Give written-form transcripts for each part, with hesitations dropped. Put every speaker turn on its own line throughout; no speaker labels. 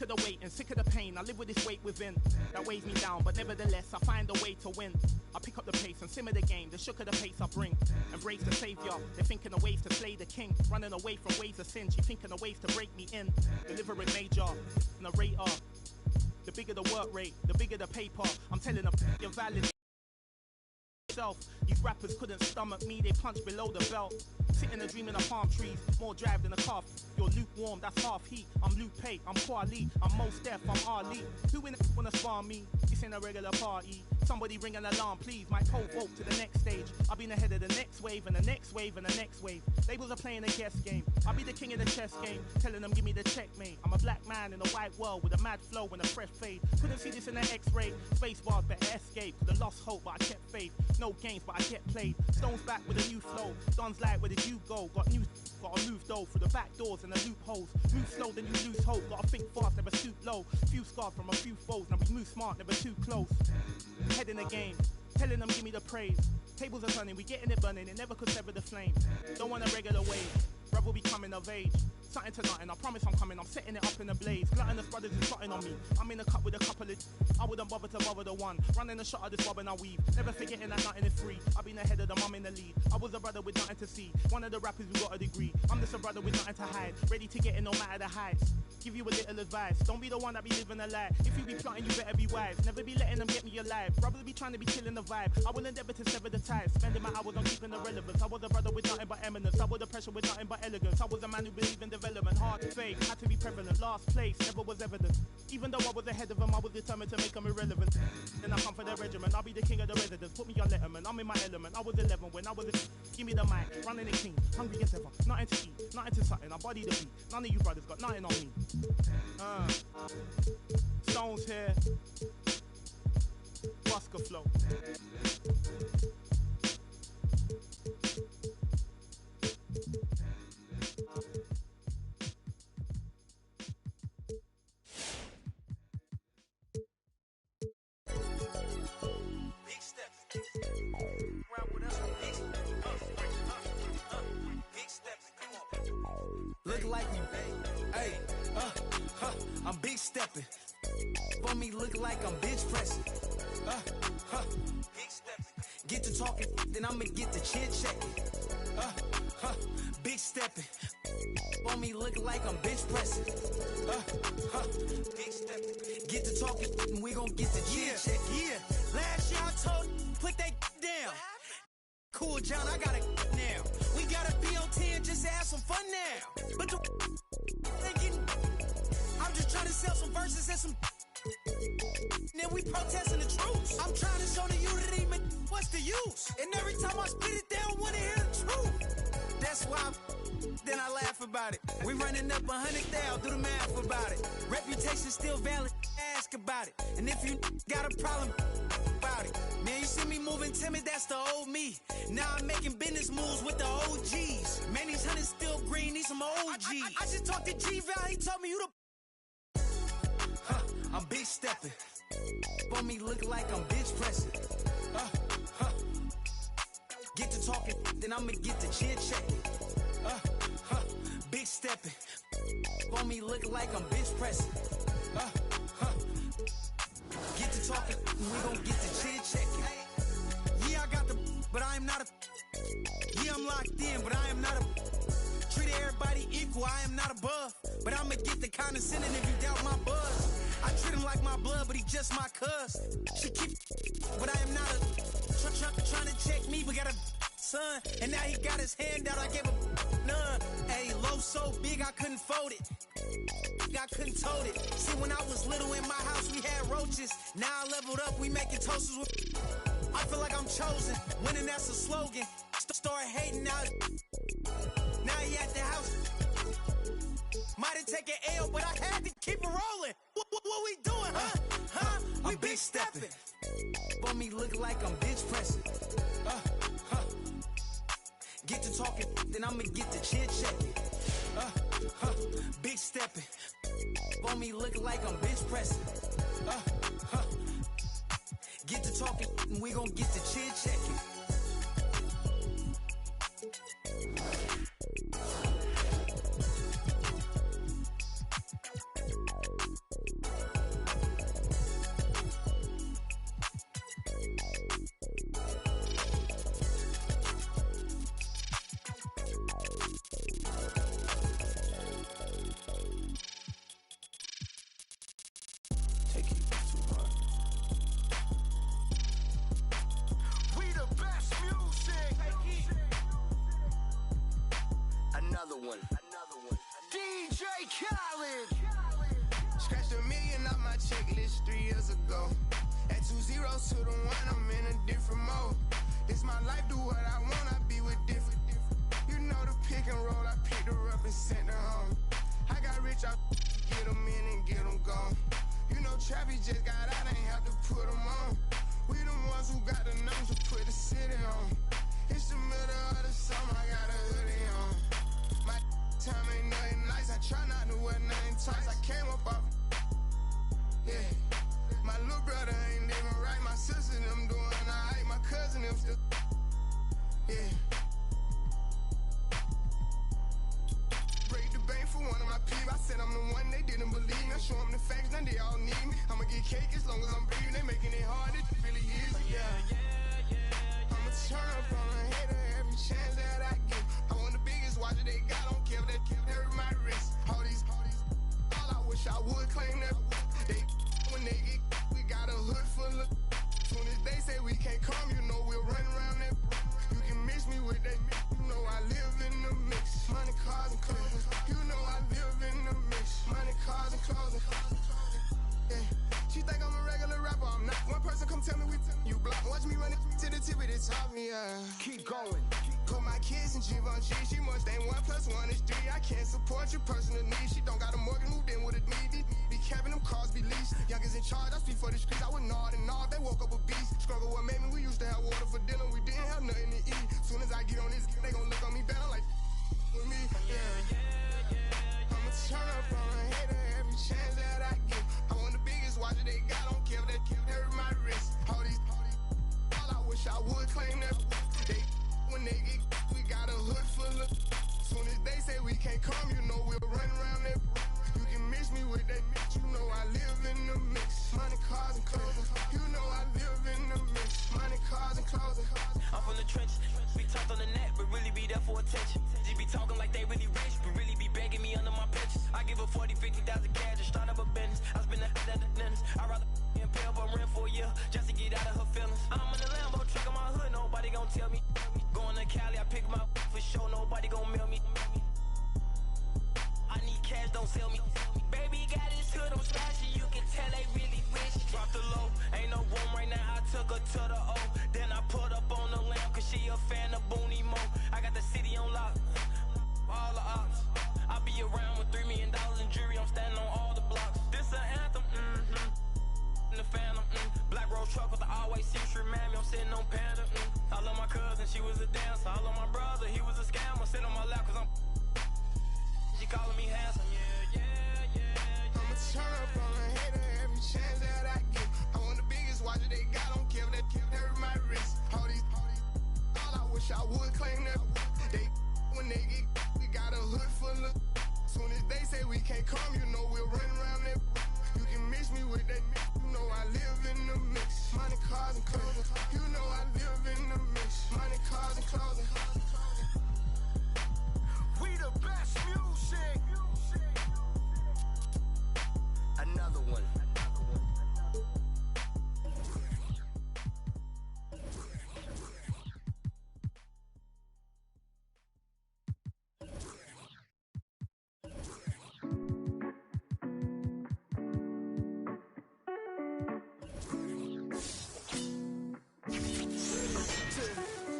of the weight and sick of the pain. I live with this weight within that weighs me down, but nevertheless I find a way to win. I pick up the pace and simmer the game, the shook of the pace I bring. Embrace the savior, they're thinking of ways to slay the king. Running away from ways of sin, she thinking of ways to break me in. Delivering major, narrator. The bigger the work rate, the bigger the paper. I'm telling them, you're valid. These rappers couldn't stomach me, they punch below the belt. Sitting and dreaming of palm trees, more drive than a calf. You're lukewarm, that's half heat. I'm Lupe, I'm Kweli, I'm Mos Def, I'm Ali. Who in it wanna spar me? This ain't a regular party. Somebody ring an alarm, please. My pole vote to the next stage. I've been ahead of the next wave and the next wave and the next wave. Labels are playing a guess game. I'll be the king of the chess game, telling them give me the checkmate. I'm a black man in a white world with a mad flow and a fresh fade. Couldn't see this in an X-ray. Space bars better escape. Could've lost hope, but I kept faith. No games, but I get played. Stones back with a new flow. Don's like, where did you go? Gotta move though through the back doors and the loopholes. Move slow, then you lose hope. Gotta think fast, never stoop low. Few scars from a few foes. Now we move smart, never too close. Head in the game, telling them give me the praise. Tables are turning, we getting it burning. It never could sever the flame. Don't want a regular way. Brother be coming of age. Something to nothing, I promise I'm coming. I'm setting it up in a blaze. Gluttonous brothers is plotting on me. I'm in a cup with a couple of. I wouldn't bother to bother the one. Running a shot of this bob and I weave. Never forgetting that nothing is free. I've been ahead of them, I'm in the lead. I was a brother with nothing to see. One of the rappers who got a degree. I'm just a brother with nothing to hide. Ready to get in no matter the heights. Give you a little advice. Don't be the one that be living a lie. If you be plotting, you better be wise. Never be letting them get me alive. Brothers be trying to be killing the vibe. I will endeavor to sever the ties. Spending my hours on keeping the relevance. I was a brother with nothing but eminence. I was the pressure with nothing but elegance. I was a man who believed in development. Hard to fake, had to be prevalent. Last place, never was evident. Even though I was ahead of them, I was determined to make them irrelevant. Then I come for the regiment. I'll be the king of the residents. Put me on Letterman. I'm in my element. I was 11 when I was a. Give me the mic, running the king. Hungry as ever. Nothing to eat, nothing to something. I body the beat. None of you brothers got nothing on me. Stones here. Busker flow.
Look like me, hey, I'm big stepping. For me, look like I'm bitch pressing. Big stepping. Get to talking, then I'ma get to chit checking. Big stepping. For me, look like I'm bitch pressing. Big stepping. Get to talking, and we gon' get to chit checking. Yeah, last year I told put that down. Cool, John, I got it now. We gotta be on 10 just to have some fun now. But the thinking, I'm just trying to sell some verses and some. Then we protesting the truth. I'm trying to show the unity, man, what's the use? And every time I spit it, they don't wanna hear the truth. That's why then I laugh about it. We running up 100,000, do the math about it. Reputation still valid, ask about it. And if you got a problem about it, man, you see me moving timid, that's the old me. Now I'm making business moves with the OGs. Man, these hunters still green, need some OGs. I just talked to G-Val, he told me you the. I'm big stepping. For me, look like I'm bitch pressing. Get to talking, then I'ma get to chit checking. Big stepping. For me, look like I'm bitch pressing. Get to talking, we gon' get to chit checking. Yeah, I got the, but I am not a. Yeah, I'm locked in, but I am not a. Treat everybody equal, I am not above. But I'ma get the condescending if you doubt my buzz. I treat him like my blood, but he just my cuz. She keep, but I am not a. Trying to check me, but got a son. And now he got his hand out, I gave him none. Hey, low so big I couldn't fold it. I couldn't tote it. See, when I was little in my house, we had roaches. Now I leveled up, we making toasters with. I feel like I'm chosen. Winning, that's a slogan. Start hating out. Now he at the house. Might have taken L, but I had to keep it rolling. What we doing, huh? We big stepping. For me, look like I'm bitch pressing. Get to talking, then I'ma get to chit checking. Big stepping. For me, look like I'm bitch pressing. Get to talking, and we gon' get to chit checking. Another one. DJ Khaled. Scratched $1 million off my checklist 3 years ago. At 2 zeros to the 1, I'm in a different mode. It's my life, do what I want, I be with different. You know the pick and roll, I picked her up and sent her home. I got rich, I get them in and get them gone. You know Trappy just got out, ain't have to put them on. We the ones who got the numbers to put the city on. It's the middle of the summer, I got a hoodie on. My time ain't nothing nice, I try not to wear nothing tight. I came up off, yeah. My little brother ain't living right, my sister them doing alright, my cousin them still, yeah. Break the bank for one of my peeps, I said I'm the one, they didn't believe me. I show them the facts, now they all need me. I'ma get cake as long as I'm breathing, they making it hard, it really is, yeah. I'ma turn up on a hater every chance that I get. I want the biggest watch that they got, don't care if they hurt my wrist. All I wish I would claim that. They when they get, we got a hood full of. Soon as they say we can't come, you know we'll run around that. You can miss me with that. You know I live in the mix. Money, cars, and clothing. You know I live in the mix. Money, cars, and clothing. Yeah. She think I'm a regular rapper, I'm not. One person come tell me you block. Watch me run it to the tip of the top, me, keep going. Put my kids in Givenchy, she must ain't 1 + 1 is 3. I can't support your personal needs. She don't got a mortgage, moved in with a need. Be capping them cars, be leased. Youngest in charge, I speak for the streets. I would nod and nod, they woke up a beast. Struggle what made me, we used to have water for dinner. We didn't have nothing to eat. Soon as I get on this, they gon' look on me better like with me. Yeah. I'ma turn up on a hater every chance that I get. I want the biggest watch that they got, don't care if they hurt my wrist. All I wish I would claim that. When they get, we got a hood full of. Soon as they say we can't come, you know we'll run around that. You can miss me with that. You know I live in the mix. Money, cars, and clothing. You know I live in the mix. Money, cars, and clothing. I'm from the trenches. We talk on the net, but really be there for attention. They be talking like they really rich, but really be begging me under my pitches. I give her 40, 50,000 cash to start up a business. I spend that at the dentist. I rather and pay up a rent for a year just to get out of her feelings. I'm in the Lambo truck on my hood, nobody gon' tell me. Going to Cali, I pick my for sure, nobody gon' mail me. I need cash, don't sell me. Baby got his hood, I'm smashing, you can tell they really rich. Drop the low, ain't no room right now, I took her to the O. Then I put up on the lamp, cause she a fan of Booney Mo. I got the city on lock, all the ops. I be around with $3 million in jury, I'm standing on all the blocks. This an anthem, in the Phantom, Black Rose truck with the always century mammy, I'm sitting on Panda, I love my cousin, she was a dancer. I love my brother, he was a scammer. Sit on my lap cause she calling me handsome, yeah. I'ma turn up on a hater every chance that I get. I want the biggest watch that they got, don't care if they hurt my wrist. All I wish I would claim that. When they get, we got a hood full of. Soon as they say we can't come, you know we'll run around that. You can miss me with that. You know I live in the mix. Money, cars, and clothing. You know I live in the mix. Money, cars, and clothing. We the best music. Another one.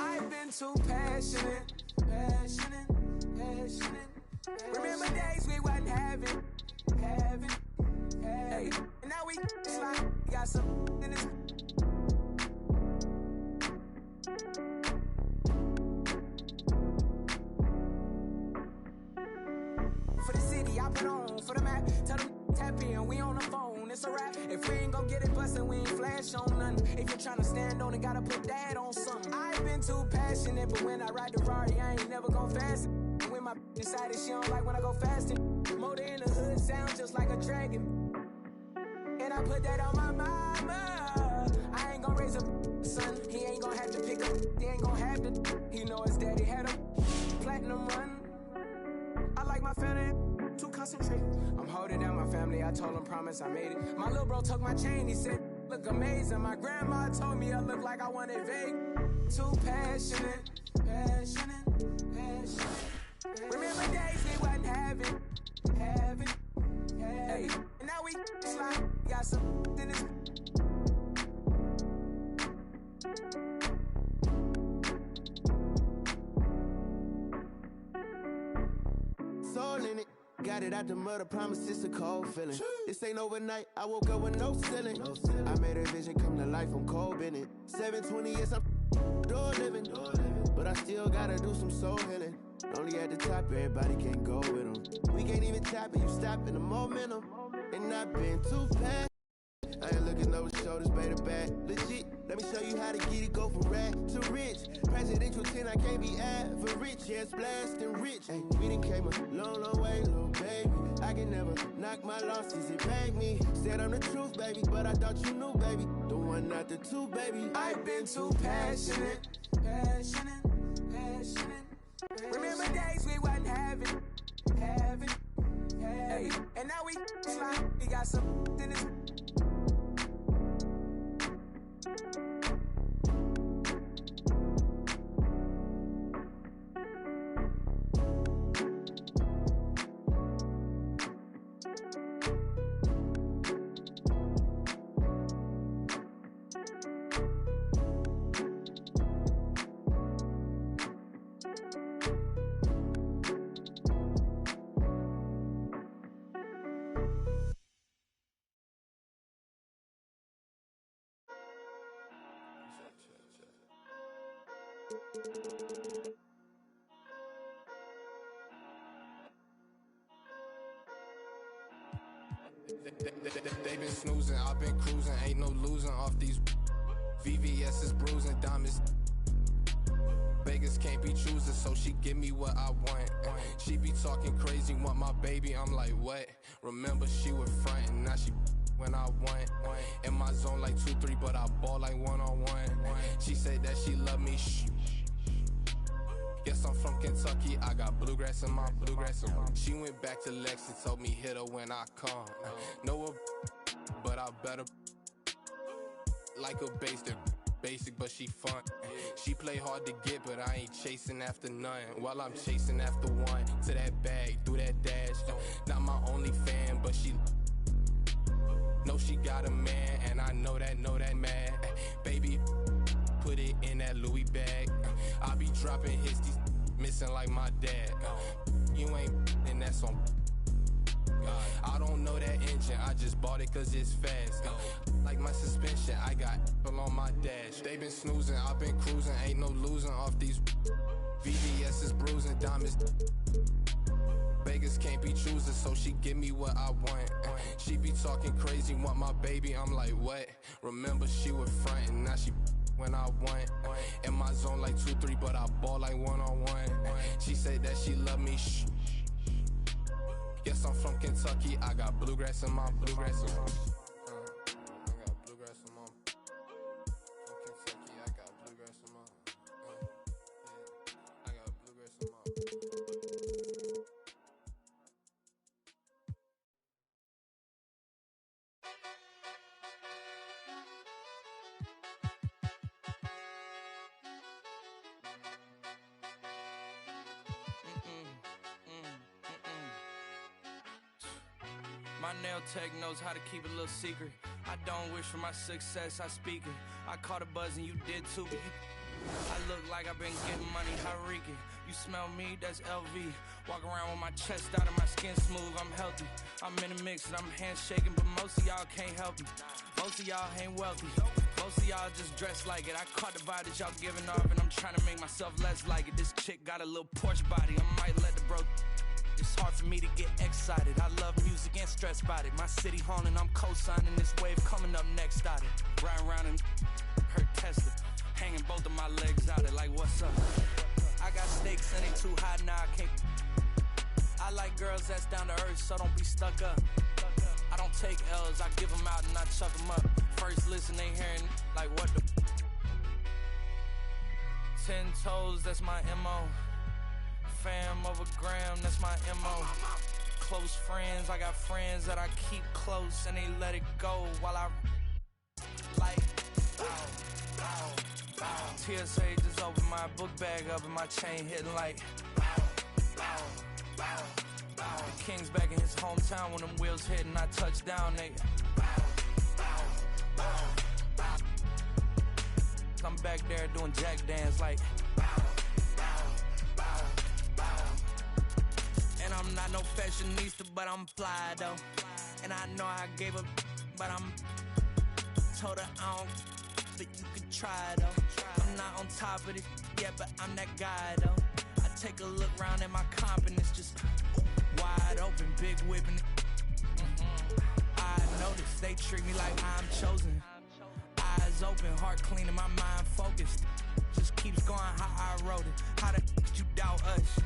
I've been too passionate. Remember days we wasn't having. Hey, and now we slide, got some in this. For the city, I put on for the map. Tell them tap in, we on the phone. It's a wrap. If we ain't gon' get it bustin', we ain't flash on nothing. If you're tryna stand on it, gotta put that on something. I've been too passionate, but when I ride the Rari, I ain't never gon' fast. When my decided she don't like when I go fasting. Motor in the hood sound just like a dragon. And I put that on my mama. I ain't gon' raise a son. He ain't gon' have to pick up. He ain't gon' have to. He know his daddy had a platinum run. I like my family to concentrate. I'm holding down my family. I told him promise I made it. My little bro took my chain. He said look amazing. My grandma told me I look like I wanted vague. Too passionate. Remember days we wasn't having. Hey, and now we slide. Got some in this. Soul in it. Got it out the mud, I promise it's a cold feeling. This ain't overnight, I woke up with no ceiling. I made a vision come to life, I'm cold in it. 720 years, I'm door living. But I still gotta do some soul healing. Only at the top, everybody can't go with them. We can't even tap it, you stop in the momentum. And I've been too fast. I ain't looking over shoulders, beta bad. Legit, let me show you how to get it, go from rag to rich. Presidential 10, I can't be average. Yeah, blessed and rich. Hey, we done came a long, long way, little baby. I can never knock my losses, it bag me. Said I'm the truth, baby, but I thought you knew, baby. The one, not the two, baby. I've been too passionate. Remember days we wasn't having. Hey, and now we slide. We got some in this.
They been snoozing, I've been cruising, ain't no losing off these VVS is bruising, diamonds. Vegas can't be choosing, so she give me what I want. She be talking crazy, want my baby, I'm like, what? Remember she was frontin', now she when I want. In my zone like 2-3, but I ball like one-on-one. She said that she love me, shh. Yes, I'm from Kentucky, I got bluegrass in my bluegrass. She went back to Lex and told me hit her when I come. Know her, but I better like a basic, but she fun. She play hard to get, but I ain't chasing after none. While I'm chasing after one, to that bag, through that dash. Not my only fan, but she know she got a man, and I know that mad. Baby, put it in that Louis bag. I be dropping hits, these missing like my dad. You ain't, and that's on. I don't know that engine, I just bought it cause it's fast. Like my suspension, I got Apple on my dash. They been snoozing, I've been cruising, ain't no losing off these VVS is bruising, diamonds. Vegas can't be choosing, so she give me what I want. She be talking crazy, want my baby, I'm like, what? Remember she was frontin', now she when I want. In my zone like 2-3, but I ball like one-on-one. She said that she love me, shh. Yes, I'm from Kentucky, I got bluegrass in my bluegrass. I got bluegrass in my from Kentucky, I got bluegrass in my I got bluegrass in my
My nail tech knows how to keep a little secret. I don't wish for my success, I speak it. I caught a buzz and you did too, but I look like I've been getting money, Hariki. You smell me, that's LV. Walk around with my chest out and my skin smooth, I'm healthy. I'm in a mix and I'm handshaking, but most of y'all can't help me. Most of y'all ain't wealthy. Most of y'all just dress like it. I caught the vibe that y'all giving off and I'm trying to make myself less like it. This chick got a little Porsche body, I might let the bro. It's hard for me to get excited. I love music and stress about it. My city haunting, I'm co-signing this wave coming up next. Started riding around and her Tesla, hanging both of my legs out it like what's up. I got stakes and they too high now I can't. I like girls that's down to earth, so don't be stuck up. I don't take L's, I give them out and I chuck them up. First listen, they hearing like what the 10 toes, that's my MO. Fam over gram, that's my MO. Close friends, I got friends that I keep close and they let it go while I like bow, bow, bow. TSA just opened my book bag up and my chain hitting like bow, bow, The King's back in his hometown when them wheels hit and I touch down, nigga. I'm back there doing jack dance like. And I'm not no fashionista, but I'm fly though. And I know I gave up, but I'm told her I don't, but you could try though. I'm not on top of this yet, but I'm that guy though. I take a look round at my confidence, just wide open, big whipping. I notice they treat me like I'm chosen. Eyes open, heart clean, and my mind focused. Just keeps going how I wrote it. How the you doubt us?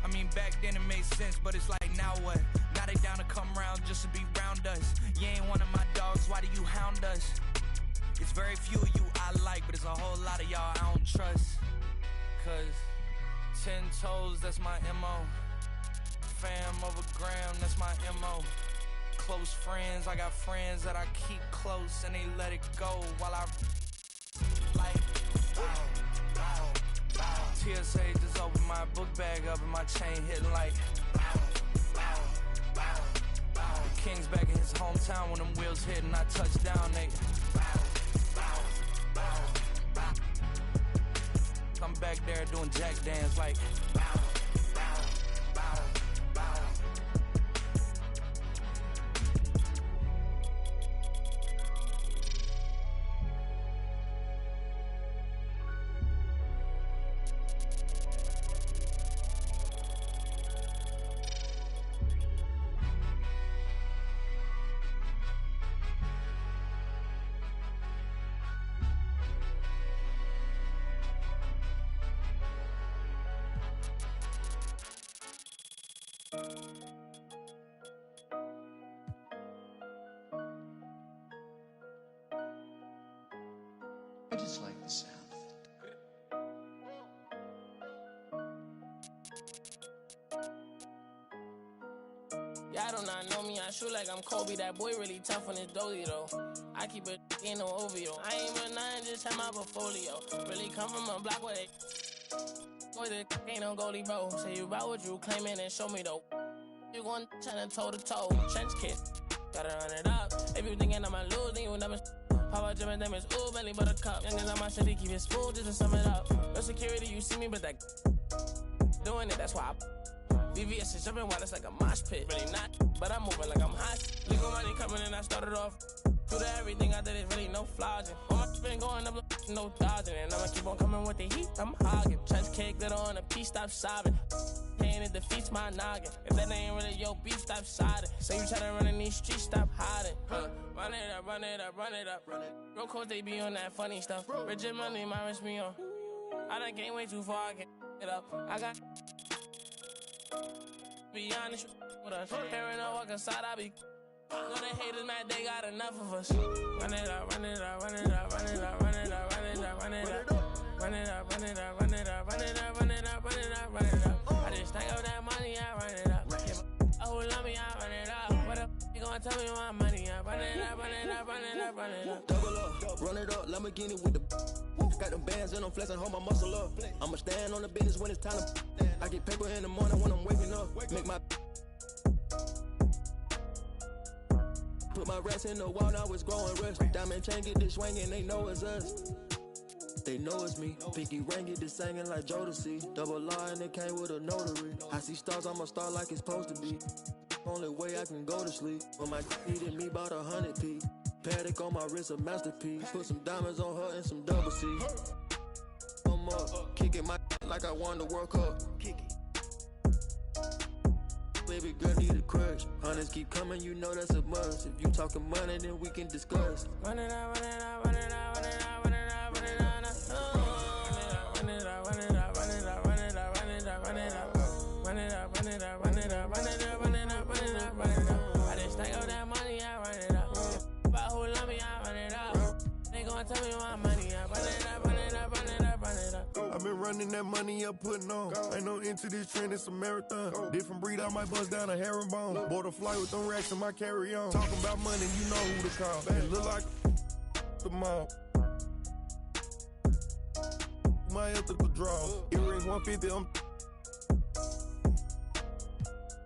I mean, back then it made sense, but it's like, now what? Now they down to come round just to be round us. You ain't one of my dogs, why do you hound us? It's very few of you I like, but it's a whole lot of y'all I don't trust. Cause 10 toes, that's my MO. Fam over gram, that's my MO. Close friends, I got friends that I keep close and they let it go while I like. TSA just opened my book bag up and my chain hitting like. The King's back in his hometown when them wheels hit and I touch down, nigga. I'm back there doing jack dance like.
I just like the sound.
Y'all do not know me, I shoot like I'm Kobe. That boy really tough on his dozy though. I keep it in no OVO. I ain't with nothing, just have my portfolio. Really come from a block where they boy, the ain't no goalie, bro. Say you about what you claiming and show me though. You gon' tryna toe to toe. Trench kid, gotta run it up. If you thinking I'ma lose, then you never. Papa Jim and them is ooh, belly buttercup. Youngins on my city, keep it smooth just to sum it up. No security, you see me, but that doing it, that's why VVS is jumping while it's like a mosh pit. Really not, but I'm moving like I'm hot. Legal money coming in, I started off. Through to everything I did is really no flogging. All my spin going up, no dodging. And I'ma keep on coming with the heat, I'm hogging. Trench cake, glitter on a piece, stop sobbing. Pain, it defeats my noggin. If that ain't really your beef, stop siding. Say you try to run in these streets, stop hiding. Run it up, run it up, run it up. Real coach, they be on that funny stuff. Rigid money, my wrist me on. I done came way too far, I can't it up. I got be honest with us. Hearing no walk inside, I be know the haters mad, they got enough of us. Run it up, run it up, run it up, run it up, run it up, run it up, run it up. Run it up, run it up, run it up, run it up, run it up, run it up, run it up. I just stack up that money, I run it up. Oh, love me, I run it up. What up? You gonna tell me my money up? Run it up, run it up, run it up, run it up.
Double up, run it up, Lamborghini with the. Got them bands and I'm flexing, hold my muscle up. I'ma stand on the business when it's time to. I get paper in the morning when I'm waking up. Make my. Put my rats in the wall, now it's growing rust. Diamond chain get this swinging, they know it's us. They know it's me. Pinky ring get this singing like Jodeci. Double R and it came with a notary. I see stars, I'm a star like it's supposed to be. Only way I can go to sleep. When my needed me about 100p. Paddock on my wrist, a masterpiece. Put some diamonds on her and some double C. I'm up, kicking my like I won the World Cup. Baby girl need a crush. Hunters keep coming, you know that's a must. If you talking money, then we can discuss.
Run it up, run it up, run it up, run it up, run it up, run it up. Run it up, run it up, run it up, run it up, run it up, run it up. Run it up, run it up, run it up, run it up, run it up, run it up, run it up. I just stack up that money, I run it up. But who love me, I run it up. They gon' tell me my money, I run it up, run it up, run it up, run it up.
I've been running that money up, putting on. Ain't no into this trend, it's a marathon. Different breed, I might bust down a herringbone. Bought a flight with them racks in my carry-on. Talking about money, you know who to call. It look like the mall. My ethical draw. Earrings 150,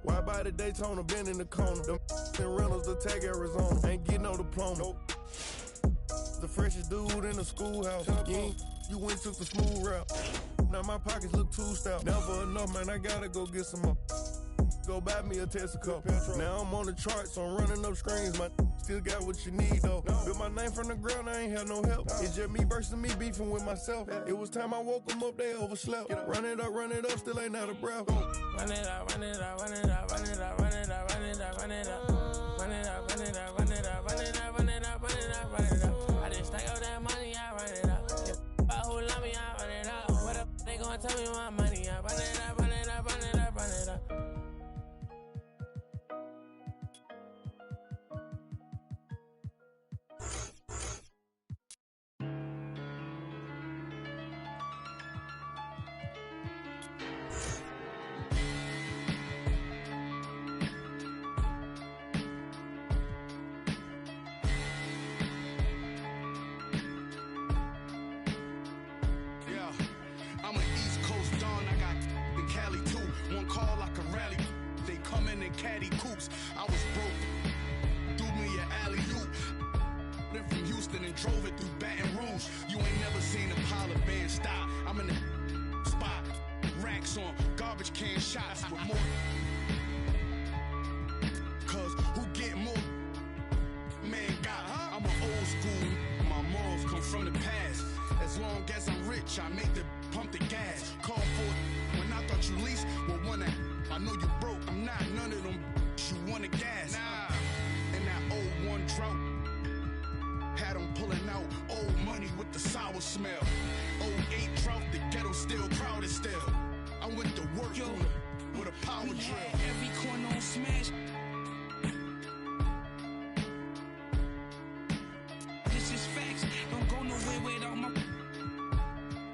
Why by the Daytona, been in the corner. Them and Reynolds, the tag Arizona. Ain't getting no diploma. Nope. The freshest dude in the schoolhouse. You went took the smooth route. Now my pockets look too stout. Never enough, man, I gotta go get some more. Go buy me a Tesla cup. Now I'm on the charts, so I'm running up screens. My still got what you need, though. Built my name from the ground, I ain't had no help. It's just me versus me beefing with myself. It was time I woke them up, they overslept. Run it up, still ain't out of breath.
Run it up, run it up, run it up, run it up, run it up, run it up, run it up. Run it up, run it up, run it up, run it up, run it up, run it up, run it up. I just stack up that money, I run it up. If who love me, I run it up. What up, they gon' tell me my money, I run it up, run it up, run it up, run it up.
Caddy coops, I was broke. Do me an alley-oop. Then from Houston and drove it through Baton Rouge. You ain't never seen a Polar band stop. I'm in the spot. Racks on garbage can shots with more. Cause who get more? Man got. I'm an old school. My morals come from the past. As long as I'm rich, I make the pump the gas. Call for it when I thought you leased. Well, one that I know you broke. I'm not none of them. You want a gas? Nah. And that 01 drought had them pulling out old money with the sour smell. 08 drought, the ghetto still crowded still. I went to work with a power drill.
Every corner on smash. This is facts. Don't go nowhere without my.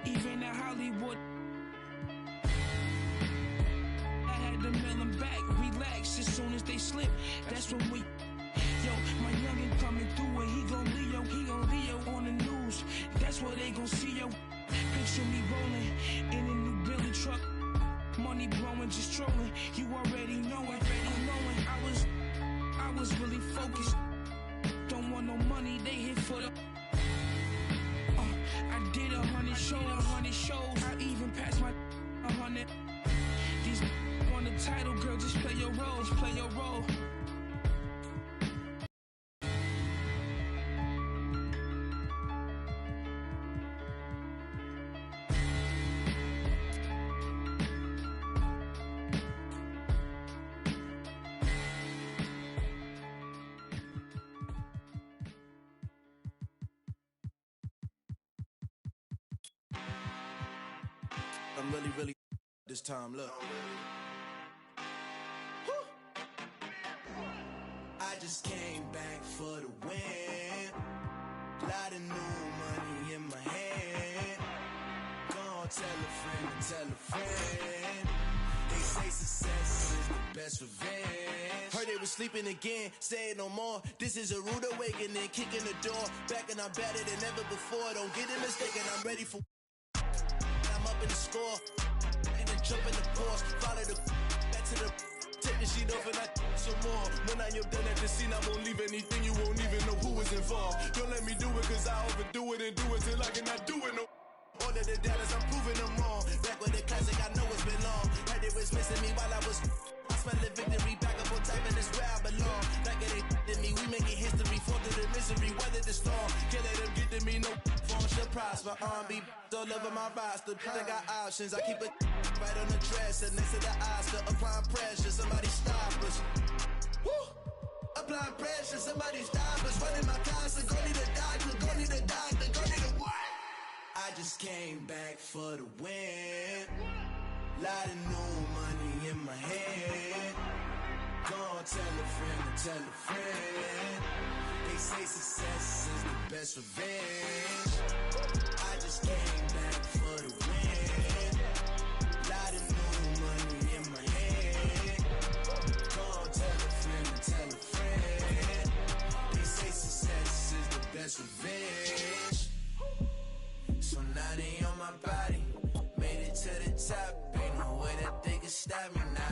Even at Hollywood. I had to mail them back. Relax as soon as they slip. That's when we. Yo, my youngin' coming through and he gon' Leo on the news. That's what they gon' see, yo. Picture me rolling in a new Billy truck. Money blowing, just trolling. You already know it. I was really focused. Don't want no money, they hit for the. I did 100 shows. I even passed my 100. These on the title, girl, just play your role.
I'm really this time, look. I just came back for the win. Lot of new money in my hand. Gonna tell a friend. They say success is the best revenge. Heard they was sleeping again, say it no more. This is a rude awakening, kicking the door. Back and I'm better than ever before. Don't get it mistaken, I'm ready for. I'm up in the score. And then jump in the course. Follow the back to the. Take the sheet off and I some more. When I am done at the scene, I won't leave anything. You won't even know who is involved. Don't let me do it cause I overdo it and do it till I cannot do it no. All of the doubters, I'm proving them wrong. Back with the classic, I know it's been long. Heard it was missing me while I was. I smell the victory, back up on type and it's where I belong. Like it ain't to me, we making history. Fall through the misery, weather the storm. Can't let them get to me, no form should prosper. R&B all over my roster. I got options, I keep it right on the dresser. Next to the Oscar, applying pressure. Somebody stop us. Woo! Applying pressure, somebody stop us. Running my constant, go need a doctor, go need a what? I just came back for the win. Lot of new money in my hand. Gonna tell a friend. They say success is the best revenge. I just came back for the win. Lot of new money in my hand. Gonna tell a friend. They say success is the best revenge. So now they on my body. Made it to the top. Ain't no way that they can stop me now.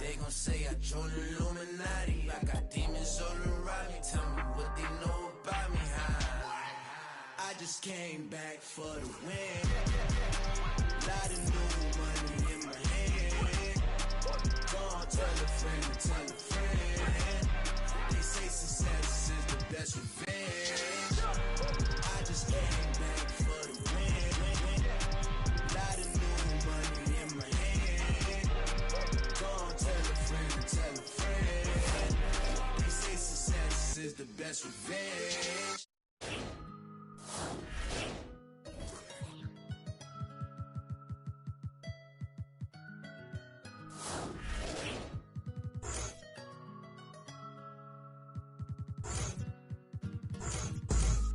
They gon' say I joined the Illuminati. I got demons all around me, tell me what they know about me, huh? I just came back for the win. Lot of new money in my hand. Gonna tell a friend, tell a friend. They say success is the best revenge. I just came back for the win. Lot of new money in my hand. Gonna tell a friend. They say success is the best revenge.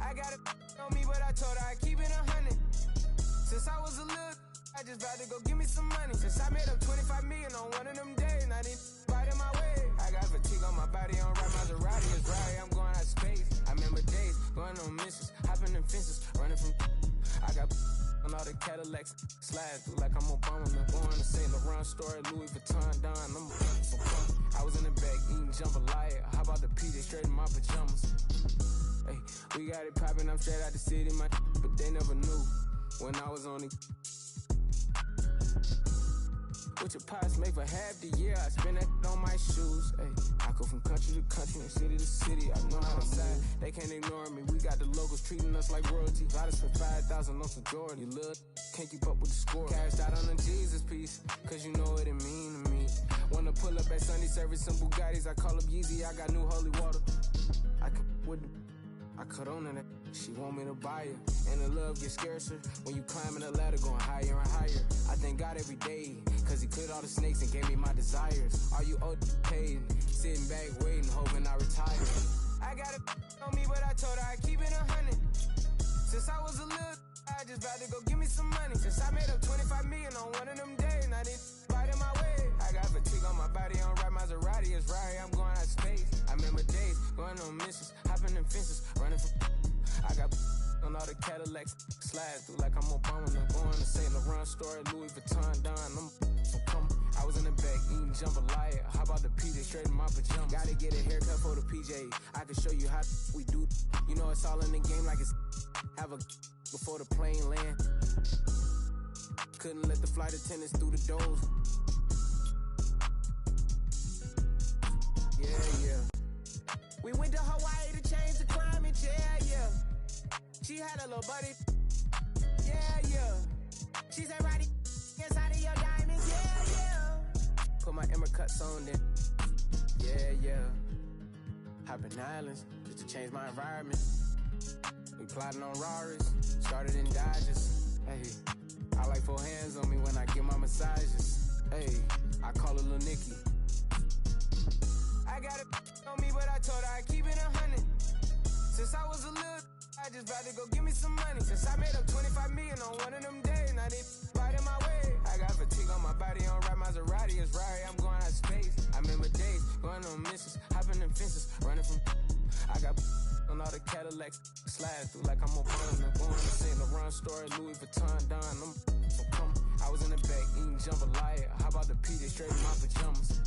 I got it on me, but I told her I keep it 100. Since I was a little, I just vowed to go give me some money. Since I made up 25 million on one of them days, and I didn't fight in my way. I got fatigue on my body, on right Maserati is right. I'm going out of space. I remember days going on missions, hopping in fences, running from. I got on all the Cadillacs, slide through like I'm Obama. Going to St. Laurent store, Louis Vuitton, Don. I was in the back eating jambalaya. How about the PJ straight in my pajamas? Hey, we got it poppin', I'm straight out the city, my but they never knew when I was on it. What your pops make for half the year, I spend that on my shoes. Hey, I go from country to country and city to city, I know how to move. They can't ignore me, we got the locals treating us like royalty. Gotta spend 5,000 on some Jordan. You look, can't keep up with the score. Cashed out on the Jesus piece, cause you know what it mean to me. Wanna pull up at Sunday service in Bugattis, I call up Yeezy, I got new holy water. I can with the I cut on that, she want me to buy it. And the love gets scarcer when you climbing the ladder, going higher and higher. I thank God every day, cause he cleared all the snakes and gave me my desires. Are you old paid? Sitting back waiting, hoping I retire. I got it on me, but I told her I keep it 100. Since I was a little, I just vowed to go give me some money. Since I made up 25 million on one of them days, and I didn't fight in my way. I got fatigue on my body, on right Maserati is right. I'm going out of space. I remember days going on missions, hopping in fences, running from. I got on all the Cadillacs, slide through like I'm Obama. Going to St. Laurent store, Louis Vuitton, Don. I was in the back eating jambalaya. How about the PJ straight in my pajamas? Gotta get a haircut for the PJ. I can show you how we do. You know it's all in the game like it's have a before the plane land. Couldn't let the flight attendants through the doors. Yeah. We went to Hawaii to change the climate, yeah. She had a little buddy, yeah. She said, Roddy, inside of your diamonds, yeah. Put my Emma cuts on then, yeah. Hopping islands, just to change my environment. We plotting on Raris, started in Dodges, hey. I like 4 hands on me when I get my massages, hey. I call her Lil Nicky. I got it on me, but I told her I keep it 100. Since I was a little, I just vowed to go give me some money. Since I made up 25 million on one of them days, and I didn't fight in my way. I got fatigue on my body, on right Maserati is right. I'm going out of space. I remember days going on missions, hopping in fences, running from. I got on all the Cadillacs, slide through like I'm Obama. Going to St. Laurent store, Louis Vuitton, Don. I was in the back eating jambalaya. How about the PJ straight in my pajamas?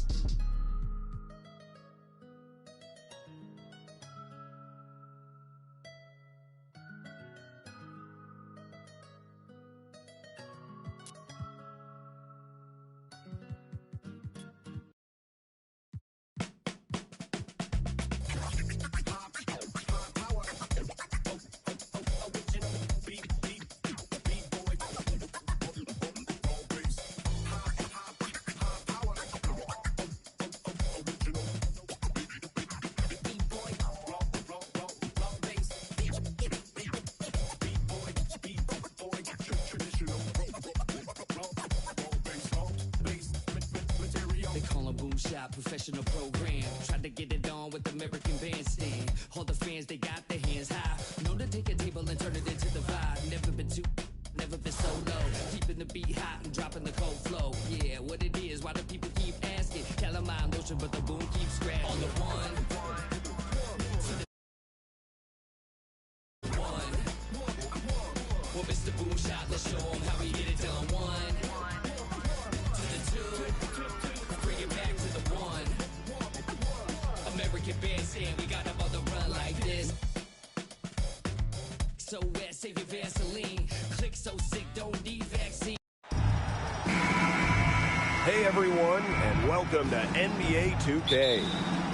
Professional program, tried to get it on with American Bandstand. All the fans, they got their hands high. Known to take a table and turn it into the vibe. Never been too, never been so low. Keeping the beat hot and dropping the cold flow. Yeah, what it is, why do people keep asking? Calamine lotion, but the boom keeps scratching. On the one. Well, Mr. Boom Shot, let's show him how we get it done. 1 to the 2, bring it back to the 1. American bandstand, we got them on the run like this. So wet, save your Vaseline. Click so sick, don't need vaccine.
Hey everyone, and welcome to NBA 2K.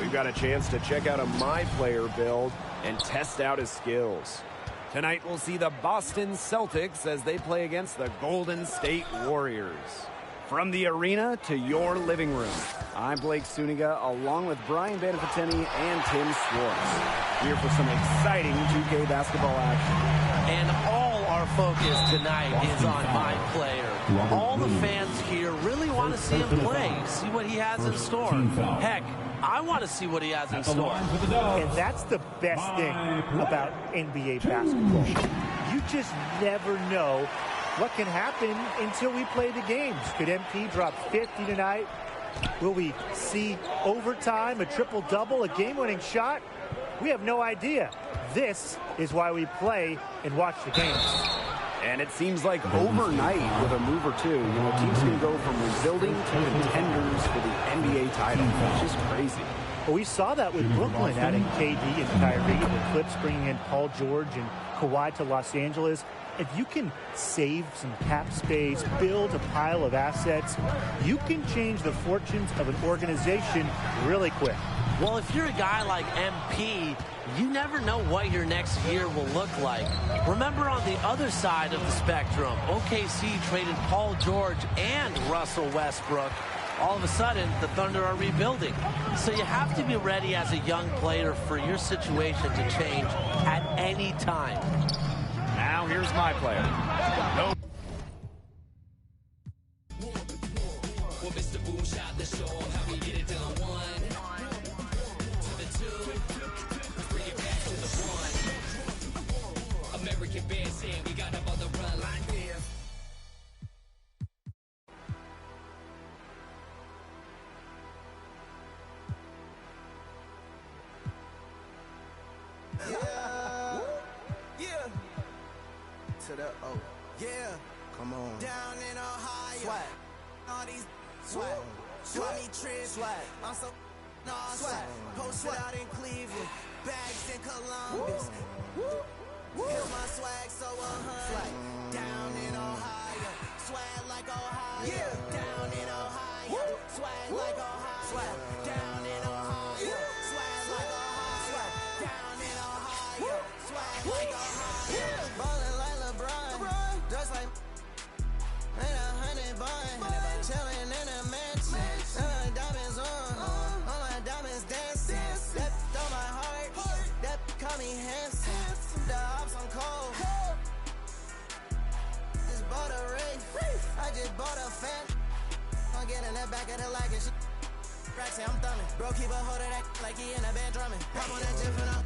We've got a chance to check out a My Player build and test out his skills. Tonight we'll see the Boston Celtics as they play against the Golden State Warriors. From the arena to your living room, I'm Blake Suniga along with Brian Banafiteni and Tim Schwartz. Here for some exciting 2K basketball action.
And all our focus tonight is on My Player. All the fans here really want to see him play, see what he has in store. Heck, I want to see what he has in store.
And that's the best thing about NBA basketball. You just never know what can happen until we play the games. Could MP drop 50 tonight? Will we see overtime, a triple-double, a game-winning shot? We have no idea. This is why we play and watch the games.
And it seems like overnight, with a move or two, teams can go from rebuilding to contenders for the NBA title, which is crazy.
Well, we saw that with Brooklyn adding KD and Kyrie, the Clips bringing in Paul George and Kawhi to Los Angeles. If you can save some cap space, build a pile of assets, you can change the fortunes of an organization really quick.
Well, if you're a guy like MP, you never know what your next year will look like. Remember, on the other side of the spectrum, OKC traded Paul George and Russell Westbrook. All of a sudden, the Thunder are rebuilding. So you have to be ready as a young player for your situation to change at any time.
Now here's My Player. No.
Well, Mr. Boom shot the show. How we get it done? 1 to the 2. Bring it back to the 1. American bandstand, we got them on the run like this.
To the yeah, come on. Down in Ohio, swag. All these swag. Call me Trip, swag. I'm so swag. Posted out in Cleveland, bags in Columbus. Cause my swag so 100. Down in Ohio, swag like Ohio. Yeah, down in Ohio, swag like Ohio. Swag. Down in Ohio, swag like Ohio. Swag. Down in Ohio, swag like Ohio. Ballin' like LeBron, just like and 100 bun, chillin' in a mansion. Diamonds on, all my diamonds dancing. That on my heart, that call me handsome. The ops on cold. Just bought a ring, I just bought a fan. I'm getting that back of the lag and shit. Raxy, I'm thumbing. Bro, keep a hold of that like he in a band drumming. Pop on that jiff and up.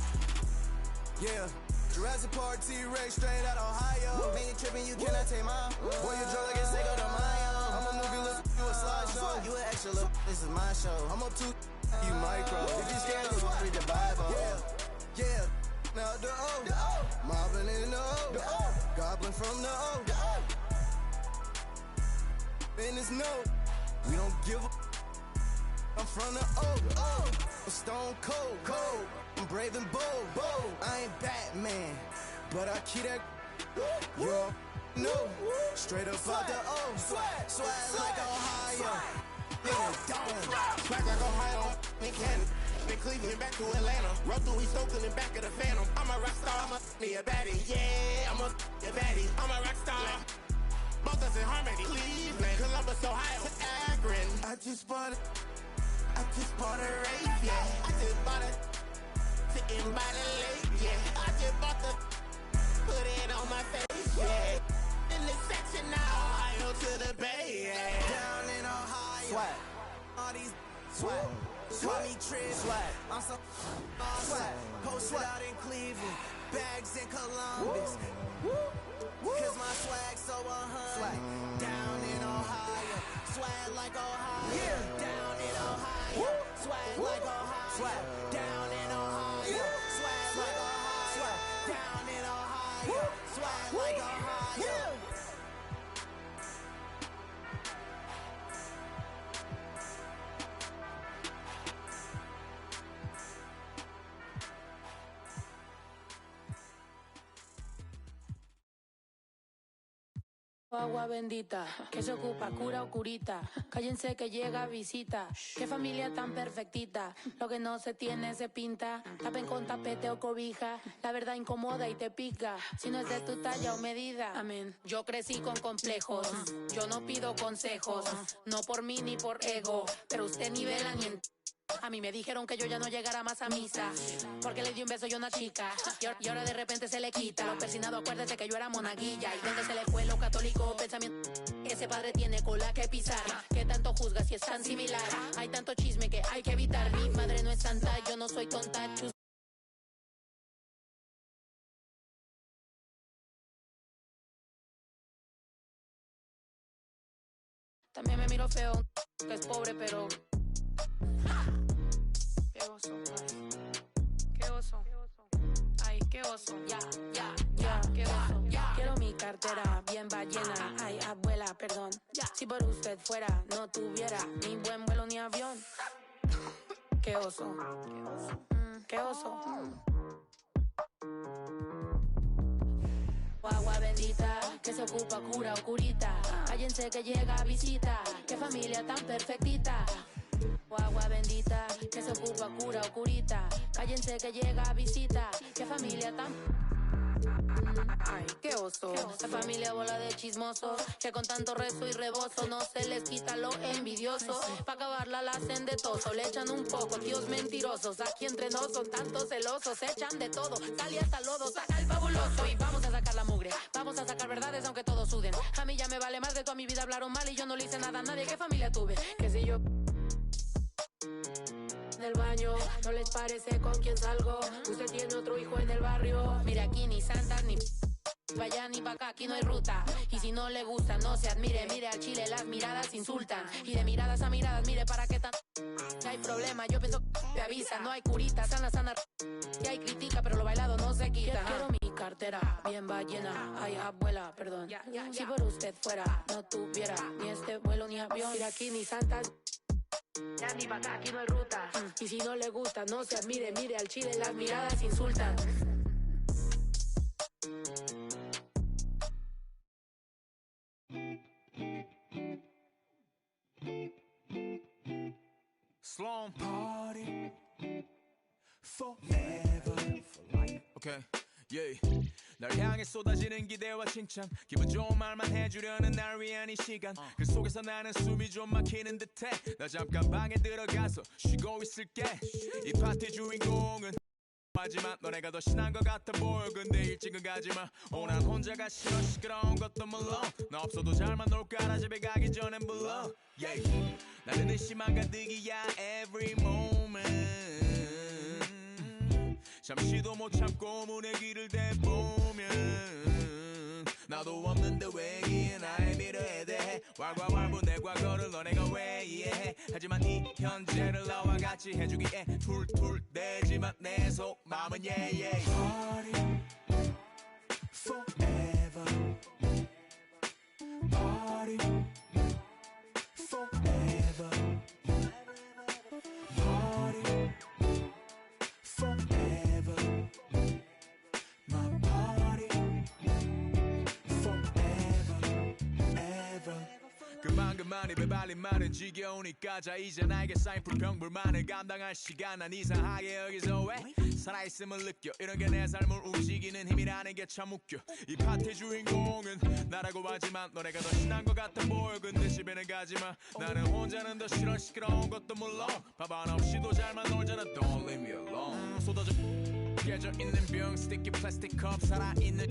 Yeah. Jurassic Park, T-Rex, straight out Ohio. Man, you tripping, you cannot take my boy, you drunk like a Seiko de Mayo. I'm a movie, look, you a slideshow. You an extra, look, this is my show. I'm up to you micro. If you scared, you read the Bible. Yeah. Now the O. Mobbing in the O. Goblin from the O. And it's no. We don't give a. I'm from the O. I'm stone cold. I'm brave and bold. I ain't Batman, but I keep that. Yo, no. Straight up out the O. Swag like Ohio. Swag like Ohio. In Canada. Been Cleveland back to Atlanta. Run through East Oakland and back of the Phantom. I'm a rock star. I'm a baddie. Yeah, I'm a baddie. I'm a rock star. Both us in harmony. Cleveland, Columbus, Ohio, Akron. I just bought a race, yeah. I just bought it. Sitting by the lake, yeah. I just bought the. Put it on my face, yeah. In the section now, Ohio to the Bay, yeah. Down in Ohio. Swag. All these swag. Call me Trip, swag. I'm so swag. Posted out in Cleveland, bags in Columbus. Cause my swag so 100. Swag. Down in Ohio, swag like Ohio. Yeah. Down in Ohio, swag like Ohio. Swag. Down in Ohio, swag like Ohio. Swag. Down in Ohio, swag like Ohio.
Agua bendita, que se ocupa, cura o curita. Cállense que llega visita. Qué familia tan perfectita. Lo que no se tiene se pinta. Tapen con tapete o cobija. La verdad incomoda y te pica. Si no es de tu talla o medida. Amén. Yo crecí con complejos. Yo no pido consejos. No por mí ni por ego. Pero usted nivela ni en... A mí me dijeron que yo ya no llegara más a misa porque le di un beso y una chica y ahora de repente se le quita. Lo persinado, acuérdese que yo era monaguilla. ¿Y dónde se le fue lo católico? Pensamiento. Ese padre tiene cola que pisar. ¿Qué tanto juzga si es tan similar? Hay tanto chisme que hay que evitar. Mi madre no es santa, yo no soy tonta. También me miro feo, que es pobre, pero... Qué oso, ay. Qué oso. Ay, qué oso. Ya, qué oso. Quiero mi cartera bien ballena. Ay, abuela, perdón. Si por usted fuera, no tuviera ni buen vuelo ni avión. Qué oso. Qué oso. Agua bendita, que se ocupa, cura o curita. Cállense que llega visita. Qué familia tan perfectita. Agua bendita, que se ocupa, cura o curita. Cállense que llega visita. Qué familia tan... Ay, qué oso. Esta familia bola de chismosos que con tanto rezo y rebozo no se les quita lo envidioso. Pa' acabarla la hacen de toso. Le echan un poco, tíos mentirosos. Aquí entre nos son tantos celosos. Echan de todo, sal y hasta lodo. Saca el fabuloso y vamos a sacar la mugre. Vamos a sacar verdades aunque todos suden. A mí ya me vale más de toda mi vida hablaron mal y yo no le hice nada a nadie. ¿Qué familia tuve? Que si yo... del baño, ¿no les parece con quién salgo? Usted tiene otro hijo en el barrio. Mira, aquí ni santas ni pa' allá ni pa' acá, aquí no hay ruta. Y si no le gusta, no se admire. Mire al chile, las miradas insultan. Y de miradas a miradas, mire para qué tan... No hay problema, yo pienso que te avisa. No hay curita, sana. Y hay crítica, pero lo bailado no se quita. Quiero mi cartera bien ballena. Ay, abuela, perdón. Si por usted fuera, no tuviera ni este vuelo ni avión. Mira, aquí ni santas... Ya ni pa' acá, aquí no hay ruta. Y si no le gusta, no se admire. Mire al chile, las miradas insultan.
Sloan party forever for life. Okay, yeah. 날 향해 쏟아지는 기대와 칭찬 기분 좋은 말만 해주려는 날 위한 이 시간 그 속에서 나는 숨이 좀 막히는 듯해 나 잠깐 방에 들어가서 쉬고 있을게 이 파티 주인공은 하지만 너네가 더 신난 것 같아 보여 근데 일찍은 가지마 난 혼자가 싫어 시끄러운 것도 물론 나 없어도 잘만 놀 거라 집에 가기 전엔 불러 yeah. 나는 의심만 가득이야 every moment 잠시도 못 참고 문에 귀를 대보면 나도 없는데 왜 이해 나의 미래에 대해 왈왈왈부 내 과거를 너네가 왜 이해해 하지만 이 현재를 나와 같이 해주기에 툴툴대지만 내 속마음은 yeah yeah Party forever Party forever Party forever My party forever ever 그만 입에 발린 말은 지겨우니까 자 이제 나에게 쌓인 불평불만을 감당할 시간 난 이상하게 여기서 왜 살아있음을 느껴 이런 게 내 삶을 움직이는 힘이라는 게 참 웃겨 이 파티 주인공은 나라고 하지만 너네가 더 신난 것 같아 보여 근데 집에는 가지마 나는 혼자는 더 싫어 시끄러운 것도 물론 밥 하나 없이도 잘만 놀잖아 Don't leave me alone 쏟아져 깨져 있는 병 스티키 플라스틱 컵 살아있는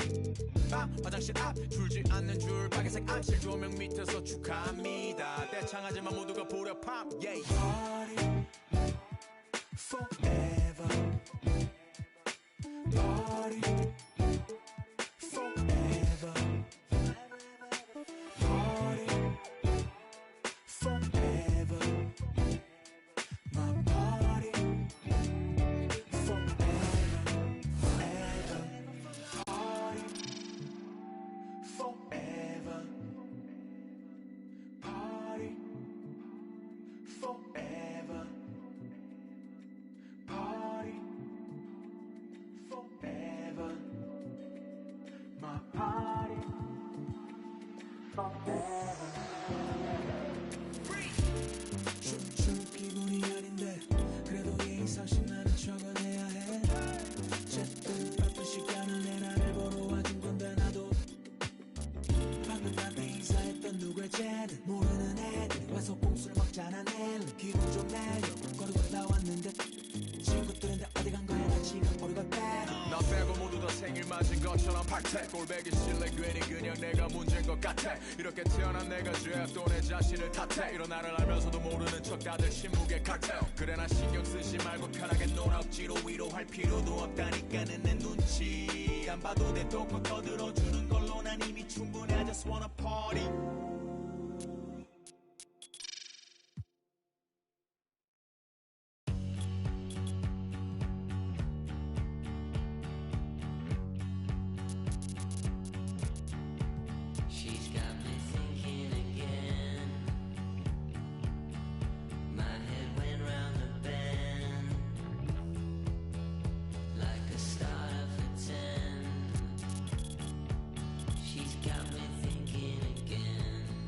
화장실 앞 줄지 않는 줄 빨간색 암실 조명 밑에서 축하합니다 떼창하지만 모두가 부려 팝 yeah. Party forever Party forever Party forever My party forever ever Party forever Party forever Party forever
춤출 기분이 아닌데 그래도 예의상식 나는 적어내야 해. 어쨌든 바쁜 시간을 내 나를 보러 와준 건데 나도 방금 나한테 인사했던 누굴지는 모르는 애들이 와서 꼼수를 먹잖아. 내일 기분 좀 내려 거리고 나왔는데 친구들인데 어디 간 거야. 나 지금 모르고
나 빼고 모두 다 생일 맞은 것처럼 박태 꼴배기 싫래 괜히 그냥 내가 문제인 것 같아. 이렇게 태어난 내가 죄야 또 내 자신을 탓해. 이런 나를 알면서도 모르는 척 다들 침묵의 칵테일. 그래 나 신경 쓰지 말고 편하게 놀아. 억지로 위로할 필요도 없다니까는 내 눈치 안 봐도 돼. 또고 떠들어주는 걸로 난 이미 충분해. I just wanna party.
She's got me thinking again. My head went round the bend like a starter for 10. She's got me thinking again.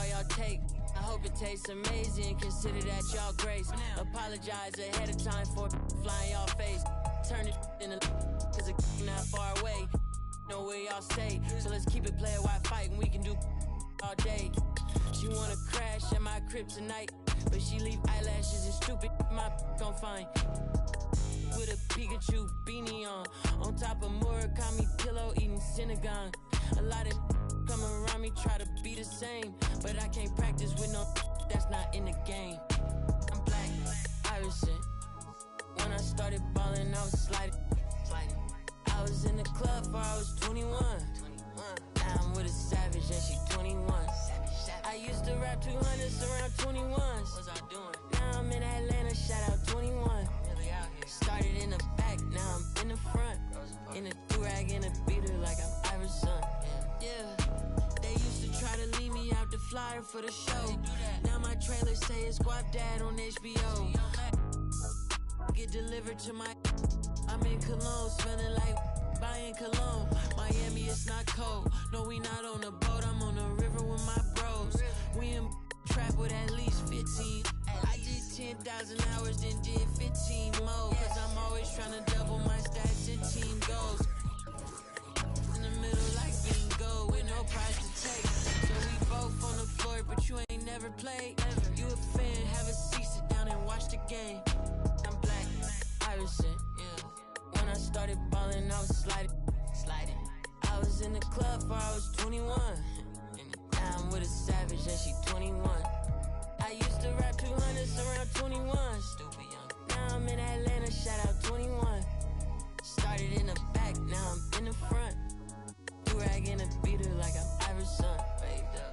all y'all take. I hope it tastes amazing, consider that y'all grace. Apologize ahead of time for flying y'all face. Turn it in a cause it not far away. Know where y'all stay, so let's keep it player while fighting. We can do all day. She wanna crash at my crib tonight, but she leave eyelashes and stupid my gon' find. With a Pikachu beanie on top of Murakami pillow eating Synagogue. A lot of come around me try to be the same, but I can't practice with no that's not in the game. I'm black, Irishman. When I started balling, I was sliding. I was in the club before I was 21. Now I'm with a savage and she 21. I used to rap 200s around 21s. What's I doing? Now I'm in Atlanta, shout out 21. Started in the back, now I'm in the front. In a do-rag and a beater like I'm Iverson. Yeah, they used to try to leave me out the flyer for the show. Now my trailer say it's Guap Dad on HBO. Get delivered to my... I'm in Cologne, smelling like buying cologne. Miami, it's not cold. No, we not on a boat. I'm on the river with my bros. We in trap with at least 15. I did 10,000 hours, then did 15 more. Cause I'm always trying to double my stats and team goals. In the middle like bingo, with no prize to take. So we both on the floor, but you ain't never played. You a fan, have a seat, sit down and watch the game. I'm black, Irishman, yeah. When I started balling, I was sliding. I was in the club before I was 21. Now I'm with a savage and she 21. I used to rap 200s around 21. Stupid young. Now I'm in Atlanta, shout out 21. Started in the back, now I'm in the front. Do-rag and a beater like I'm Iverson. Waved up.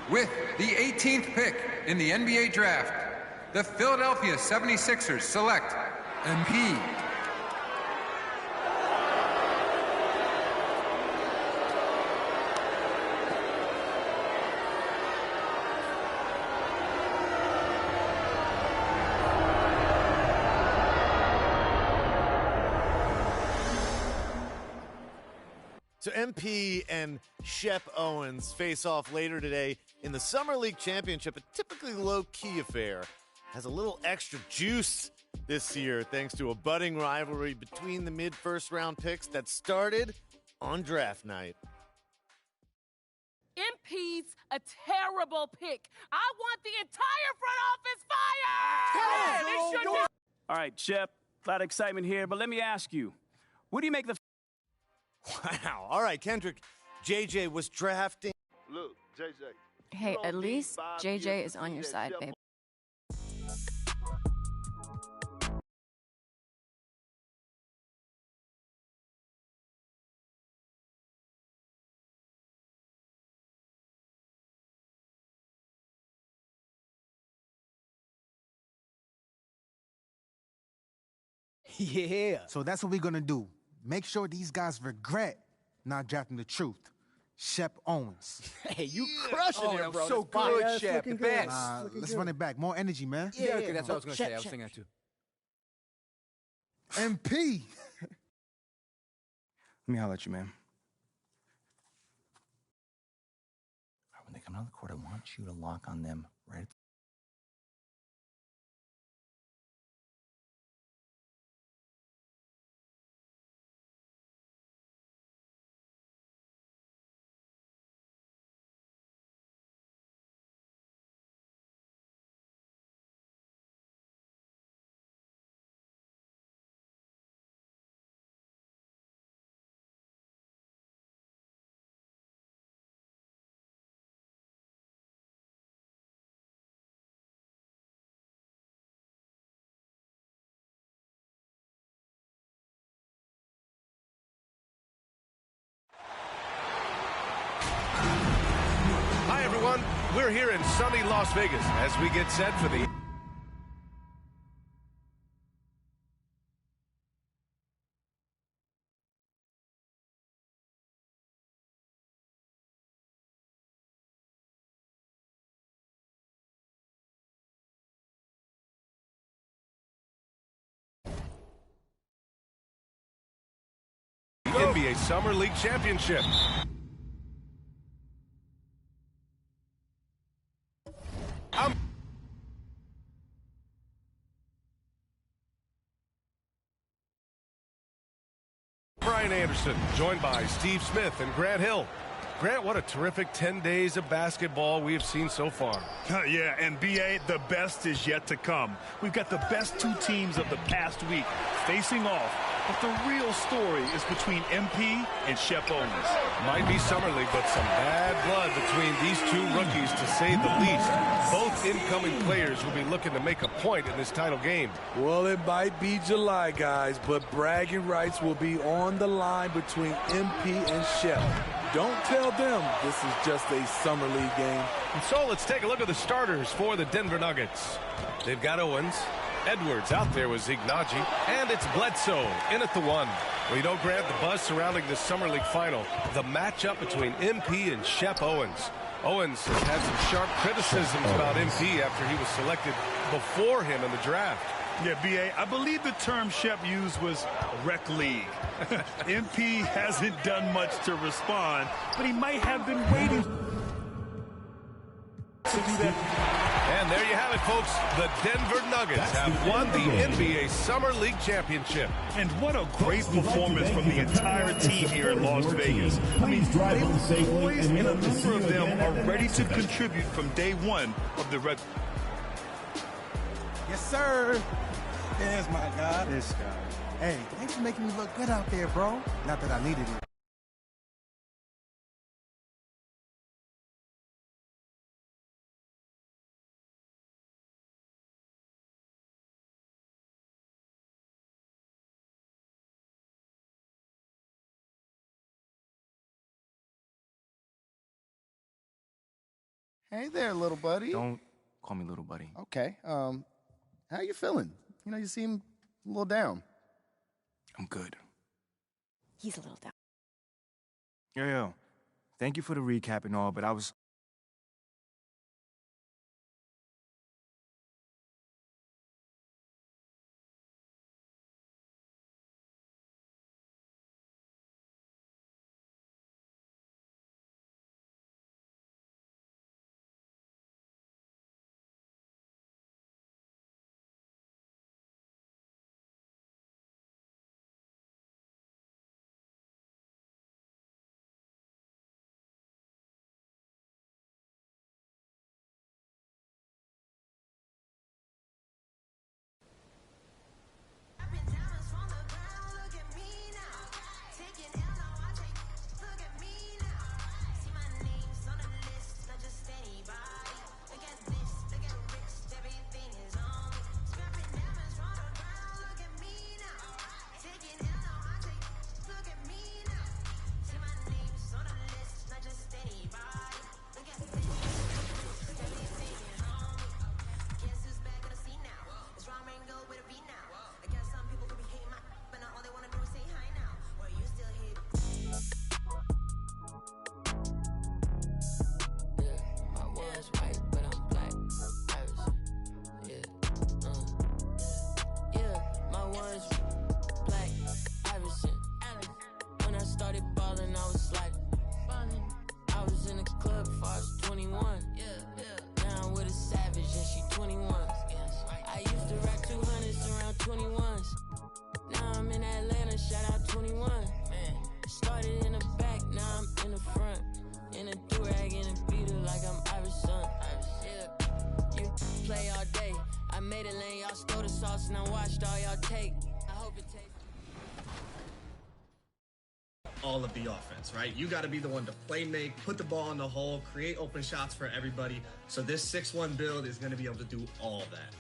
With the 18th pick in the NBA draft, the Philadelphia 76ers select MP.
So MP and Shep Owens face off later today in the Summer League Championship, a typically low-key affair. Has a little extra juice this year thanks to a budding rivalry between the mid-first round picks that started on draft night.
MP's a terrible pick. I want the entire front office fired!
All right, Shep, a lot of excitement here, but let me ask you, what do you make the...
Wow. All right, Kendrick. JJ was drafting.
Look, JJ.
Hey, at least JJ is on your side, babe.
Yeah. So that's what we're gonna do. Make sure these guys regret not drafting the truth. Shep Owens.
Hey, you crushing it, bro.
So
good, Shep. The best.
Let's run it back. More energy, man.
Yeah, okay, that's what I was going to say. I was thinking that too.
MP.
Let me holler at you, man.
coming on the court, I want you to lock on them right at
Hi, everyone. We're here in sunny Las Vegas as we get set for the NBA Summer League Championship. Brian Anderson, joined by Steve Smith and Grant Hill. Grant, what a terrific 10 days of basketball we have seen so far.
Yeah, and B.A., the best is yet to come. We've got the best two teams of the past week facing off, but the real story is between MP and Shep Owens.
Might be Summer League, but some bad blood between these two rookies, to say the least. Both incoming players will be looking to make a point in this title game.
Well, it might be July, guys, but bragging rights will be on the line between MP and Shep. Don't tell them this is just a Summer League game.
And so let's take a look at the starters for the Denver Nuggets. They've got Owens, Edwards out there with Ignaji, and it's Bledsoe in at the 1. Well, you know, Grant, the buzz surrounding the Summer League final, the matchup between MP and Shep Owens. Owens has had some sharp criticisms about MP after he was selected before him in the draft.
Yeah, B.A., I believe the term Shep used was rec league. MP hasn't done much to respond, but he might have been waiting to do that.
And there you have it, folks. The Denver Nuggets have won the NBA Summer League Championship.
And what a great performance from the entire team here in Las Vegas. I mean, they were poised, and a number of them are ready to contribute from day one of the Red.
Yes, sir. There's my guy. This guy. Hey, thanks for making me look good out there, bro. Not that I needed it.
Hey there, little buddy.
Don't call me little buddy.
Okay. How you feeling? You know, you seem a little down.
I'm good.
He's a little down.
Yo. Thank you for the recap and all, but I was
lost and I watched all y'all take. I hope it takes.
All of the offense, right? You got to be the one to play make, put the ball in the hole, create open shots for everybody. So this 6-1 build is going to be able to do all that.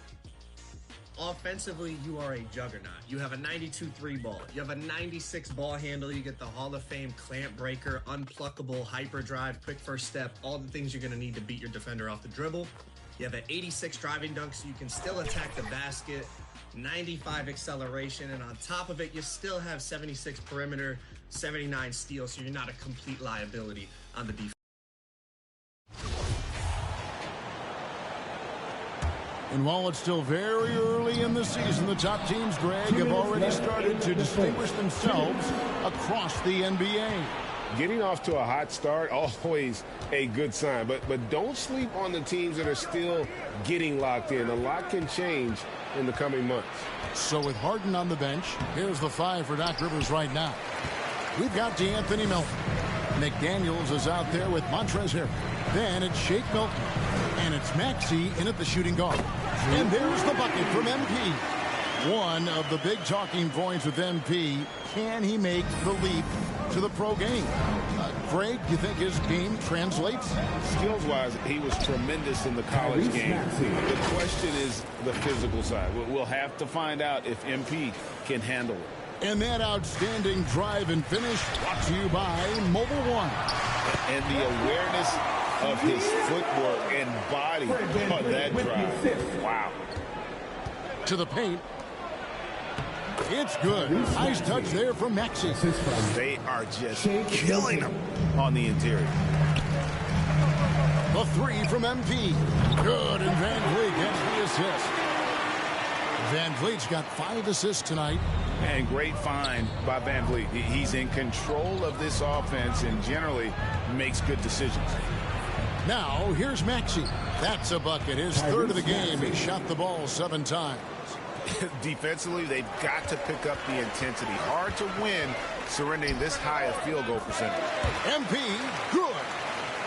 Offensively, you are a juggernaut. You have a 92-3 ball. You have a 96 ball handle. You get the Hall of Fame clamp breaker, unpluckable, hyper drive, quick first step, all the things you're going to need to beat your defender off the dribble. You have an 86 driving dunk, so you can still attack the basket, 95 acceleration, and on top of it, you still have 76 perimeter, 79 steals, so you're not a complete liability on the defense.
And while it's still very early in the season, the top teams, Greg, have already started to distinguish themselves across the NBA.
Getting off to a hot start, always a good sign. But don't sleep on the teams that are still getting locked in. A lot can change in the coming months.
So with Harden on the bench, here's the 5 for Doc Rivers right now. We've got DeAnthony Melton. McDaniels is out there with Montrezl Harrell. Then it's Shake Milton. And it's Maxey in at the shooting guard. And there's the bucket from MP. One of the big talking points with MP, can he make the leap to the pro game? Greg, do you think his game translates?
Skills-wise, he was tremendous in the college game. The question is the physical side. We'll have to find out if MP can handle it.
And that outstanding drive and finish brought to you by Mobile One.
And the awareness of his footwork and body on that drive. Wow.
To the paint. It's good. Nice touch there from Maxey.
They are just killing him on the interior.
The 3 from MP. Good, and Van Vliet gets the assist. Van Vliet's got 5 assists tonight.
And great find by Van Vliet. He's in control of this offense and generally makes good decisions.
Now, here's Maxey. That's a bucket. His 3rd of the game. He shot the ball 7 times.
Defensively, they've got to pick up the intensity. Hard to win surrendering this high a field goal percentage.
MP, good.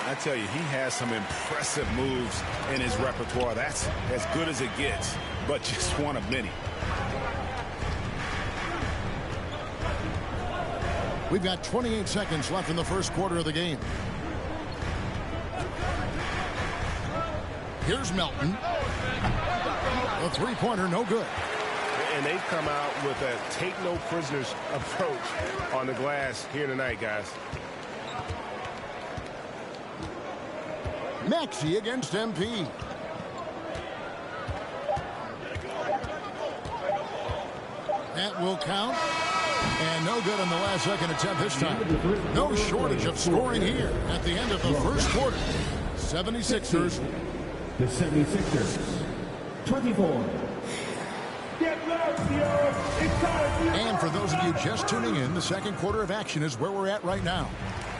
I tell you, he has some impressive moves in his repertoire. That's as good as it gets, but just one of many.
We've got 28 seconds left in the first quarter of the game. Here's Melton. A 3-pointer, no good.
And they've come out with a take-no-prisoners approach on the glass here tonight, guys.
Maxey against MP. That will count. And no good on the last second attempt this time. No shortage of scoring here at the end of the first quarter. 76ers.
The 76ers. 24.
And for those of you just tuning in, the second quarter of action is where we're at right now.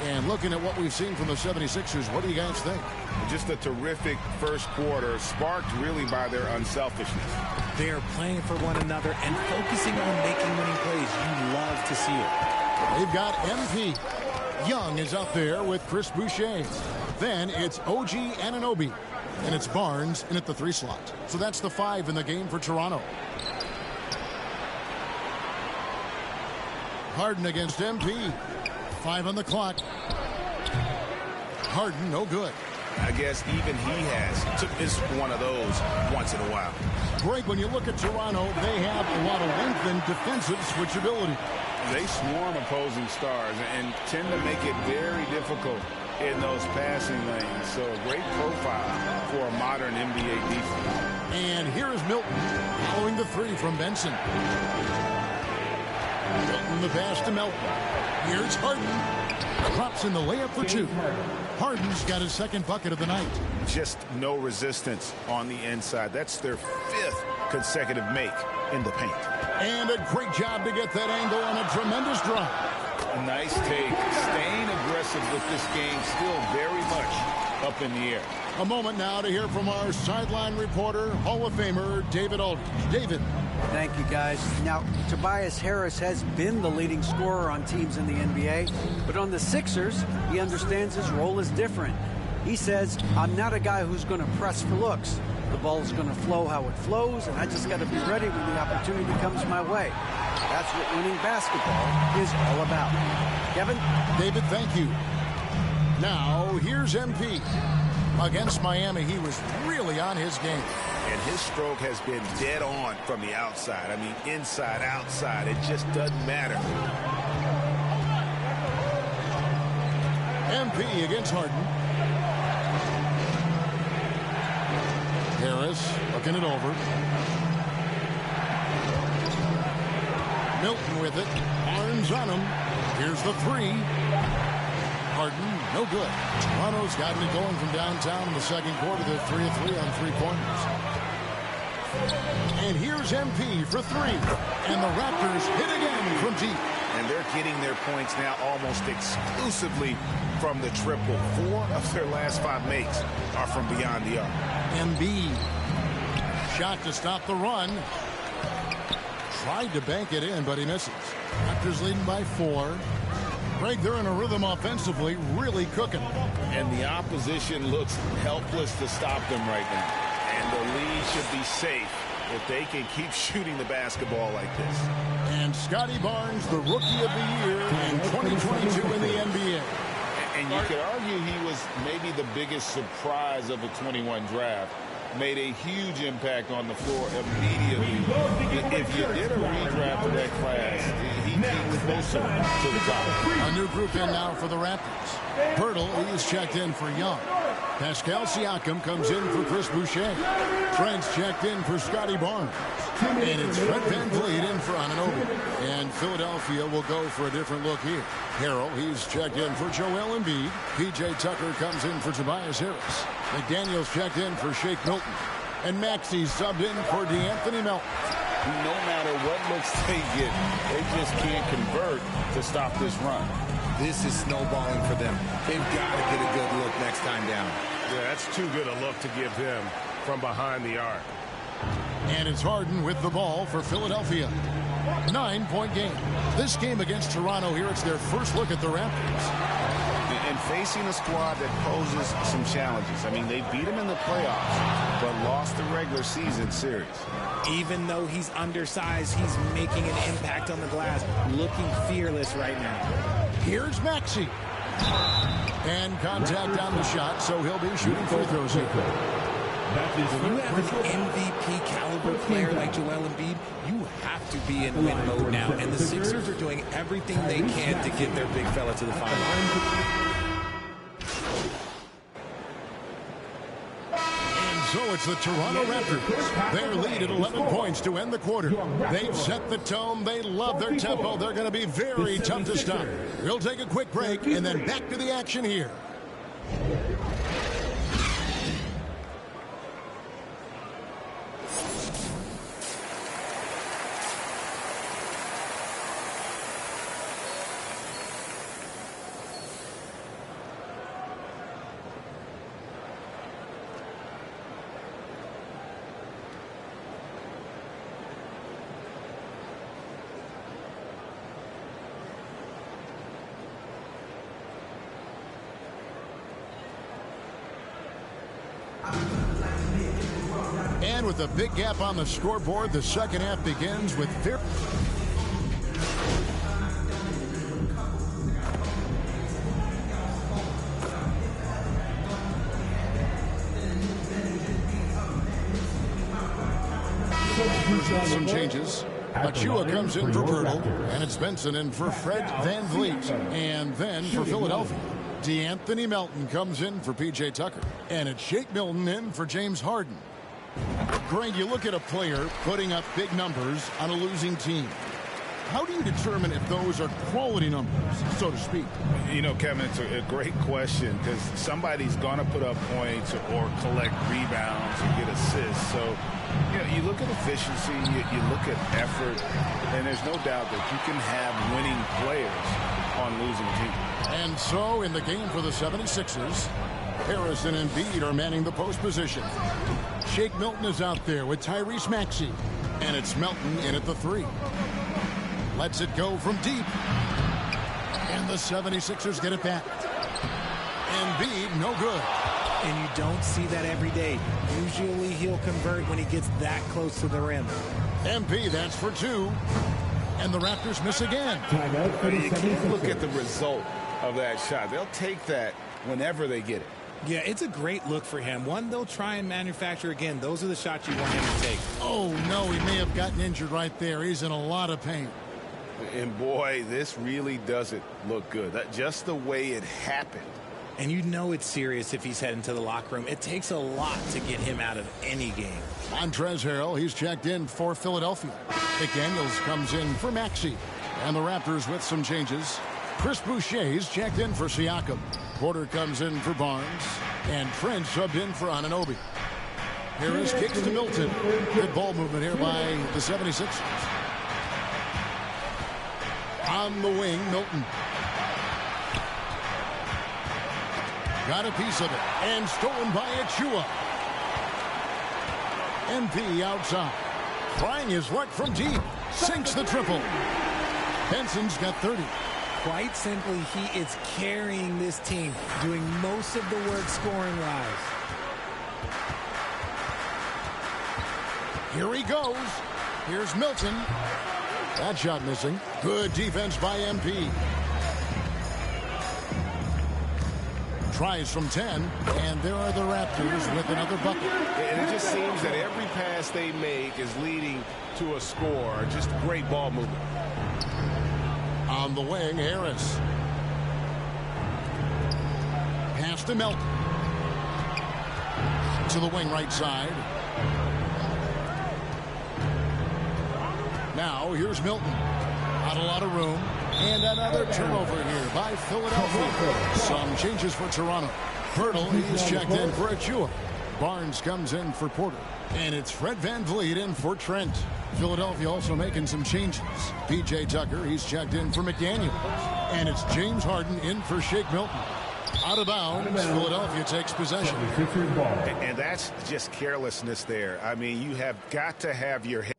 And looking at what we've seen from the 76ers, what do you guys think?
Just a terrific first quarter, sparked really by their unselfishness.
They're playing for one another and focusing on making winning plays. You love to see it.
They've got MP. Young is up there with Chris Boucher. Then it's OG Anunoby. And it's Barnes in at the 3 slot. So that's the 5 in the game for Toronto. Harden against MP. 5 on the clock. Harden, no good.
I guess even he has to miss one of those once in a while.
Greg, when you look at Toronto, they have a lot of length and defensive switchability.
They swarm opposing stars and tend to make it very difficult in those passing lanes. So a great profile for a modern NBA defense.
And here is Milton following the 3 from Benson. Milton the pass to Melton. Here's Harden. Drops in the layup for 2. Harden's got his 2nd bucket of the night.
Just no resistance on the inside. That's their 5th consecutive make in the paint.
And a great job to get that angle on a tremendous drive.
A nice take. Staying aggressive with this game, still very much up in the air.
A moment now to hear from our sideline reporter, Hall of Famer David Aldridge. David.
Thank you, guys. Now, Tobias Harris has been the leading scorer on teams in the NBA, but on the Sixers, he understands his role is different. He says, I'm not a guy who's going to press for looks. The ball's going to flow how it flows, and I just got to be ready when the opportunity comes my way. That's what winning basketball is all about. Kevin?
David, thank you. Now, here's MP. Against Miami, he was really on his game.
And his stroke has been dead on from the outside. I mean, inside, outside, it just doesn't matter.
MP against Harden. Harris looking it over. Milton with it. Barnes on him. Here's the three. Harden, no good. Toronto's gotten it going from downtown in the second quarter. They're 3 of 3 on three-pointers. And here's MP for three. And the Raptors hit again from deep.
And they're getting their points now almost exclusively from the triple. 4 of their last 5 makes are from beyond the arc.
Embiid. Shot to stop the run. Tried to bank it in, but he misses. Raptors leading by 4. Greg, they're in a rhythm offensively, really cooking.
And the opposition looks helpless to stop them right now. And the lead should be safe if they can keep shooting the basketball like this.
And Scotty Barnes, the Rookie of the Year in 2022 in the NBA.
And you could argue he was maybe the biggest surprise of the 21 draft. Made a huge impact on the floor immediately. If you did a redraft of that class, he'd be closer to the top.
A new group in now for the Raptors. Pirtle, he's checked in for Young. Pascal Siakam comes in for Chris Boucher. Trent's checked in for Scotty Barnes. And it's Fred VanVleet in for Anunoby. And Philadelphia will go for a different look here. Harrell, he's checked in for Joel Embiid. P.J. Tucker comes in for Tobias Harris. McDaniels checked in for Shake Milton. And Maxey subbed in for DeAnthony Melton.
No matter what looks they get, they just can't convert to stop this run.
This is snowballing for them. They've got to get a good look next time down.
Yeah, that's too good a look to give them from behind the arc.
And it's Harden with the ball for Philadelphia. 9-point game. This game against Toronto here, it's their first look at the Raptors.
And facing a squad that poses some challenges. I mean, they beat them in the playoffs, but lost the regular season series.
Even though he's undersized, he's making an impact on the glass, looking fearless right now.
Here's Maxey. And contact on the shot, so he'll be shooting free throws here.
If you have an MVP caliber player like Joel Embiid, you have to be in win mode now. And the Sixers are doing everything they can to get their big fella to the final.
So it's the Toronto Raptors. Their lead at 11 points to end the quarter. They've set the tone. They love their tempo. They're going to be very tough to stop. We'll take a quick break and then back to the action here. And with a big gap on the scoreboard, the second half begins with some changes. Achua comes in for Pirtle, and it's Benson in for Fred VanVleet. And then for Philadelphia, DeAnthony Melton comes in for P.J. Tucker. And it's Shake Milton in for James Harden. Greg, you look at a player putting up big numbers on a losing team. How do you determine if those are quality numbers, so to speak?
You know, Kevin, it's a great question because somebody's going to put up points or collect rebounds or get assists. So, you know, you look at efficiency, you look at effort, and there's no doubt that you can have winning players on losing teams.
And so in the game for the 76ers, Harrison and Embiid are manning the post position. Shake Milton is out there with Tyrese Maxey. And it's Melton in at the 3. Lets it go from deep. And the 76ers get it back. Embiid, no good.
And you don't see that every day. Usually he'll convert when he gets that close to the rim.
MP, that's for 2. And the Raptors miss again.
You can't look at the result of that shot. They'll take that whenever they get it.
Yeah, it's a great look for him. One they'll try and manufacture again. Those are the shots you want him to take.
Oh, no, he may have gotten injured right there. He's in a lot of pain.
And, boy, this really doesn't look good. Just the way it happened.
And you know it's serious if he's heading to the locker room. It takes a lot to get him out of any game.
Montrezl Harrell, he's checked in for Philadelphia. McDaniels comes in for Maxey. And the Raptors with some changes. Chris Boucher's checked in for Siakam. Porter comes in for Barnes. And Trent subbed in for Anunoby. Harris kicks to Milton. Good ball movement here by the 76ers. On the wing, Milton. Got a piece of it. And stolen by Achua. MP outside. Trying his luck from deep. Sinks the triple. Benson's got 30.
Quite simply, he is carrying this team, doing most of the work scoring-wise.
Here he goes. Here's Milton. That shot missing. Good defense by MP. Tries from 10, and there are the Raptors with another bucket.
And it just seems that every pass they make is leading to a score. Just great ball movement.
On the wing, Harris. Pass to Milton. To the wing right side. Now, here's Milton. Not a lot of room. And another turnover here by Philadelphia. Some changes for Toronto. Hurdle is checked in for Achua. Barnes comes in for Porter. And it's Fred VanVleet in for Trent. Philadelphia also making some changes. P.J. Tucker, he's checked in for McDaniels. And it's James Harden in for Shake Milton. Out of bounds, Philadelphia takes possession.
And that's just carelessness there. I mean, you have got to have your head.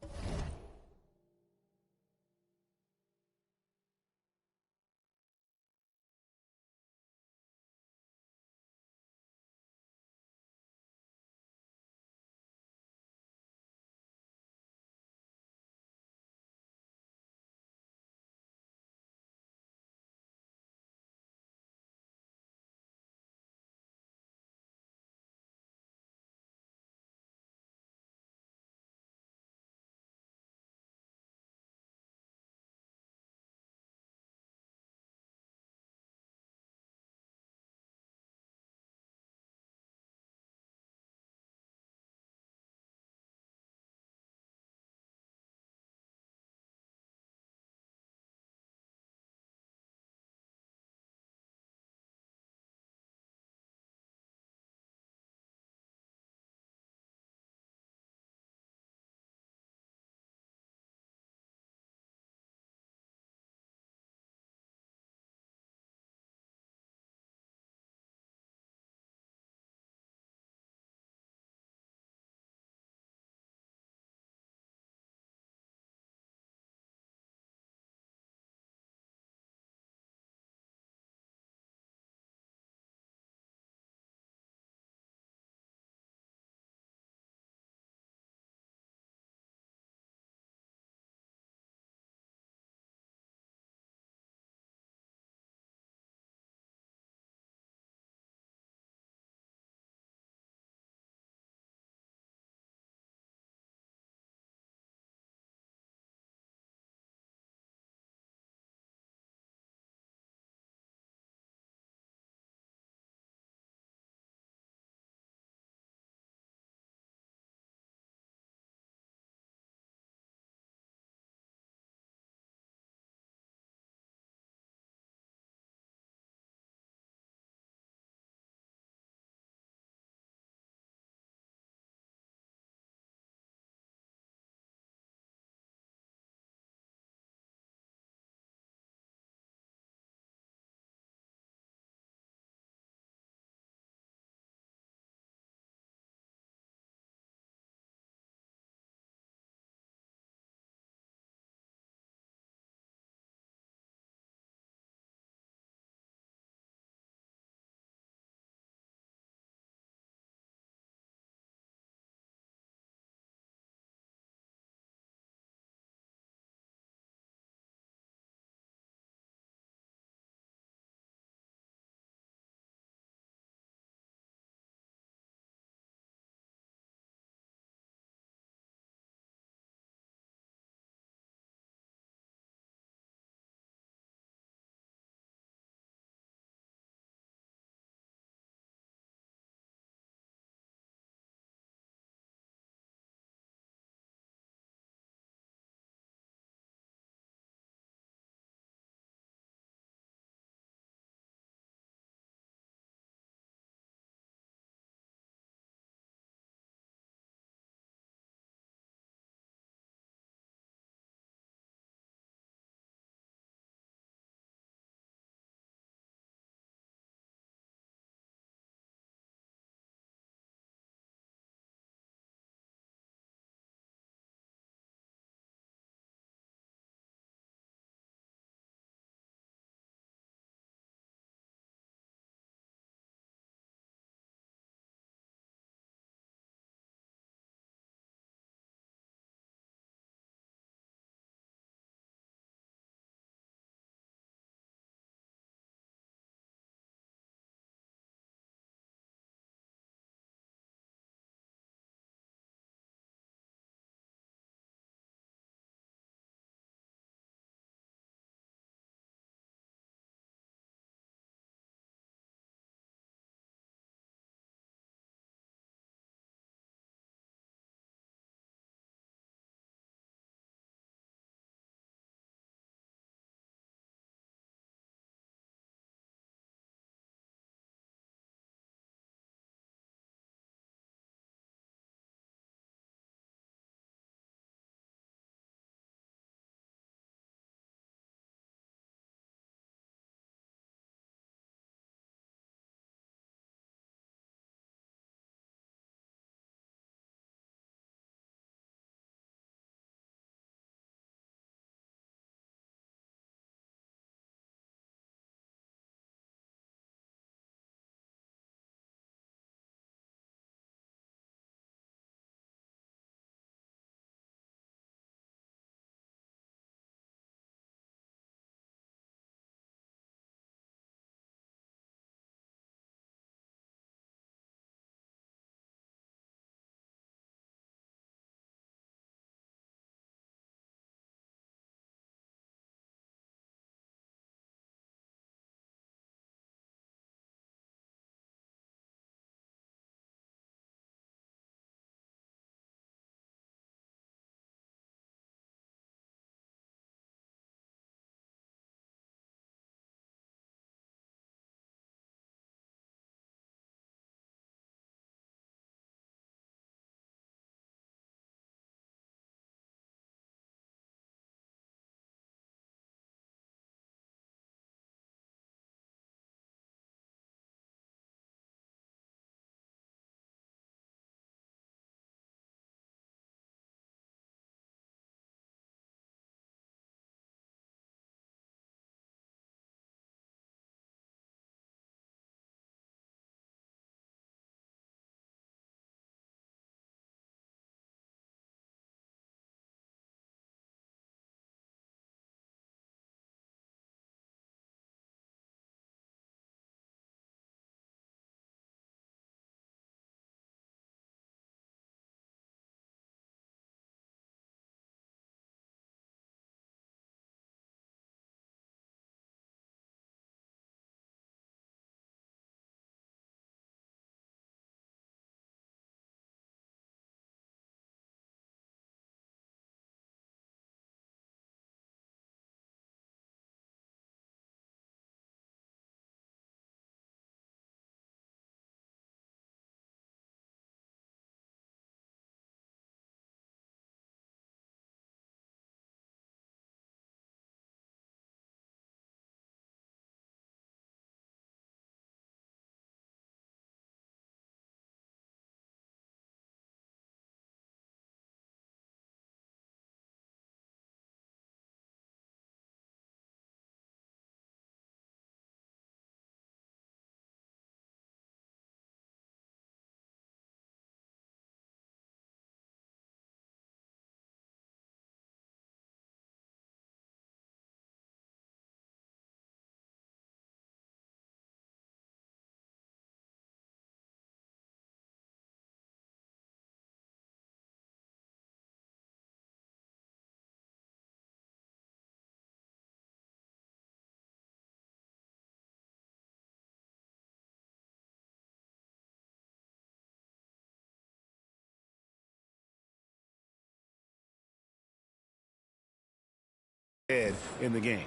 head in the game.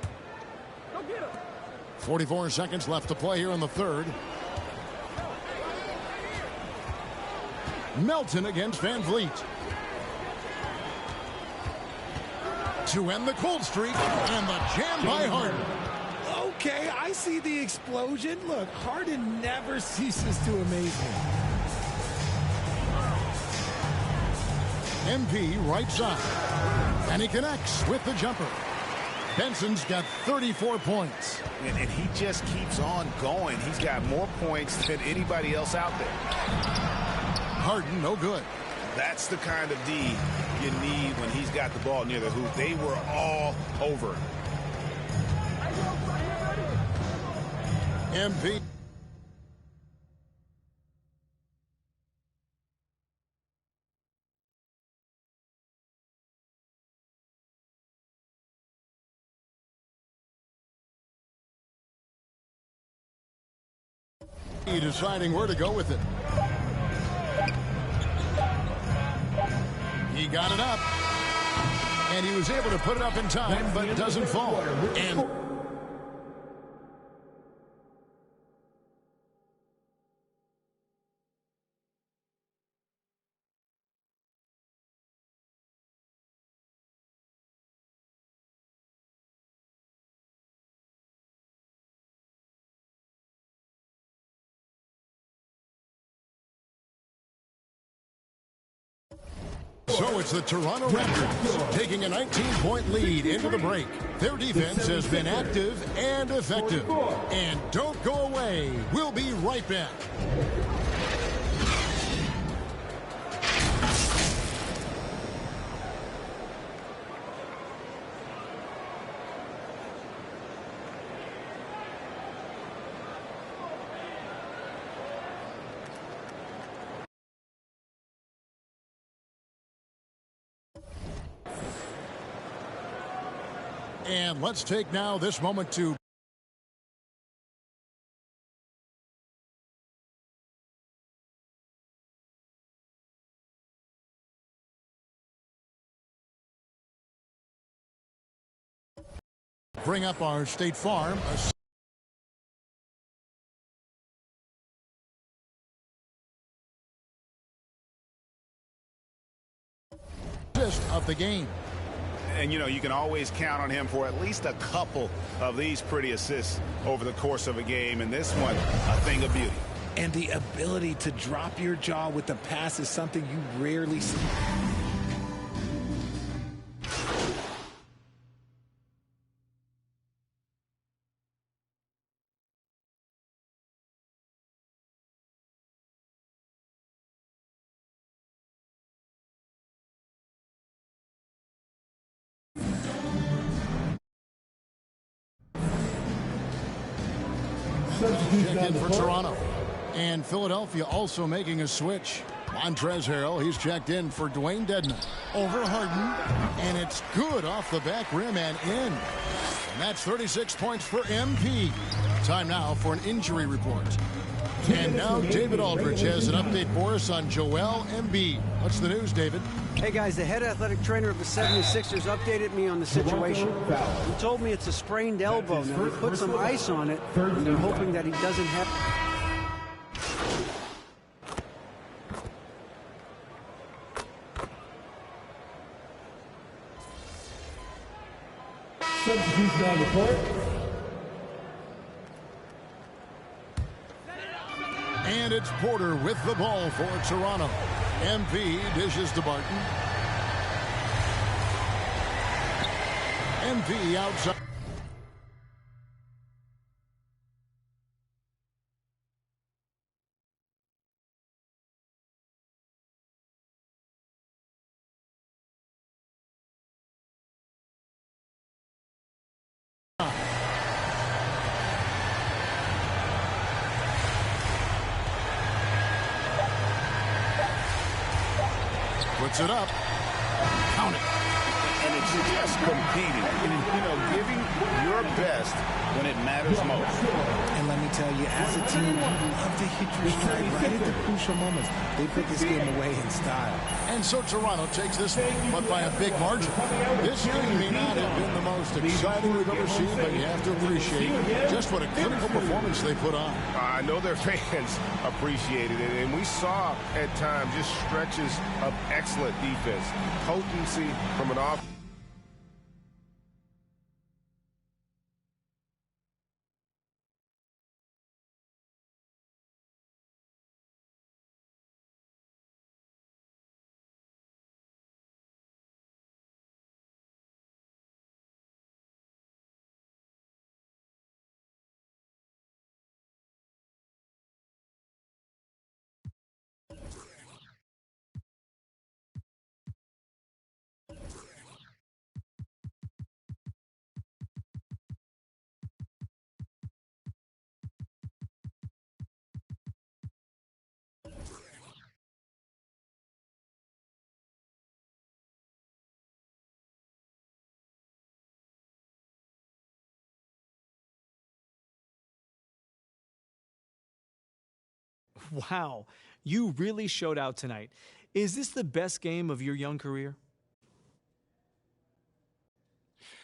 44 seconds left to play here in the third. Melton against Van Vliet. To end the cold streak, and the jam by Harden.
Okay, I see the explosion. Look, Harden never ceases to amaze me.
MP right side. And he connects with the jumper. Benson's got 34 points.
And he just keeps on going. He's got more points than anybody else out there.
Harden, no good.
That's the kind of D you need when he's got the ball near the hoop. They were all over.
MP. Deciding where to go with it. He got it up. And he was able to put it up in time, but doesn't fall. And so it's the Toronto Raptors taking a 19-point lead into the break. Their defense has been active and effective. And don't go away. We'll be right back. And let's take now this moment to bring up our State Farm. Assist of the game.
And, you know, you can always count on him for at least a couple of these pretty assists over the course of a game. And this one, a thing of beauty.
And the ability to drop your jaw with the pass is something you rarely see.
Check in for Toronto. And Philadelphia also making a switch. Montrezl Harrell, he's checked in for Dwayne Dedmon. Over Harden, and it's good off the back rim and in. And that's 36 points for MP. Time now for an injury report. And now David Aldridge has an update for us on Joel Embiid. What's the news, David?
Hey, guys, the head athletic trainer of the 76ers updated me on the situation. He told me it's a sprained elbow. Now, they put some ice on it, and they're hoping that he doesn't have...
Substitution on the court.
And it's Porter with the ball for Toronto. MP dishes to Barton. MP outside. Puts it up. Count it.
And
It's just competing. Giving your best when it matters most.
And let me tell you, as a team, you love to hit your stride right at the crucial moments. They put this game away in style.
And so Toronto takes this one, but by a big margin. This game may not have been the most exciting we've ever seen, but you have to appreciate just what a clinical performance they put on.
I know their fans appreciated it, and we saw at times just stretches of excellent defense, potency from an off.
Wow, you really showed out tonight. Is this the best game of your young career?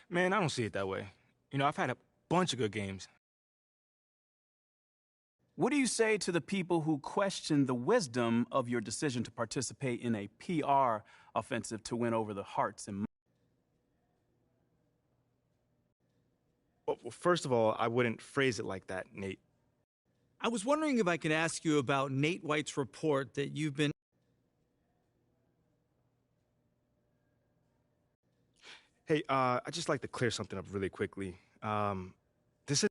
Man, I don't see it that way. I've had a bunch of good games.
What do you say to the people who question the wisdom of your decision to participate in a PR offensive to win over the hearts and minds?
Well, first of all, I wouldn't phrase it like that, Nate.
I was wondering if I could ask you about Nate White's report that you've been...
Hey, I'd just like to clear something up really quickly. This is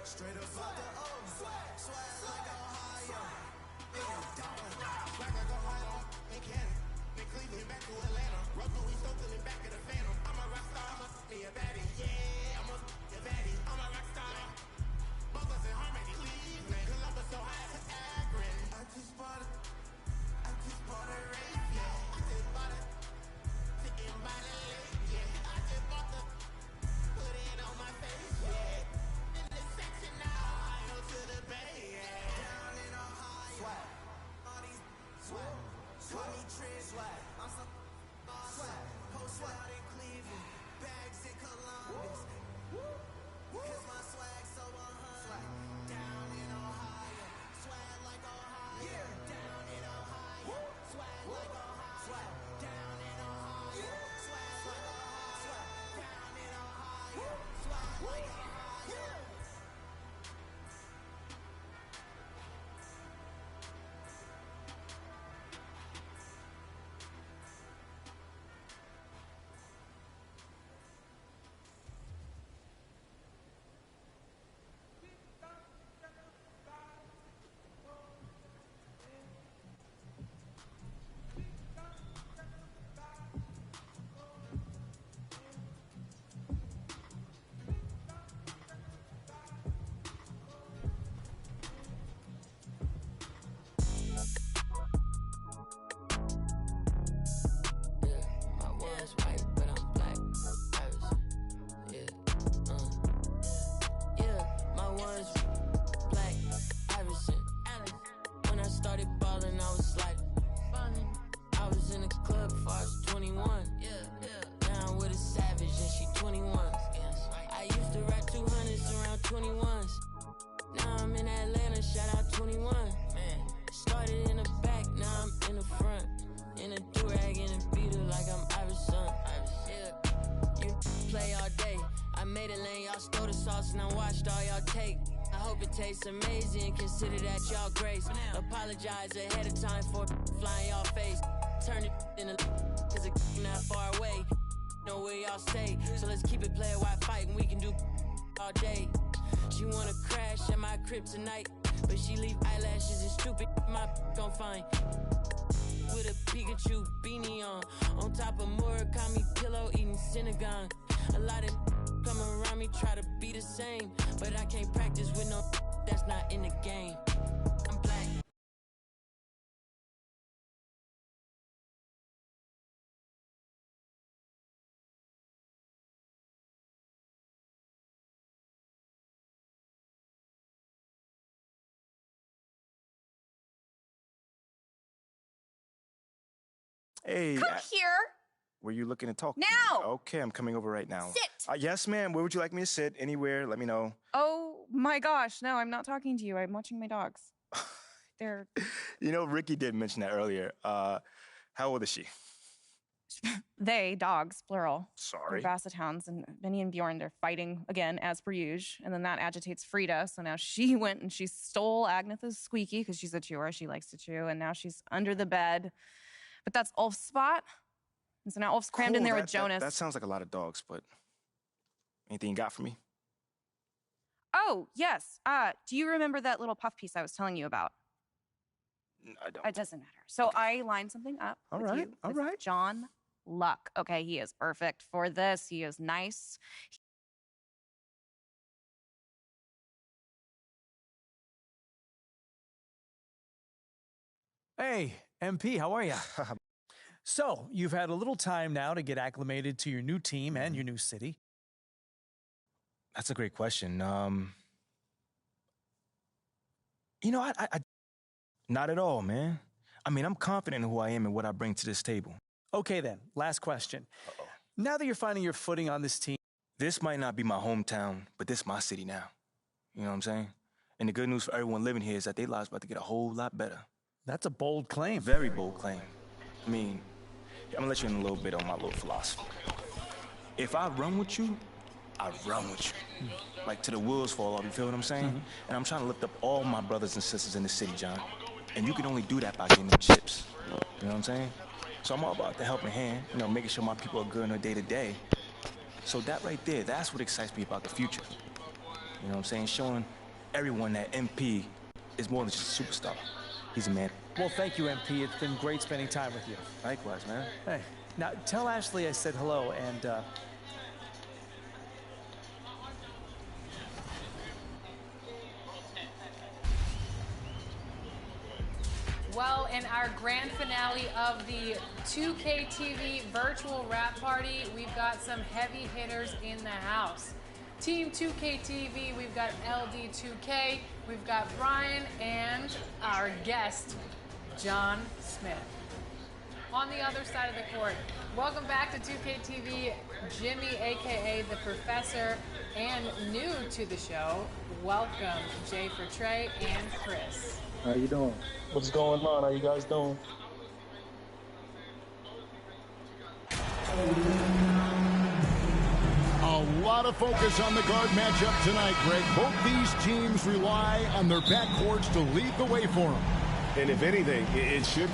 Straight up out the O. Swag like Ohio. Swag like Ohio. In Canada. In Cleveland, back to Atlanta. Roll through East Oakland, back in the Phantom. I'm a rock star. I'm a baddie. Yeah, I'm a baddie. I'm a rock star. Both us in harmony. Cleveland. Columbus, Ohio to Akron. I just bought a race. Yeah. I just bought a ticket by the lake. Yeah. I just bought the put it on my face. Yeah. To the Bay, yeah. Down in Ohio. Swag. All these swag. Swag. Swag. I'm so swag. Post out in Cleveland. Bags in Columbus. Cause my swag so 100. Down in Ohio. Swag like Ohio. Yeah. Down in Ohio. Swag like Ohio. Swag. Down in Ohio. Swag like Ohio. Swag. Down in Ohio. Swag like Ohio.
Tastes amazing, consider that y'all grace. Apologize ahead of time for flying y'all face. Turn it in a cause it not far away. Know where y'all stay, so let's keep it player while fighting. We can do all day. She wanna crash at my crib tonight, but she leave eyelashes and stupid my gon' find. With a Pikachu beanie on top of Murakami pillow eating Synagogue. A lot of come around me try to be the same, but I can't practice with no that's not in the game. I'm black.
Hey.
Come here.
Were you looking to talk?
Now.
Okay, I'm coming over right now.
Sit.
Yes, ma'am. Where would you like me to sit? Anywhere. Let me know.
Oh my gosh. No, I'm not talking to you. I'm watching my dogs. They're.
You know, Ricky did mention that earlier. How old is she?
They, dogs, plural.
Sorry.
They're Basset Hounds, and Benny and Bjorn, they're fighting again, as per usual. And then that agitates Frida, so now she went and she stole Agnetha's squeaky, because she's a chewer, she likes to chew, and now she's under the bed. But that's Ulf's spot. And so now Ulf's crammed in there with Jonas.
That sounds like a lot of dogs, but anything you got for me?
Oh, yes. Do you remember that little puff piece I was telling you about?
I don't.
It doesn't matter. So I lined something up
All
with
right,
you
all
with
right.
John Luck. Okay, he is perfect for this. He is nice.
Hey, MP, how are you? So, you've had a little time now to get acclimated to your new team and your new city.
That's a great question. You know, I not at all, man. I mean, I'm confident in who I am and what I bring to this table.
Okay, then. Last question. Now that you're finding your footing on this team,
this might not be my hometown, but this is my city now. You know what I'm saying? And the good news for everyone living here is that their lives about to get a whole lot better.
That's a bold claim.
Very bold claim. I mean, I'm gonna let you in a little bit on my little philosophy. If I run with you, I run with you. Like to the wheels fall off, you feel what I'm saying? And I'm trying to lift up all my brothers and sisters in the city, John. And you can only do that by getting the chips. You know what I'm saying? So I'm all about the helping hand, you know, making sure my people are good on a day-to-day. So that right there, that's what excites me about the future. You know what I'm saying? Showing everyone that MP is more than just a superstar. He's a man.
Well, thank you, MP. It's been great spending time with you.
Likewise, man.
Hey, now tell Ashley I said hello, and
Well, in our grand finale of the 2K TV virtual rap party, we've got some heavy hitters in the house. Team 2K TV, we've got LD2K, we've got Brian, and our guest, John Smith. On the other side of the court, welcome back to 2K TV, Jimmy, aka The Professor, and new to the show, welcome Jay for Trey and Chris.
How you doing? What's going on? How you guys doing?
A lot of focus on the guard matchup tonight, Greg. Both these teams rely on their backcourts to lead the way for them.
And if anything, it should.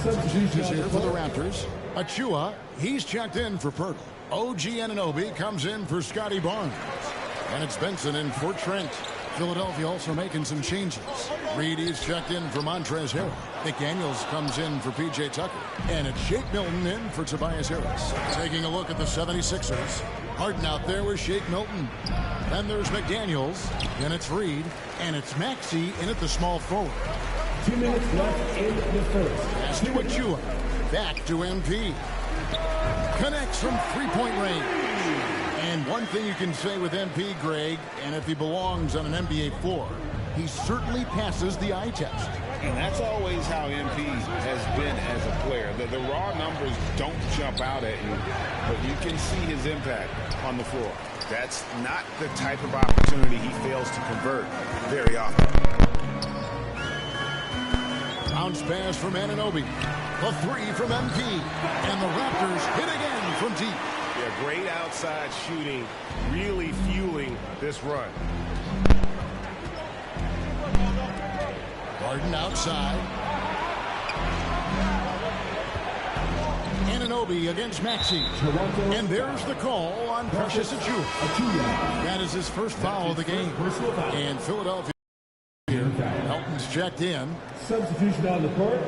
Substitutions here for the Raptors. Achua, he's checked in for Pirtle. OG Anunoby comes in for Scotty Barnes. And it's Benson in for Trent. Philadelphia also making some changes. Reed is checked in for Montrezl Harrell. McDaniels comes in for P.J. Tucker. And it's Shake Milton in for Tobias Harris. Taking a look at the 76ers. Harden out there with Shake Milton. Then there's McDaniels. Then it's Reed. And it's Maxey in at the small forward.
2 minutes left in the first.
Pass to Achua. Back to MP. Connects from three-point range. And one thing you can say with MP, Greg, and if he belongs on an NBA floor, he certainly passes the eye test.
And that's always how MP has been as a player. The raw numbers don't jump out at you, but you can see his impact on the floor. That's not the type of opportunity he fails to convert very often.
Bounce pass from Anunoby. The three from MP. And the Raptors hit again from deep.
Yeah, great outside shooting, really fueling this run.
Harden outside. Anunoby against Maxey. And there's the call on Precious Achua. That is his first foul of the game. And Philadelphia here. Melton's checked in.
Substitution on the court.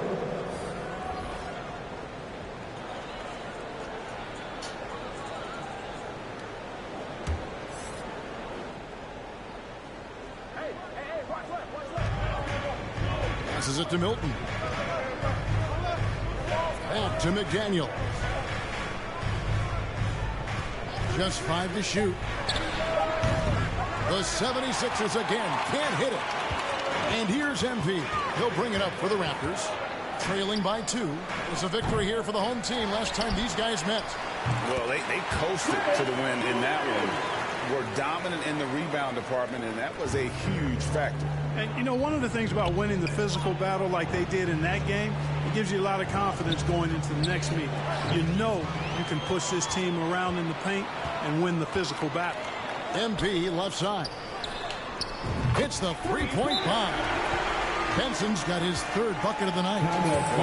Passes it to Milton. Back to McDaniel. Just 5 to shoot. The 76ers again can't hit it. And here's MP. He'll bring it up for the Raptors. Trailing by 2. It's a victory here for the home team last time these guys met.
Well, they coasted to the win in that one. Were dominant in the rebound department, and that was a huge factor.
And, you know, one of the things about winning the physical battle like they did in that game, it gives you a lot of confidence going into the next meet. You know you can push this team around in the paint and win the physical battle.
MP left side. Hits the three-point bomb. Benson's got his third bucket of the night.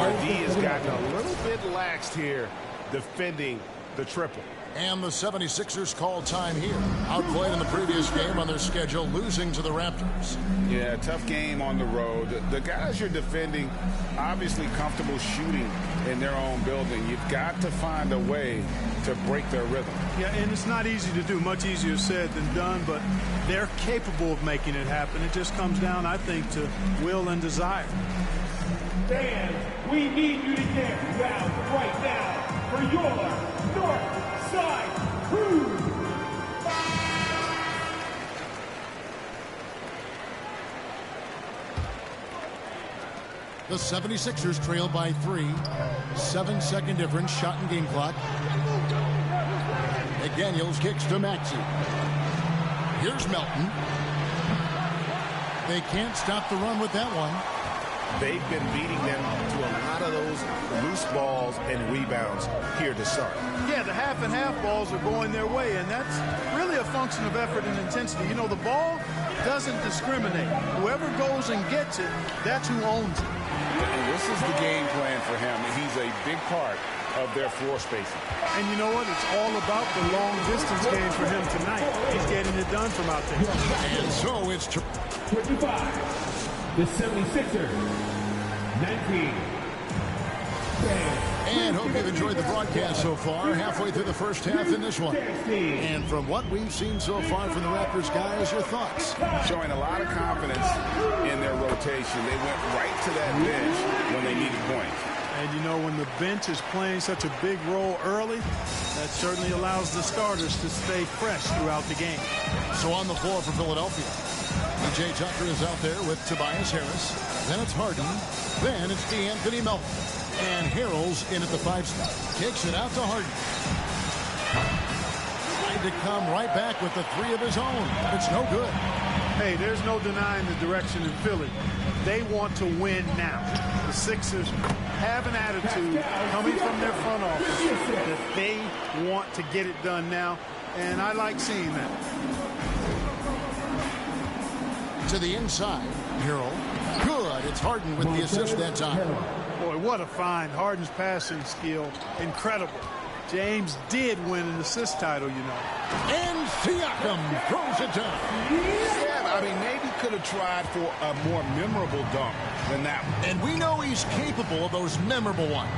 RD has gotten a little bit laxed here defending the triple.
And the 76ers call time here. Outplayed in the previous game on their schedule, losing to the Raptors.
Yeah, tough game on the road. The guys you're defending, obviously comfortable shooting in their own building. You've got to find a way to break their rhythm.
Yeah, and it's not easy to do. Much easier said than done, but they're capable of making it happen. It just comes down, I think, to will and desire.
Fans, we need you to get loud right now for your North Side Crew.
The 76ers trail by 3. 7-second difference, shot and game clock. McDaniels kicks to Maxey. Here's Melton. They can't stop the run with that one.
They've been beating them to a lot of those loose balls and rebounds here to start.
Yeah, the half and half balls are going their way, and that's really a function of effort and intensity. You know, the ball doesn't discriminate. Whoever goes and gets it, that's who owns it.
And this is the game plan for him. He's a big part of their floor spacing.
And you know what? It's all about the long distance game for him tonight. He's getting it done from out there.
And so it's
25. The 76ers. 19.
And hope you've enjoyed the broadcast so far. Halfway through the first half in this one. And from what we've seen so far from the Raptors, guys, your thoughts?
Showing a lot of confidence in their rotation. They went right to that bench when they needed points.
And you know, when the bench is playing such a big role early, that certainly allows the starters to stay fresh throughout the game.
So on the floor for Philadelphia, PJ Tucker is out there with Tobias Harris. Then it's Harden. Then it's DeAnthony Melton. And Harrell's in at the 5 spot. Kicks it out to Harden. Tried to come right back with the 3 of his own. It's no good.
Hey, there's no denying the direction in Philly. They want to win now. The Sixers have an attitude coming from their front office that they want to get it done now, and I like seeing that.
To the inside, Harrell. Good. It's Harden with the assist that time.
Boy, what a find. Harden's passing skill, incredible. James did win an assist title, you know.
And Siakam throws it down.
Yeah, I mean, maybe could have tried for a more memorable dunk than that one.
And we know he's capable of those memorable ones.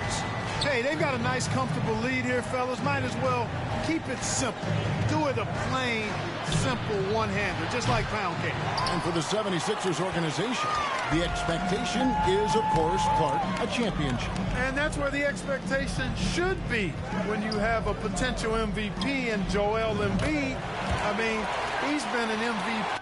Hey, they've got a nice, comfortable lead here, fellas. Might as well keep it simple. Do it a plain, simple one-hander, just like pound cake.
And for the 76ers organization, the expectation is, of course, Clark, a championship.
And that's where the expectation should be when you have a potential MVP in Joel Embiid. I mean, he's been an MVP.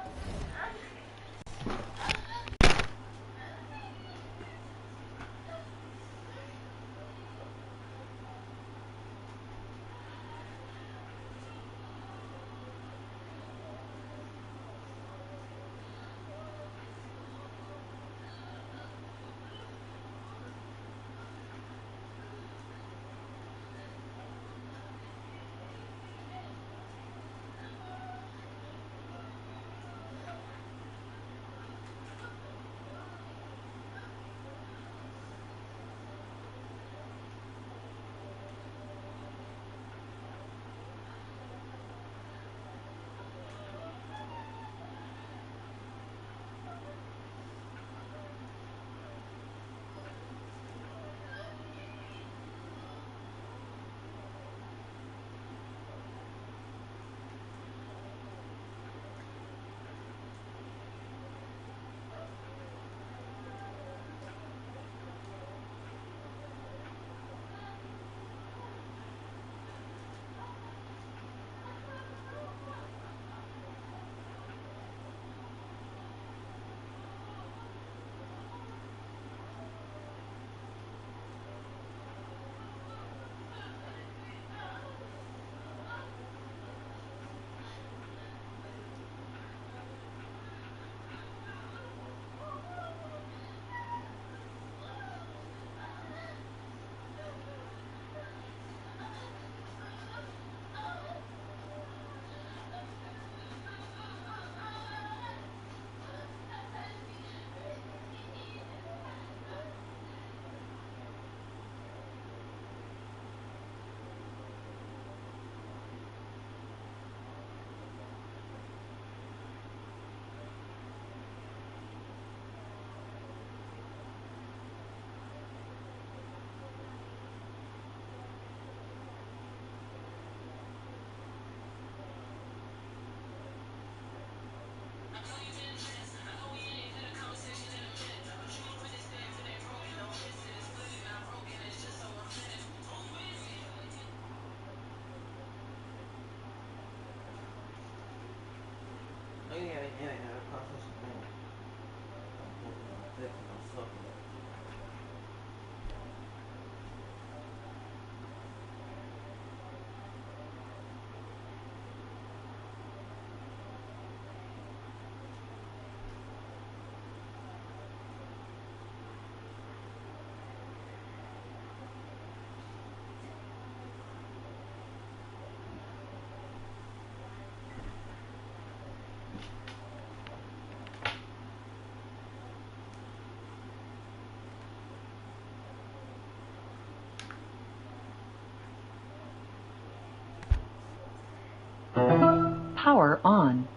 1.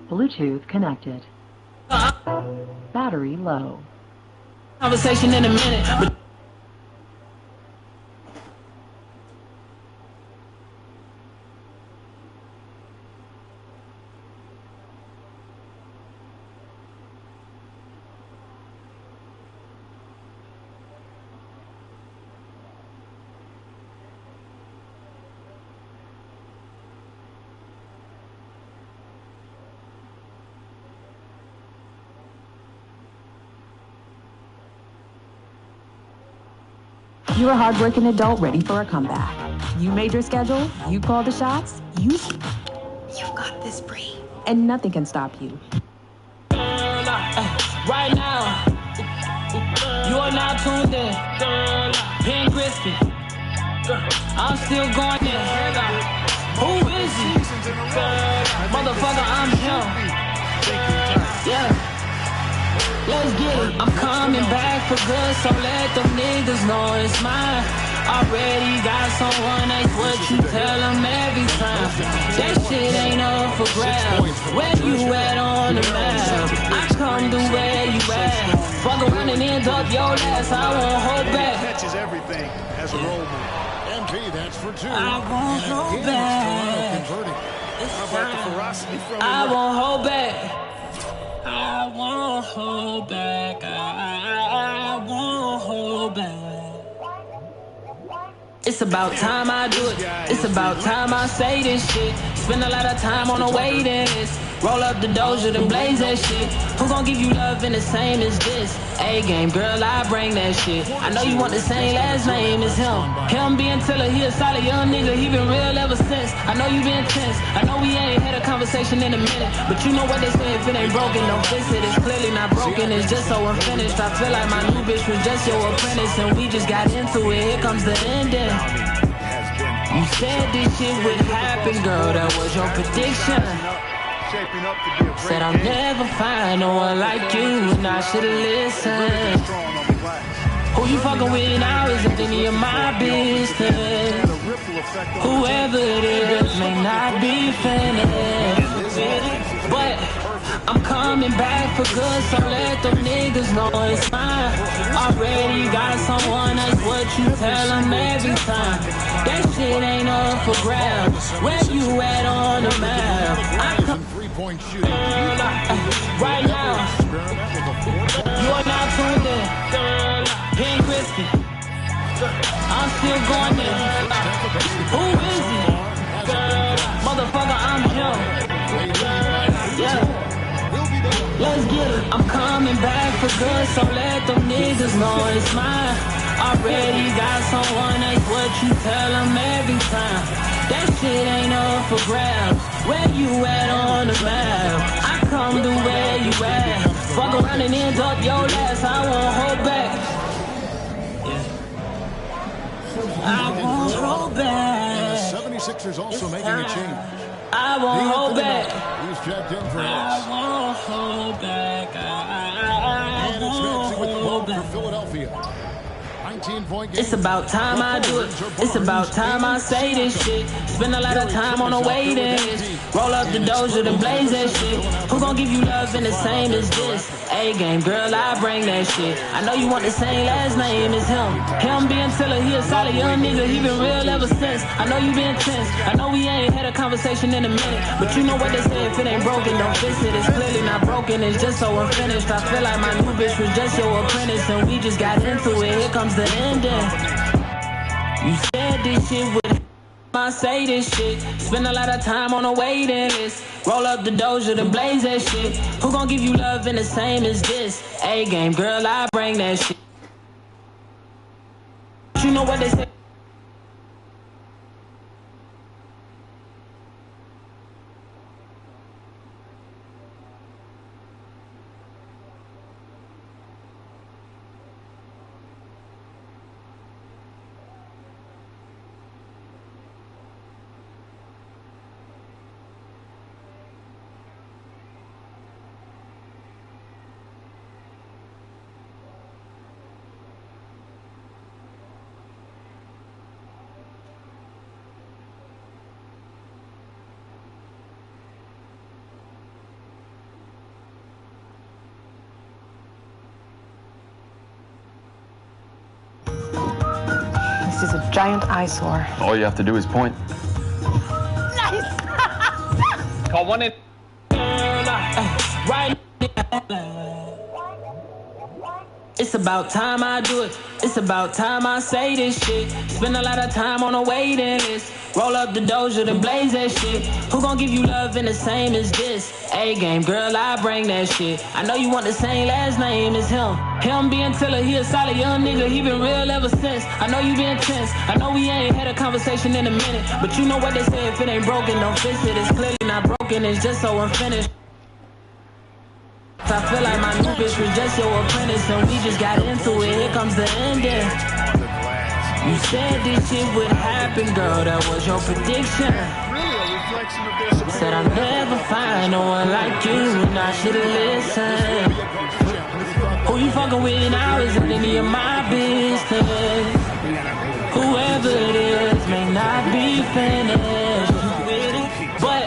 Bluetooth connected. Battery low.
Conversation in a minute. But
You're a hardworking adult ready for a comeback. You made your schedule, you called the shots, you've got this, Bree. And nothing can stop you.
right now, you are now tuned in. Ben Crispy. I'm still going in. Who is he? Motherfucker, I'm him. Yeah. Let's get it. I'm coming back for good, so let them niggas know it's mine. Already got someone, that's what you tell them every time. That shit ain't up for grabs. Where you at on the map? I come to where you at. Fuck around and end up your ass, I won't hold back.
Catches everything as a role model. MP, that's for 2.
I won't hold back.
How about the ferocity from
I won't hold back. I won't hold back. I won't hold back. It's about time I do it. It's about time I say this shit. Spend a lot of time on the waiting list. Roll up the doja, then blaze that shit. Who gon' give you love in the same as this? A-game, girl, I bring that shit. I know you want the same last name as him. Him being Tiller, he a solid young nigga. He been real ever since. I know you been tense. I know we ain't had a conversation in a minute. But you know what they say, if it ain't broken, don't fix it. It's clearly not broken, it's just so unfinished. I feel like my new bitch was just your apprentice, and we just got into it. Here comes the ending. You said this shit would happen, girl, that was your prediction. Said I'll never find no one like you, and I should've listened. Who you fucking with now isn't any of my business. Whoever it is may not be finished, but I'm coming back for good, so let them niggas know it's mine. Already got someone, that's what you tell them every time. That shit ain't up for grabs. Where you at on the map? I come
3-point shooting.
right now. You are now tuned in. Ben Crispy. I'm still going in. Who is he? Motherfucker, I'm him. Yeah. Let's get it. I'm coming back for good, so let them niggas know it's mine. Already got someone, that's what you tell them every time. That shit ain't up for grabs. Where you at on the map? I come to where you at. Fuck around and end up your ass, I won't hold back. I won't hold back.
And the 76ers also making a change.
I won't hold back.
He's checked in for
I won't hold back. I won't hold back.
For Philadelphia. 19-point game.
It's about time I do it. It's about time I say this shit. Spend a lot of time on the waiting list. Roll up the doja, then blaze that shit. Who gon' give you love in the same as this? A-game, girl, I bring that shit. I know you want the same last name as him. Him being Tiller, he a solid young nigga. He been real ever since. I know you been tense. I know we ain't had a conversation in a minute. But you know what they say, if it ain't broken, don't fix it. It's clearly not broken, it's just so unfinished. I feel like my new bitch was just your apprentice, and we just got into it. Here comes the ending. You said this shit would I say this shit. Spend a lot of time on a waiting list. Roll up the doja, then blaze that shit. Who gon' give you love in the same as this? A-game, girl, I bring that shit. You know what they say.
This is a giant eyesore.
All you have to do is point.
Nice!
Call one in. Right. It's about time I do it. It's about time I say this shit. Spend a lot of time on a waiting list. Roll up the Doja, then blaze that shit. Who gon' give you love in the same as this? A-game, girl, I bring that shit. I know you want the same last name as him. Him being Tiller, he a solid young nigga. He been real ever since. I know you been tense. I know we ain't had a conversation in a minute. But you know what they say, if it ain't broken, don't fix it. It's clearly not broken, it's just so unfinished. I feel like my new bitch was just your apprentice, and we just got into it. Here comes the ending. You said this shit would happen, girl. That was your prediction. Said I'll never find no one like you, and I should've listened. Who you fucking with now isn't any of my business. Whoever it is may not be finished, but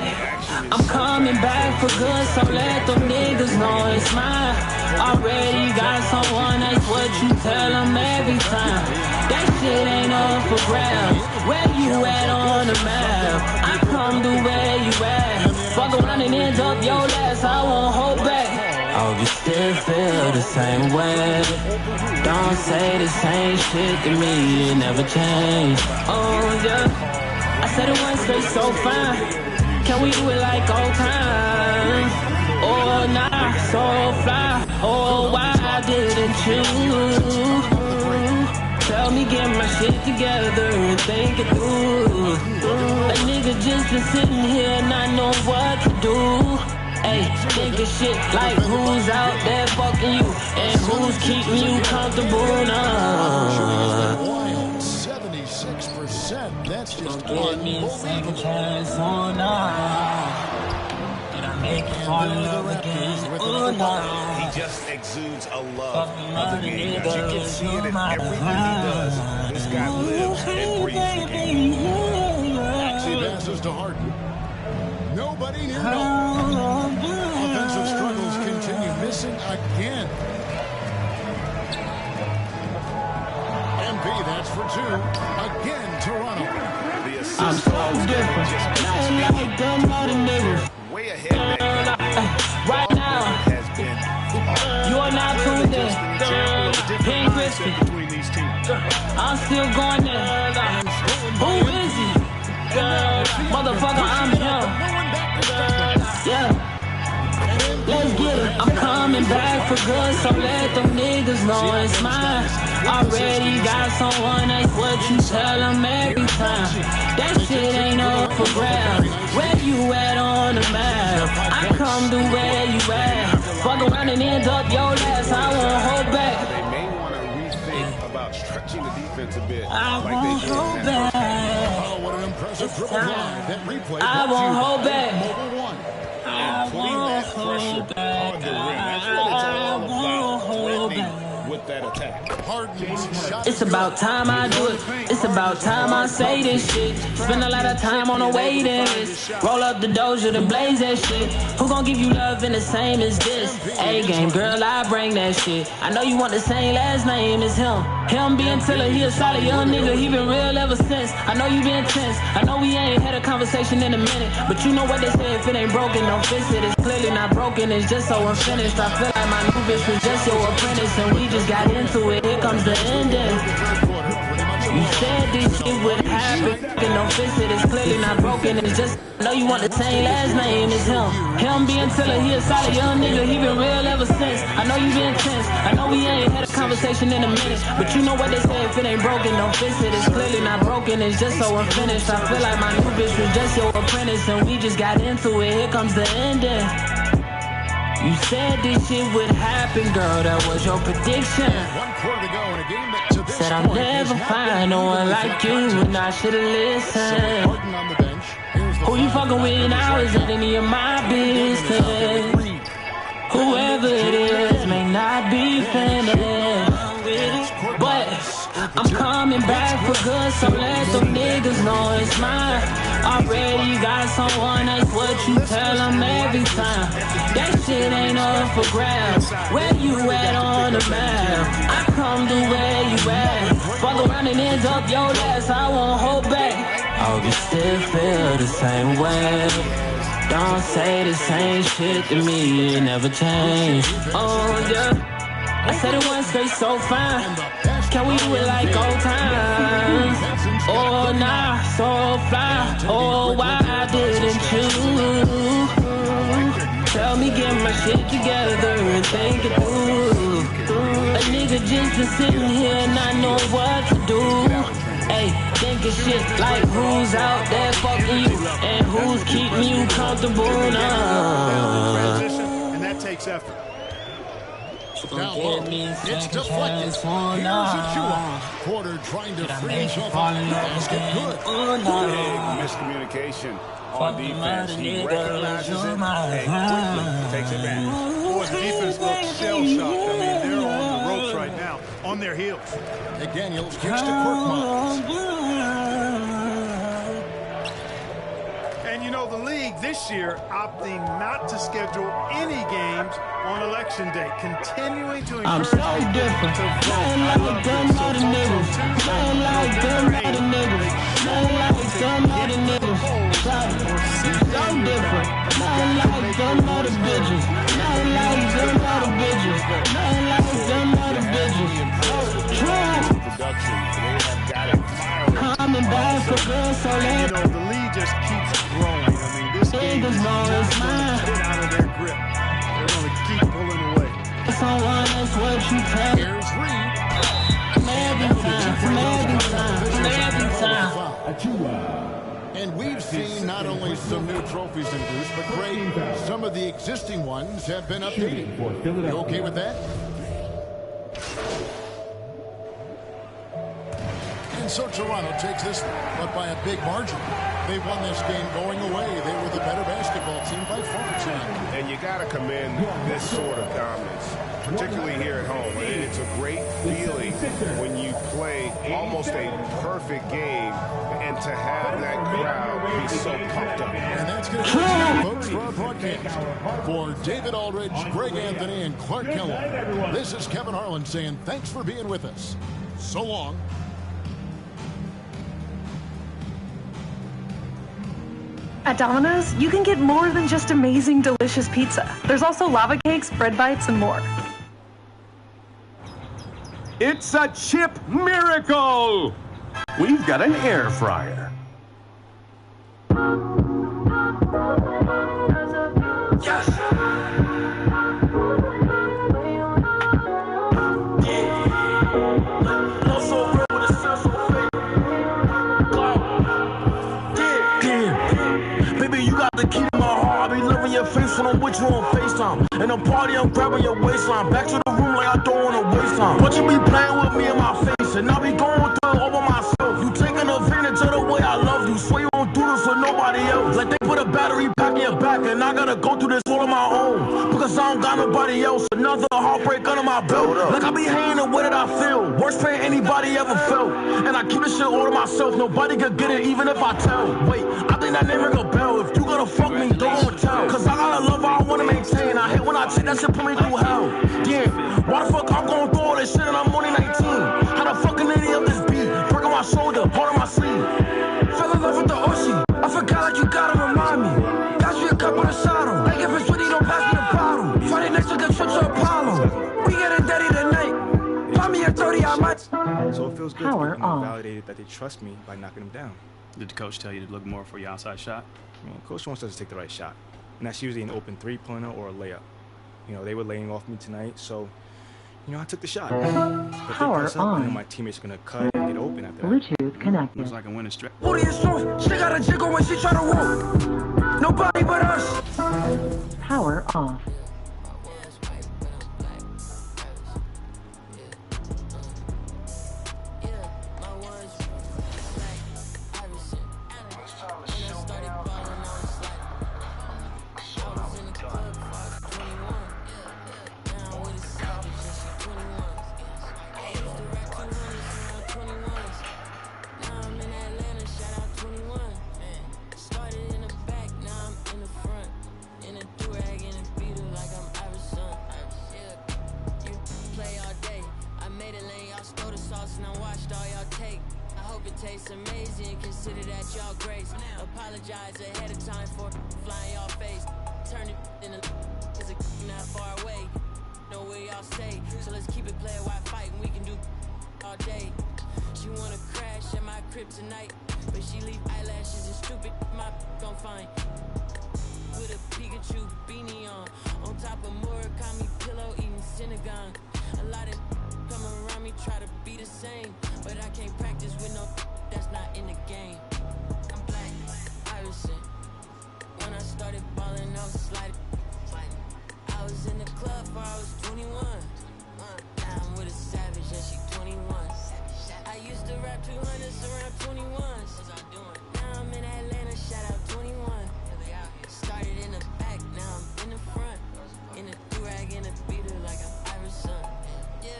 I'm coming back for good, so let them niggas know it's mine. Already got someone, that's what you tell them every time. That shit ain't up for grabs. Where you at on the map? I come to where you at. Fuck around and end up your last, I won't hold back. Oh, you still feel the same way. Don't say the same shit to me, it never changed. Oh yeah, I said it once, stay so fine. Can we do it like old times? Oh, nah, so fly. Oh, why didn't you? Tell me, get my shit together and think it through. A nigga just been sitting here not know what to do. Hey, thinking shit like who's out there fucking you and who's keeping you comfortable now.
76%. That's just
give me a second chance, oh no. Did I make you fall in love again? Oh no.
He just exudes a love of the game. You can see it in everything he does. This guy lives and breathes the game.
Maxey passes to Harden. Nobody near goal. Offensive struggles continue, missing again. That's for two. Again, Toronto.
I'm so different. Not like them other niggas.
Way ahead.
Right now, you are not tuned in. King Crispy. I'm still going there. Who is he? Motherfucker, I'm him. Yeah. Let's get it. I'm coming back for good, so let them niggas know it's mine. Already got someone, that's what you tell them every time. That shit ain't up for grabs. Where you at on the map? I come to where you at. Fuck around and end up your last, I won't hold back.
They may want to rethink about stretching the defense a bit.
I won't hold back.
Oh, what an impressive triple drive. That replay.
I won't hold back.
And putting that pressure on the rim. That's what it's all about. Threatening with that attack.
It's about time I do it. It's about time I say this shit. Spend a lot of time on a waiting list. Roll up the Doja, then blaze that shit. Who gon' give you love in the same as this? A-game, girl, I bring that shit. I know you want the same last name as him. Him being Tiller, he a solid young nigga. He been real ever since. I know you been tense. I know we ain't had a conversation in a minute. But you know what they say, if it ain't broken, don't fix it. It's clearly not broken, it's just so unfinished. I feel like my new bitch was just your apprentice, and we just got into it. Here comes the ending. You said this shit would happen, don't fix it, it's clearly not broken, it's just, I know you want the same last name as him. Him being Tiller, he a solid young nigga, he been real ever since. I know you been tense, I know we ain't had a conversation in a minute, but you know what they say, if it ain't broken, don't fix it, it's clearly not broken, it's just so unfinished. I feel like my new bitch was just your apprentice, and we just got into it, here comes the ending. You said this shit would happen, girl, that was your prediction.
1 quarter to go in a game that to this
Said I'll never find no one like you, and I should've listened. Who you fucking with now isn't any of my business. Whoever it is may not be finished, but I'm coming back for good, so let them niggas know it's mine. Already got someone, that's what you tell them every time. That shit ain't up for grabs. Where you at on the map? I come to where you at. Fuck around and end up your last, I won't hold back. Oh, you still feel the same way. Don't say the same shit to me, it never changed. Oh, yeah. I said it once, they so fine. Can we do it like old times? Oh, nah, so fly. Oh, why didn't you? Tell me, get my shit together and think it through. A nigga just been sitting here not know what to do. Hey, thinking shit like who's out there fucking you and who's keeping you comfortable now.
And that takes effort.
Down low, it's deflected. Here's Achua. Porter trying to free himself off the basket. Good.
Big miscommunication on defense. He recognizes it and quickly takes it back.
Boy, the defense looks shell-shocked. I mean, they're on the ropes right now, on their heels.
McDaniels kicks to Korkmaz.
And you know, the league this year opting not to schedule any games on election day, continuing to encourage
I'm so different. Nothing like them other niggas. Nothing like them other niggas. Nothing like them other niggas. So different. Nothing like them other bitches. Nothing like them other bitches. Nothing like them other bitches. Coming back for good, so let
you know, the league just keeps growing. I mean, this game is just out of their grip. They're going to keep pulling away.
Someone that's what you tell.
Here's Reed.
Every time.
And we've seen not only some new trophies introduced, but great, some of the existing ones have been updated. You okay with that? And so Toronto takes this, but by a big margin. They won this game going away. They were the better basketball team by far tonight.
And you got to commend this sort of dominance, particularly here at home. It's a great feeling when you play almost a perfect game and to have that crowd be so pumped up.
And that's going to do it, folks, for our broadcast. For David Aldridge, Greg Anthony, and Clark Kellogg, this is Kevin Harlan saying thanks for being with us. So long.
At Domino's, you can get more than just amazing, delicious pizza. There's also lava cakes, bread bites, and more.
It's a chip miracle! We've got an air fryer.
Yes!
The key to my heart, I be loving your face when I'm with you on FaceTime. And the party, I'm grabbing your waistline. Back to the room like I don't wanna waste time. But you be playing with me in my face, and I be going through it over myself. You taking advantage of the way I love you. Swear you won't do this for nobody else. Like they put a battery pack in your back, and I gotta go through this all on my own. Because I don't got nobody else. Another heartbreak under my belt. Like I be hating the way that I feel. Worst pain anybody ever felt. And I keep this shit all to myself. Nobody could get it, even if I tell. Wait, I think that name ring a bell. If you gonna fuck me, don't tell. Cause I got a love I wanna maintain. I hate when I cheat, that shit put me through hell. Yeah, why the fuck I'm going through all this shit and I'm only 19? How the fucking idiot of this beat? Break on my shoulder, part of my sleeve. Fell in love with the Oshi. I forgot like you gotta remind me. Got you a cup of the saddle. Like if it's sweetie, don't pass me the bottle. Friday next week, a trip to Apollo. We getting dirty tonight. Find me a 30, I might.
So it feels good to get them validated that they trust me by knocking them down.
Did the coach tell you to look more for your outside shot?
You know, coach wants us to take the right shot. And that's usually an open three-pointer or a layup. You know, they were laying off me tonight, so, you know, I took the shot. If they press up, I know my teammates are going to cut and get open after that.
Bluetooth connected.
Looks like a winning stretch.
Booty is soft. She got a jiggle when she try to walk. Nobody but us.
Power off.
amazing, consider that y'all grace. Apologize ahead of time for flying y'all face. Turn it in a cause it not far away. Know where y'all stay, so let's keep it player while fighting. We can do all day. She wanna crash at my crib tonight, but she leave eyelashes and stupid my gon' find. With a Pikachu beanie on top of Murakami pillow eating Synagogue. A lot of come around me try to be the same, but I can't practice with no that's not in the game. I'm black, Iverson. When I started balling, I was sliding. I was in the club before I was 21. Now I'm with a savage, yeah, she 21. I used to rap 200s around 21s. Now I'm in Atlanta, shout out 21. Started in the back, now I'm in the front. In a do-rag, in a beater like I'm Iverson. Yeah,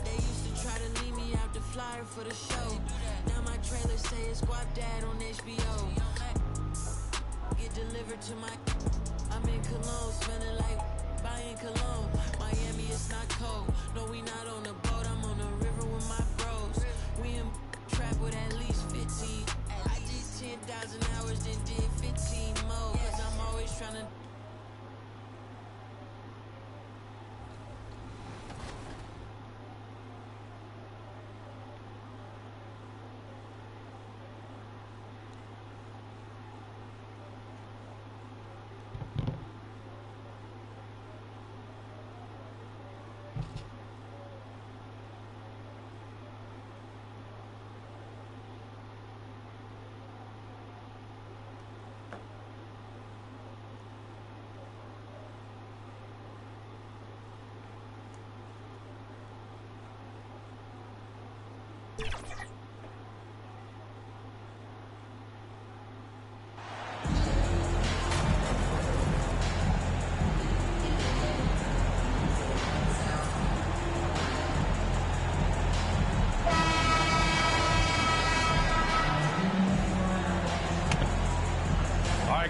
they used to try to leave me out the flyer for the show. Now my trailer say it's Guap Dad on HBO. Get delivered to my... I'm in Cologne, smelling like buying cologne. Miami, it's not cold. No, we not on the boat. I'm on the river with my bros. We in trap with at least 15. I did 10,000 hours, then did 15 more. Cause I'm always trying to...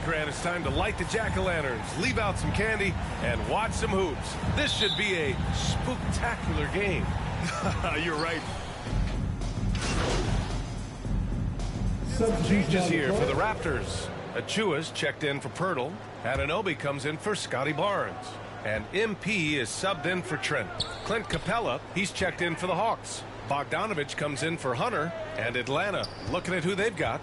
Grant, it's time to light the jack-o'-lanterns, leave out some candy, and watch some hoops. This should be a spooktacular game.
You're right.
Changes here for the Raptors. Achua's checked in for Pirtle. Anunoby comes in for Scotty Barnes. And MP is subbed in for Trent. Clint Capella, he's checked in for the Hawks. Bogdanovich comes in for Hunter. And Atlanta, looking at who they've got.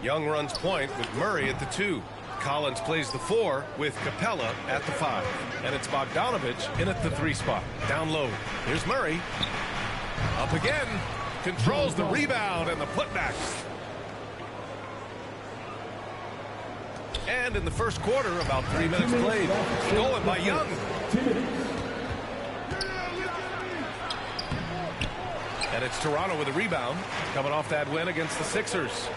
Young runs point with Murray at the 2. Collins plays the 4 with Capella at the 5. And it's Bogdanovich in at the 3 spot. Down low. Here's Murray. Up again. Controls the rebound and the putback. And in the first quarter, about 3 minutes played. Stolen by Young. And it's Toronto with a rebound, coming off that win against the Sixers.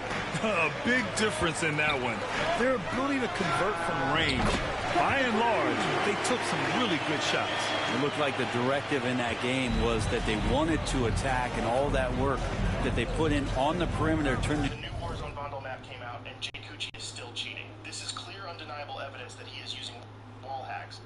A big difference in that one. Their ability to convert from range. By and large, they took some really good shots.
It looked like the directive in that game was that they wanted to attack, and all that work that they put in on the perimeter turned into...
The new Warzone bundle map came out, and Jay Cucci is still cheating. This is clear, undeniable evidence that he is using wall hacks.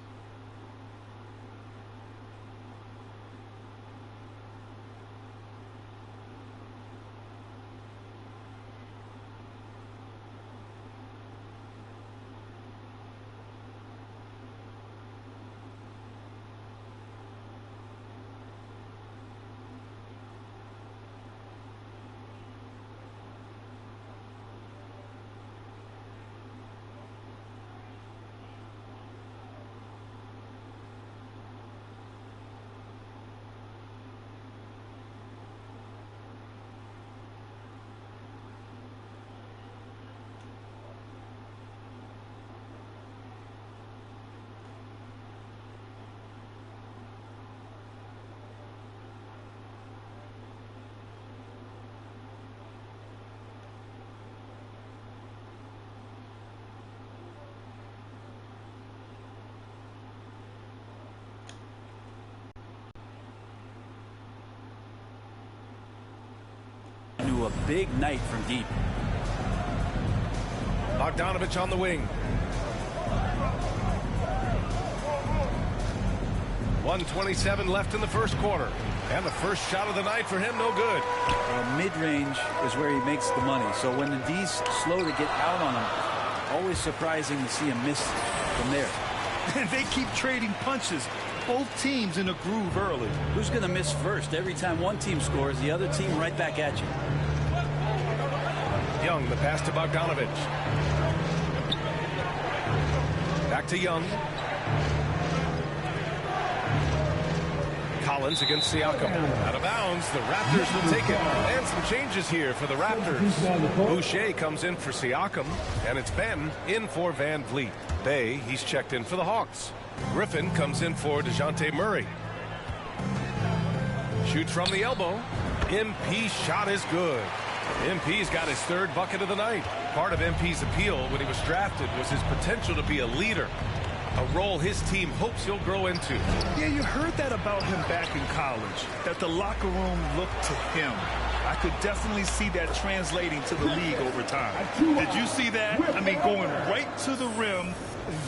A big night from deep.
Bogdanovich on the wing. 1:27 left in the first quarter. And the first shot of the night for him, no good.
Mid-range is where he makes the money. So when the D's slow to get out on him, always surprising to see him miss from there.
And they keep trading punches. Both teams in a groove early.
Who's going to miss first? Every time one team scores, the other team right back at you.
Young, the pass to Bogdanovich. Back to Young. Collins against Siakam. Out of bounds. The Raptors will take it. And some changes here for the Raptors. Boucher comes in for Siakam. And it's Ben in for Van Vliet. Bay, he's checked in for the Hawks. Griffin comes in for DeJounte Murray. Shoots from the elbow. MP shot is good. MP's got his third bucket of the night. Part of MP's appeal when he was drafted was his potential to be a leader. A role his team hopes he'll grow into.
Yeah, you heard that about him back in college, that the locker room looked to him. I could definitely see that translating to the league over time. Did you see that? I mean, going right to the rim,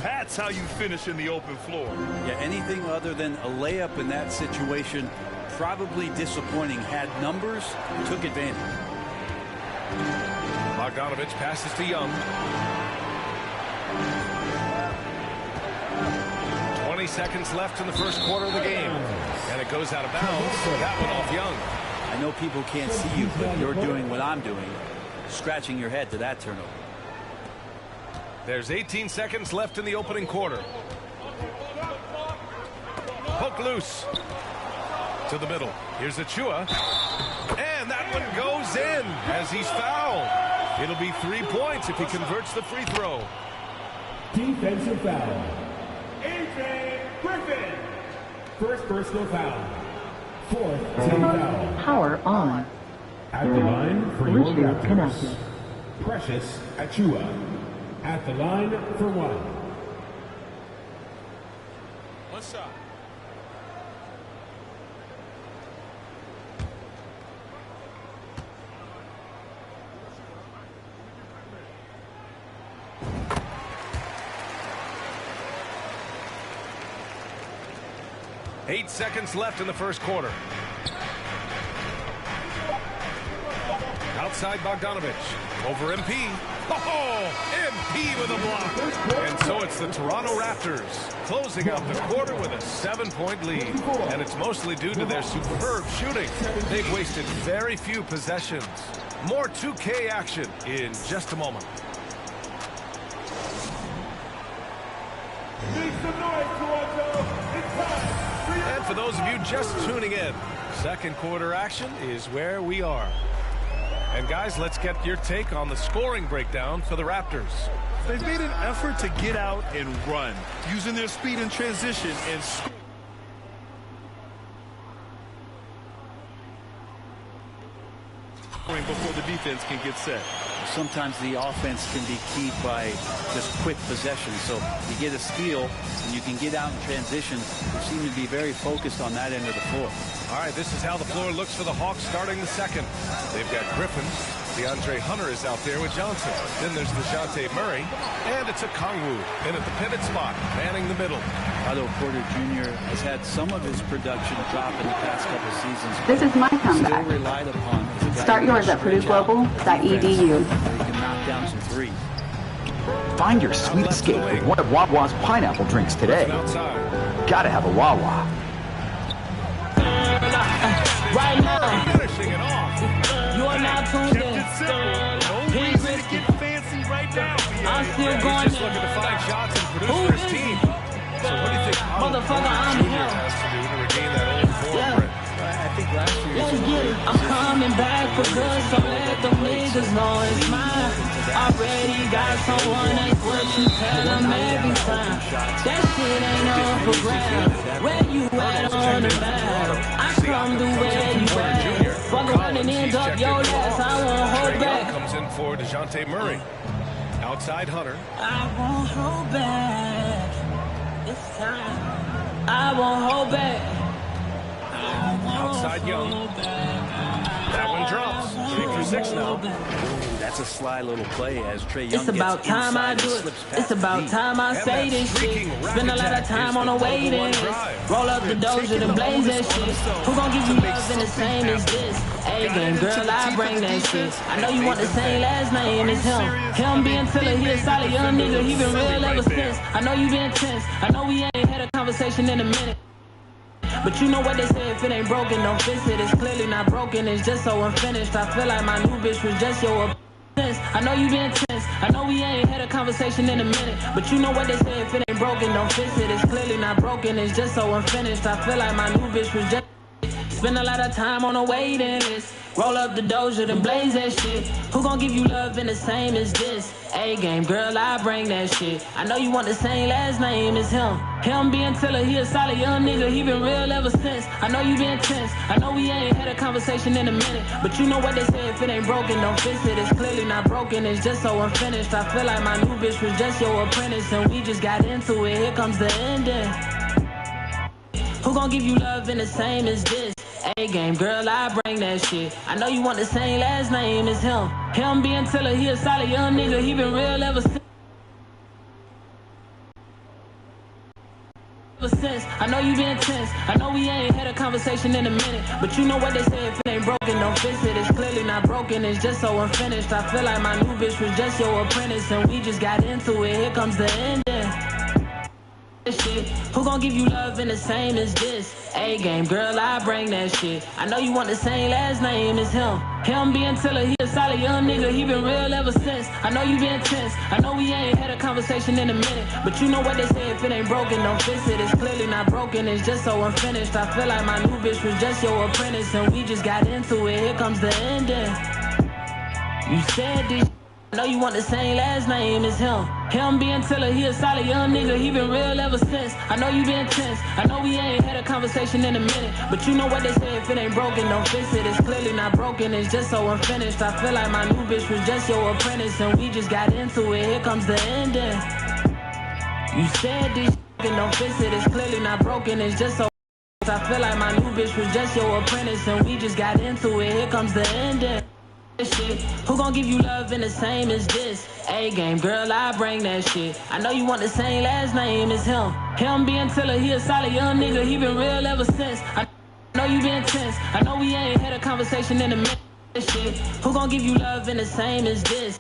that's how you finish in the open floor.
Yeah, anything other than a layup in that situation, probably disappointing. Had numbers, took advantage.
Bogdanovich passes to Young. 20 seconds left in the first quarter of the game. And it goes out of bounds. That one off Young.
I know people can't see you, but you're doing what I'm doing. Scratching your head to that turnover.
There's 18 seconds left in the opening quarter. Poke loose. To the middle. Here's Achua. And that one goes in as he's fouled. It'll be 3 points if he converts the free throw.
Defensive foul. AJ Griffin. First personal foul. Fourth team foul.
Power on.
At the line for your
Bluetooth
Raptors.
connected.
Precious Achua. At the line for one.
What's up? Eight seconds left in the first quarter. Outside Bogdanovich. Over MP. Oh, MP with a block. And so it's the Toronto Raptors closing out the quarter with a 7-point lead. And it's mostly due to their superb shooting. They've wasted very few possessions. More 2K action in just a moment.
Make some noise, Toronto. It's time.
And for those of you just tuning in, second quarter action is where we are. And guys, let's get your take on the scoring breakdown for the Raptors.
They've made an effort to get out and run, using their speed in transition and scoring before the defense can get set.
Sometimes the offense can be keyed by just quick possession. So you get a steal and you can get out in transition. They seem to be very focused on that end of the floor.
All right, this is how the floor looks for the Hawks starting the second. They've got Griffin. DeAndre Hunter is out there with Johnson. Then there's DeJounte Murray. And it's a Kongwu in at the pivot spot, manning the middle.
Otto Porter Jr. has had some of his production drop in the past couple seasons.
This is my comeback.
Still relied upon.
Start yours at PurdueGlobal.edu.
He can knock down some threes.
Find your sweet escape with one of Wawa's pineapple drinks today. Gotta have a Wawa.
Right now,
finishing it off.
You are now tuned in.
He's ready to get fancy right now.
I'm still
He's
going
just looking to find shots and produce for his team. So what do you think
Motherfucker, I'm
Jr.
him.
has to do to regain that old form? Brett?
I think last year.
Let's get it. I'm coming back for good, so let them niggas know it's mine. Already got someone, that's what you tell them every time. That shit ain't up for grabs. Where you at on the map? I come to where you at. Fuck around and end up your ass, I won't hold back.
Comes in for DeJounte Murray. Outside Hunter.
I won't hold back. It's time. I won't hold back.
Outside Young. That one drops. 3 for 6 now.
That's That's a sly little play as Trae Young
It's about
gets
time I
inside
do
and
it.
slips past
It's about
the
time I say this shit. Spend a lot of time on a waiting list. Roll up the doja and blaze that shit. Who gon' give you love in the same as this? A-game, girl, I bring that shit. I know you want the same last name as him. Him being Tiller, he a solid young nigga. He been real ever since. I know you been tense. I know we ain't had a conversation in a minute. But you know what they say, if it ain't broken, don't fix it. It's clearly not broken, it's just so unfinished. I feel like my new bitch was just your tense. I know you been tense. I know we ain't had a conversation in a minute. But you know what they say, if it ain't broken, don't fix it. It's clearly not broken, it's just so unfinished. I feel like my new bitch was just. Spend a lot of time on a waiting list. Roll up the doja and blaze that shit. Who gon' give you love in the same as this? A-game, girl, I bring that shit. I know you want the same last name as him. Him being Tiller, he a solid young nigga. He been real ever since. I know you been tense. I know we ain't had a conversation in a minute. But you know what they say, if it ain't broken, don't fix it. It's clearly not broken, it's just so unfinished. I feel like my new bitch was just your apprentice. And we just got into it, here comes the ending. Who gon' give you love in the same as this? A-game, girl, I bring that shit. I know you want the same last name as him. Him being Tiller, he a solid young nigga. He been real ever since. I know you been tense. I know we ain't had a conversation in a minute. But you know what they say, if it ain't broken, don't fix it. It's clearly not broken, it's just so unfinished. I feel like my new bitch was just your apprentice. And we just got into it, here comes the ending. Shit. Who gon' give you love in the same as this? A-game, girl, I bring that shit. I know you want the same last name as him. Him being Tiller, he a solid young nigga. He been real ever since. I know you been tense. I know we ain't had a conversation in a minute. But you know what they say, if it ain't broken, don't fix it. It's clearly not broken, it's just so unfinished. I feel like my new bitch was just your apprentice. And we just got into it, here comes the ending. You said this. I know you want the same last name as him. Him being Tiller, he a solid young nigga. He been real ever since. I know you been tense. I know we ain't had a conversation in a minute. But you know what they say, if it ain't broken, don't fix it. It's clearly not broken, it's just so unfinished. I feel like my new bitch was just your apprentice. And we just got into it, here comes the ending. You said this don't fix it. It's clearly not broken, it's just so. I feel like my new bitch was just your apprentice. And we just got into it, here comes the ending. Shit. Who gon' give you love in the same as this? A-game, girl, I bring that shit. I know you want the same last name as him. Him being Tiller, he a solid young nigga. He been real ever since. I know you been tense. I know we ain't had a conversation in a minute. Shit. Who gon' give you love in the same as this?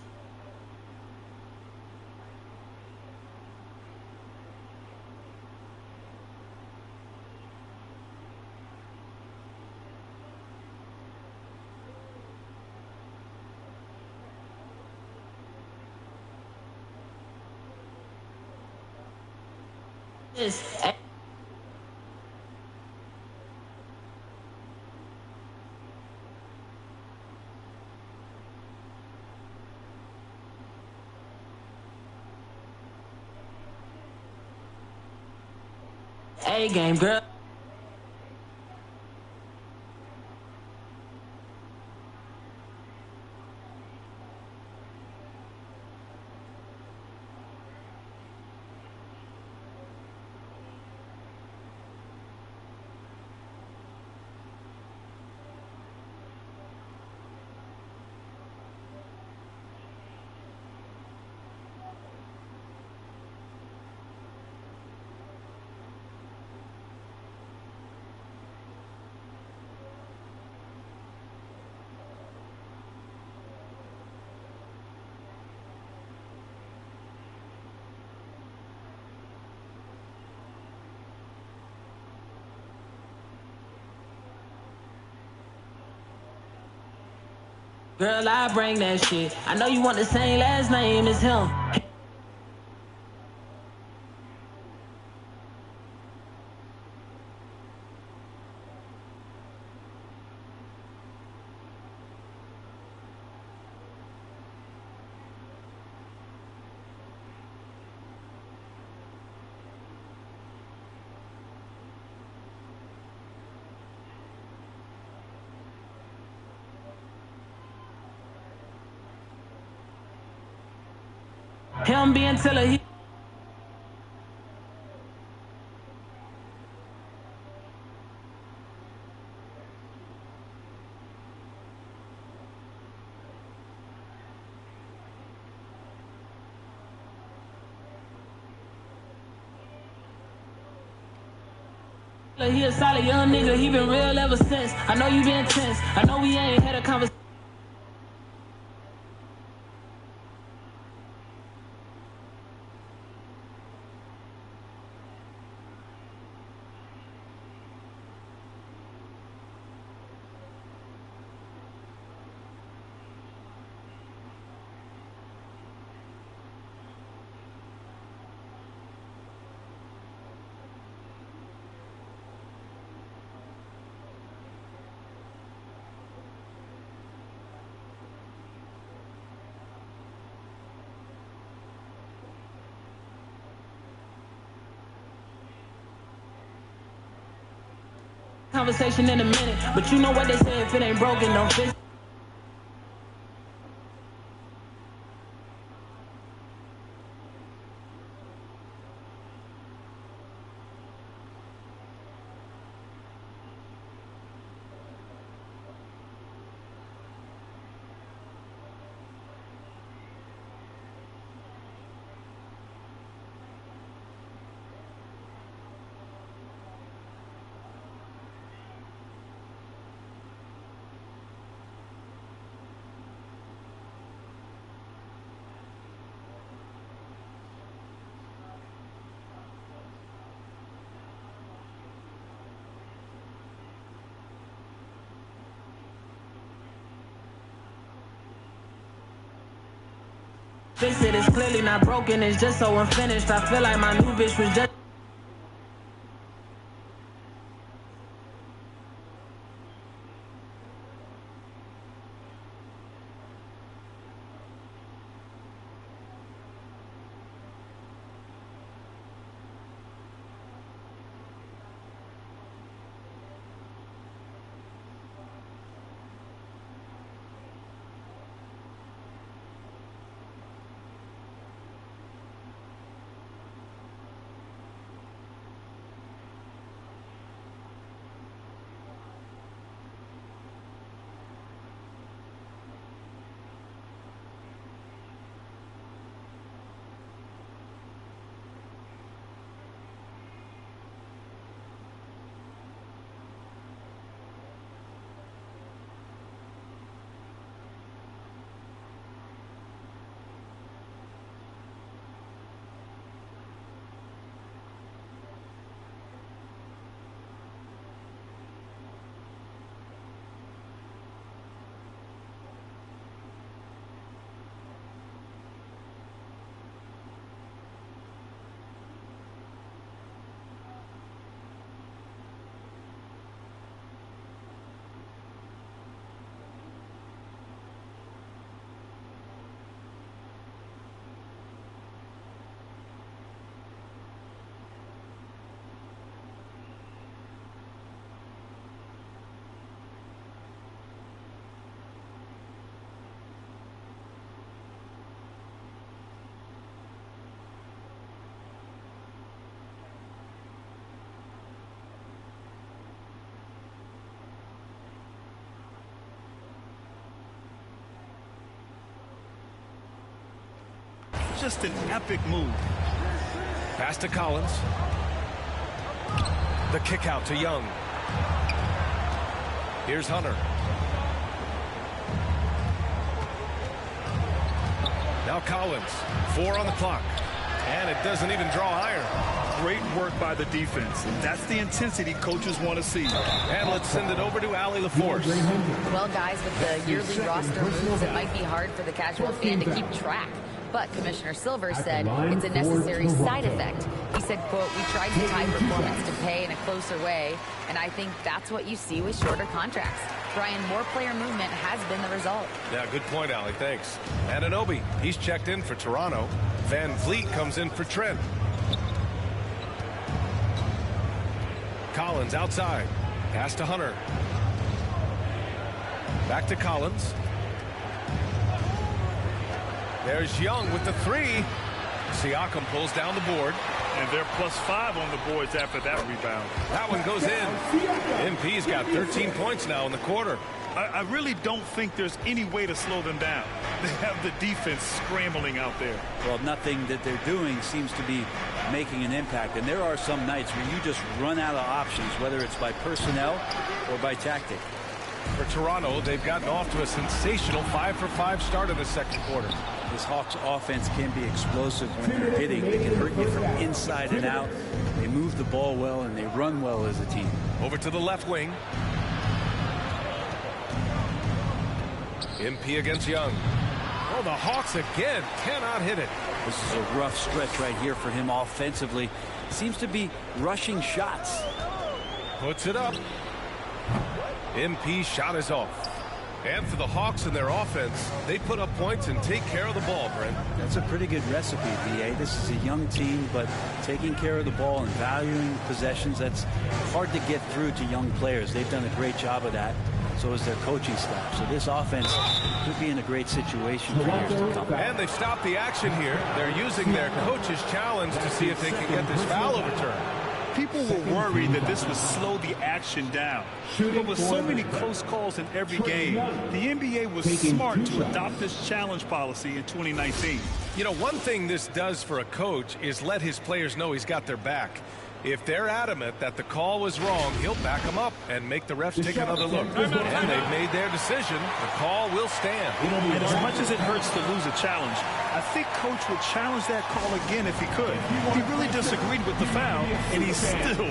A-game, girl. Girl, I bring that shit. I know you want the same last name as him. Him being Tiller, he He a solid young nigga, he been real ever since. I know you been tense, I know we ain't had a conversation. Conversation in a minute, but you know what they say, if it ain't broken, don't fix it. Fix it, it's clearly not broken, it's just so unfinished. I feel like my new bitch was just...
Just an epic move.
Pass to Collins. The kick out to Young. Here's Hunter. Now Collins. 4 on the clock. And it doesn't even draw iron.
Great work by the defense. That's the intensity coaches want to see.
And let's send it over to Allie LaForce.
Well, guys, with the yearly roster moves, it might be hard for the casual fan to keep track. But Commissioner Silver said it's a necessary side effect. He said, quote, "We tried to tie performance to pay in a closer way, and I think that's what you see with shorter contracts." Brian, more player movement has been the result.
Yeah, good point, Allie. Thanks. Anunoby, he's checked in for Toronto. Van Vliet comes in for Trent. Collins outside. Pass to Hunter. Back to Collins. There's Young with the 3. Siakam pulls down the board.
And they're +5 on the boards after that rebound.
That one goes in. MP's got 13 points now in the quarter.
I really don't think there's any way to slow them down. They have the defense scrambling out there.
Well, nothing that they're doing seems to be making an impact. And there are some nights where you just run out of options, whether it's by personnel or by tactic.
For Toronto, they've gotten off to a sensational 5-for-5 start in the second quarter.
This Hawks offense can be explosive when they're hitting. They can hurt you from inside and out. They move the ball well, and they run well as a team.
Over to the left wing. MP against Young. Oh, the Hawks again cannot hit it.
This is a rough stretch right here for him offensively. Seems to be rushing shots.
Puts it up. MP shot is off. And for the Hawks and their offense, they put up points and take care of the ball, Brent.
That's a pretty good recipe, B.A. This is a young team, but taking care of the ball and valuing possessions, that's hard to get through to young players. They've done a great job of that. So is their coaching staff. So this offense could be in a great situation for years to come.
And they stopped the action here. They're using their coach's challenge to see if they can get this foul overturned.
People were worried that this would slow the action down. But with so many close calls in every game, the NBA was smart to adopt this challenge policy in 2019.
You know, one thing this does for a coach is let his players know he's got their back. If they're adamant that the call was wrong, he'll back them up and make the refs take another look. And they've made their decision. The call will stand.
And as much as it hurts to lose a challenge, I think Coach would challenge that call again if he could. He really disagreed with the foul, and he still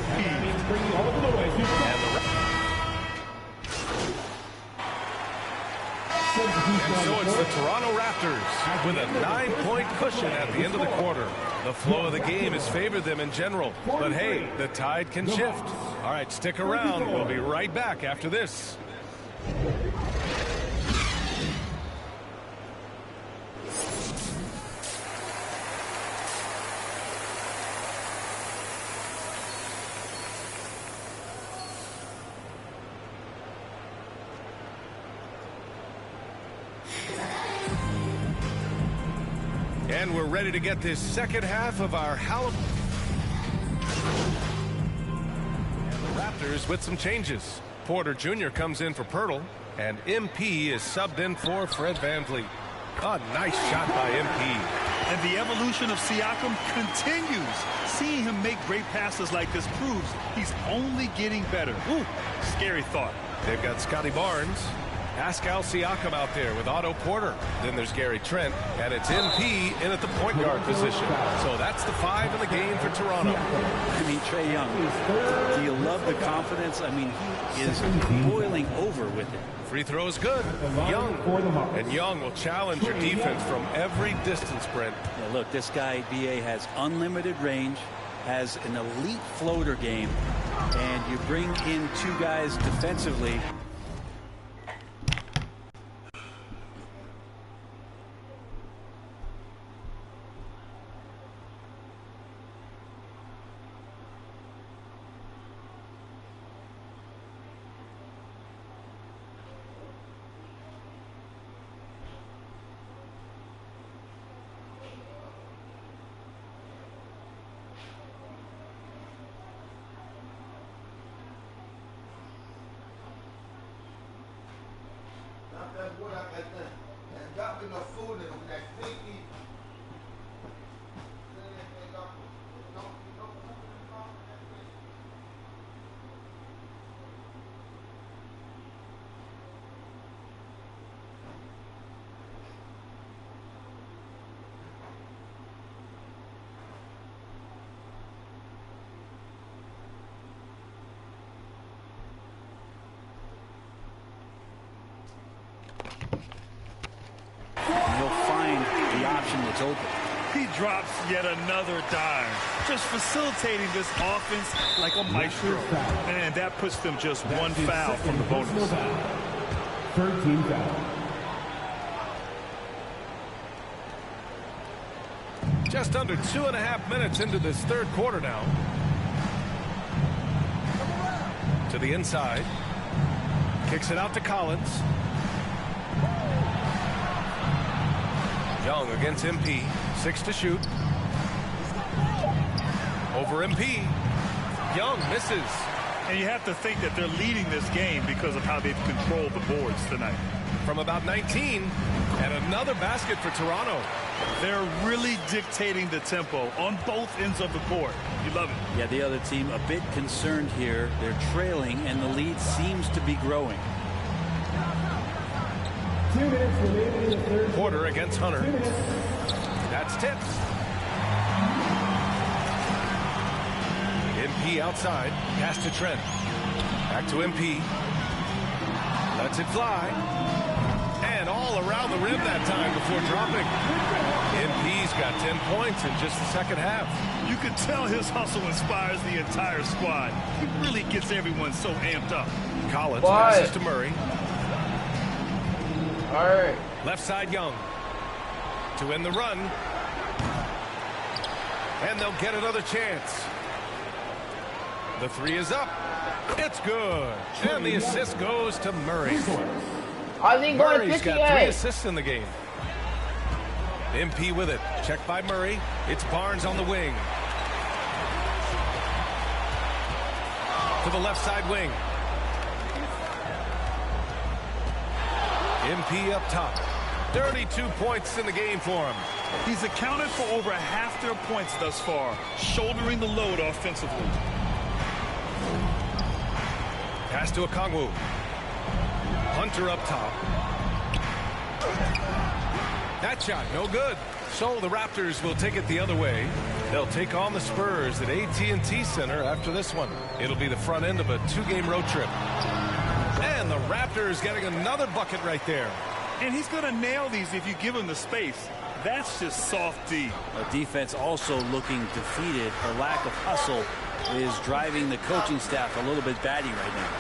And so it's the Toronto Raptors with a 9-point cushion at the end of the quarter. The flow of the game has favored them in general. But hey, the tide can shift. All right, stick around. We'll be right back after this. And we're ready to get this second half of our Raptors with some changes. Porter Jr. comes in for Pirtle, and MP is subbed in for Fred VanVleet. A nice shot by MP.
And the evolution of Siakam continues. Seeing him make great passes like this proves he's only getting better. Ooh, scary thought.
They've got Scotty Barnes, Pascal Siakam out there with Otto Porter. Then there's Gary Trent, and it's MP in at the point guard position. So that's the 5 in the game for Toronto.
I mean, Trae Young, do you love the confidence? I mean, he is boiling over with it.
Free throws good. Young. And Young will challenge your defense from every distance, Brent.
Yeah, look, this guy, B.A., has unlimited range, has an elite floater game, and you bring in 2 guys defensively.
It's open. He drops yet another dime, just facilitating this offense like a maestro. And that puts them just one foul from the bonus.
13 foul.
Just under 2.5 minutes into this third quarter now. To the inside. Kicks it out to Collins. Young against MP. 6 to shoot. Over MP. Young misses.
And you have to think that they're leading this game because of how they've controlled the boards tonight.
From about 19, and another basket for Toronto.
They're really dictating the tempo on both ends of the court. You love it.
Yeah, the other team a bit concerned here. They're trailing, and the lead seems to be growing.
2 minutes remaining in the third.
Porter against Hunter. That's tips. MP outside. Pass to Trent. Back to MP. Lets it fly. And all around the rim that time before dropping. MP's got 10 points in just the second half.
You can tell his hustle inspires the entire squad. He really gets everyone so amped up.
Collins passes to Murray.
All right.
Left side Young. To end the run. And they'll get another chance. The three is up. It's good. And the assist goes to Murray.
I think
Murray's got 3 assists in the game. MP with it. Checked by Murray. It's Barnes on the wing. To the left side wing. MP up top. 32 points in the game for him.
He's accounted for over half their points thus far, shouldering the load offensively.
Pass to Okongwu. Hunter up top. That shot, no good. So the Raptors will take it the other way. They'll take on the Spurs at AT&T Center after this one. It'll be the front end of a 2-game road trip. And the Raptors getting another bucket right there.
And he's going to nail these if you give him the space. That's just soft D.
A defense also looking defeated. Her lack of hustle is driving the coaching staff a little bit batty right now.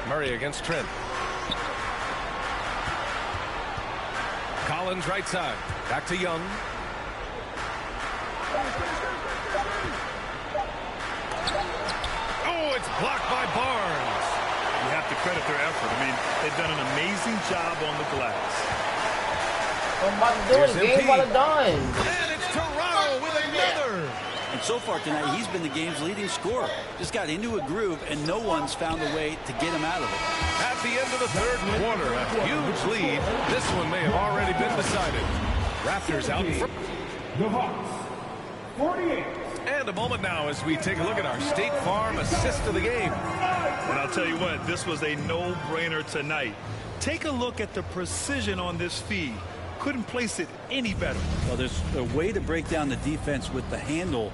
Murray against Trent. Collins right side. Back to Young. Oh, it's blocked by Barnes.
You have to credit their effort. I mean, they've done an amazing job on the glass.
I'm about to do it. Game about to done.
And it's Toronto with another.
And so far tonight, he's been the game's leading scorer. Just got into a groove, and no one's found a way to get him out of it.
At the end of the third quarter, a huge lead. This one may have already been decided. Raptors out in front.
The Hawks, 48.
And a moment now as we take a look at our State Farm assist of the game.
And I'll tell you what, this was a no-brainer tonight. Take a look at the precision on this feed. Couldn't place it any better.
Well, there's a way to break down the defense with the handle,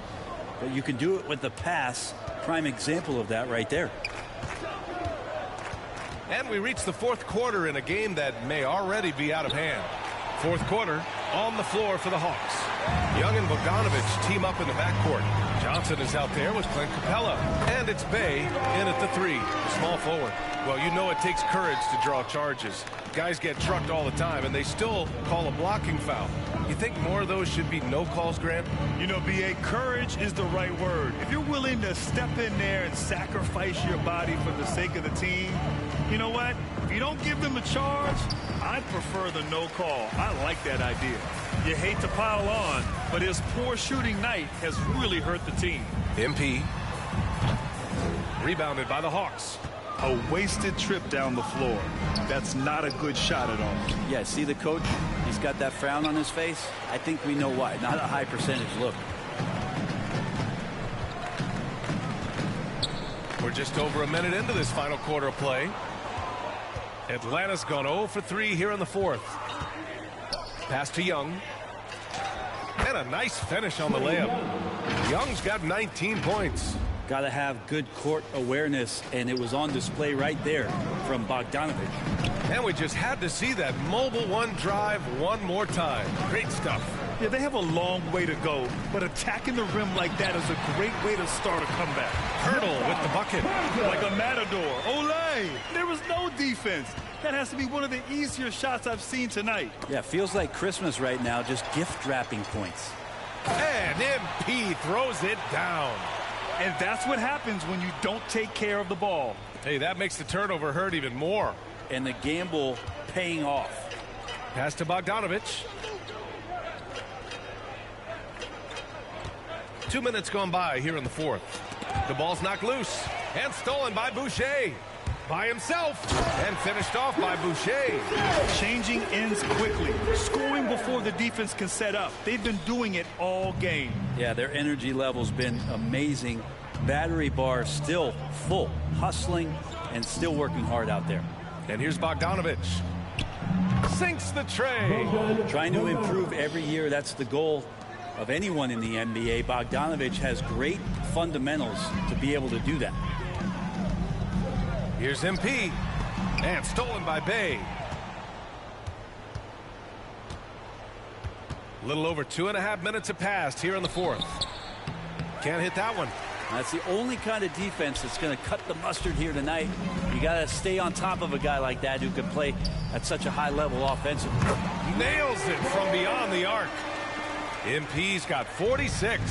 but you can do it with the pass. Prime example of that right there.
And we reach the fourth quarter in a game that may already be out of hand. Fourth quarter on the floor for the Hawks. Young and Bogdanovich team up in the backcourt. Johnson is out there with Clint Capella. And it's Bay in at the 3, the small forward. Well, you know it takes courage to draw charges. Guys get trucked all the time, and they still call a blocking foul. You think more of those should be no calls, Grant?
You know, B.A., courage is the right word. If you're willing to step in there and sacrifice your body for the sake of the team, you know what? If you don't give them a charge, I prefer the no call. I like that idea. You hate to pile on, but his poor shooting night has really hurt the team.
MP. Rebounded by the Hawks.
A wasted trip down the floor. That's not a good shot at all.
Yeah, see the coach? He's got that frown on his face. I think we know why. Not a high percentage look.
We're just over a minute into this final quarter of play. Atlanta's gone 0 for 3 here in the fourth. Pass to Young. And a nice finish on the layup. Young's got 19 points.
Got to have good court awareness, and it was on display right there from Bogdanovich.
And we just had to see that mobile one drive one more time. Great stuff.
Yeah, they have a long way to go, but attacking the rim like that is a great way to start a comeback.
Hurdle with the bucket.
Like a matador. Olé! There was no defense. That has to be one of the easier shots I've seen tonight.
Yeah, feels like Christmas right now, just gift wrapping points.
And MP throws it down.
And that's what happens when you don't take care of the ball.
Hey, that makes the turnover hurt even more.
And the gamble paying off.
Pass to Bogdanovich. 2 minutes gone by here in the fourth. The ball's knocked loose and stolen by Boucher. By himself and finished off by Boucher.
Changing ends quickly, scoring before the defense can set up. They've been doing it all game.
Yeah, their energy level's been amazing. Battery bar still full, hustling and still working hard out there.
And here's Bogdanovic. Sinks the tray.
Trying to improve every year, that's the goal of anyone in the NBA. Bogdanovic has great fundamentals to be able to do that.
Here's MP, and stolen by Bay. A little over 2.5 minutes have passed here in the fourth. Can't hit that one.
That's the only kind of defense that's going to cut the mustard here tonight. You got to stay on top of a guy like that who can play at such a high level offensively.
Nails it from beyond the arc. MP's got 46.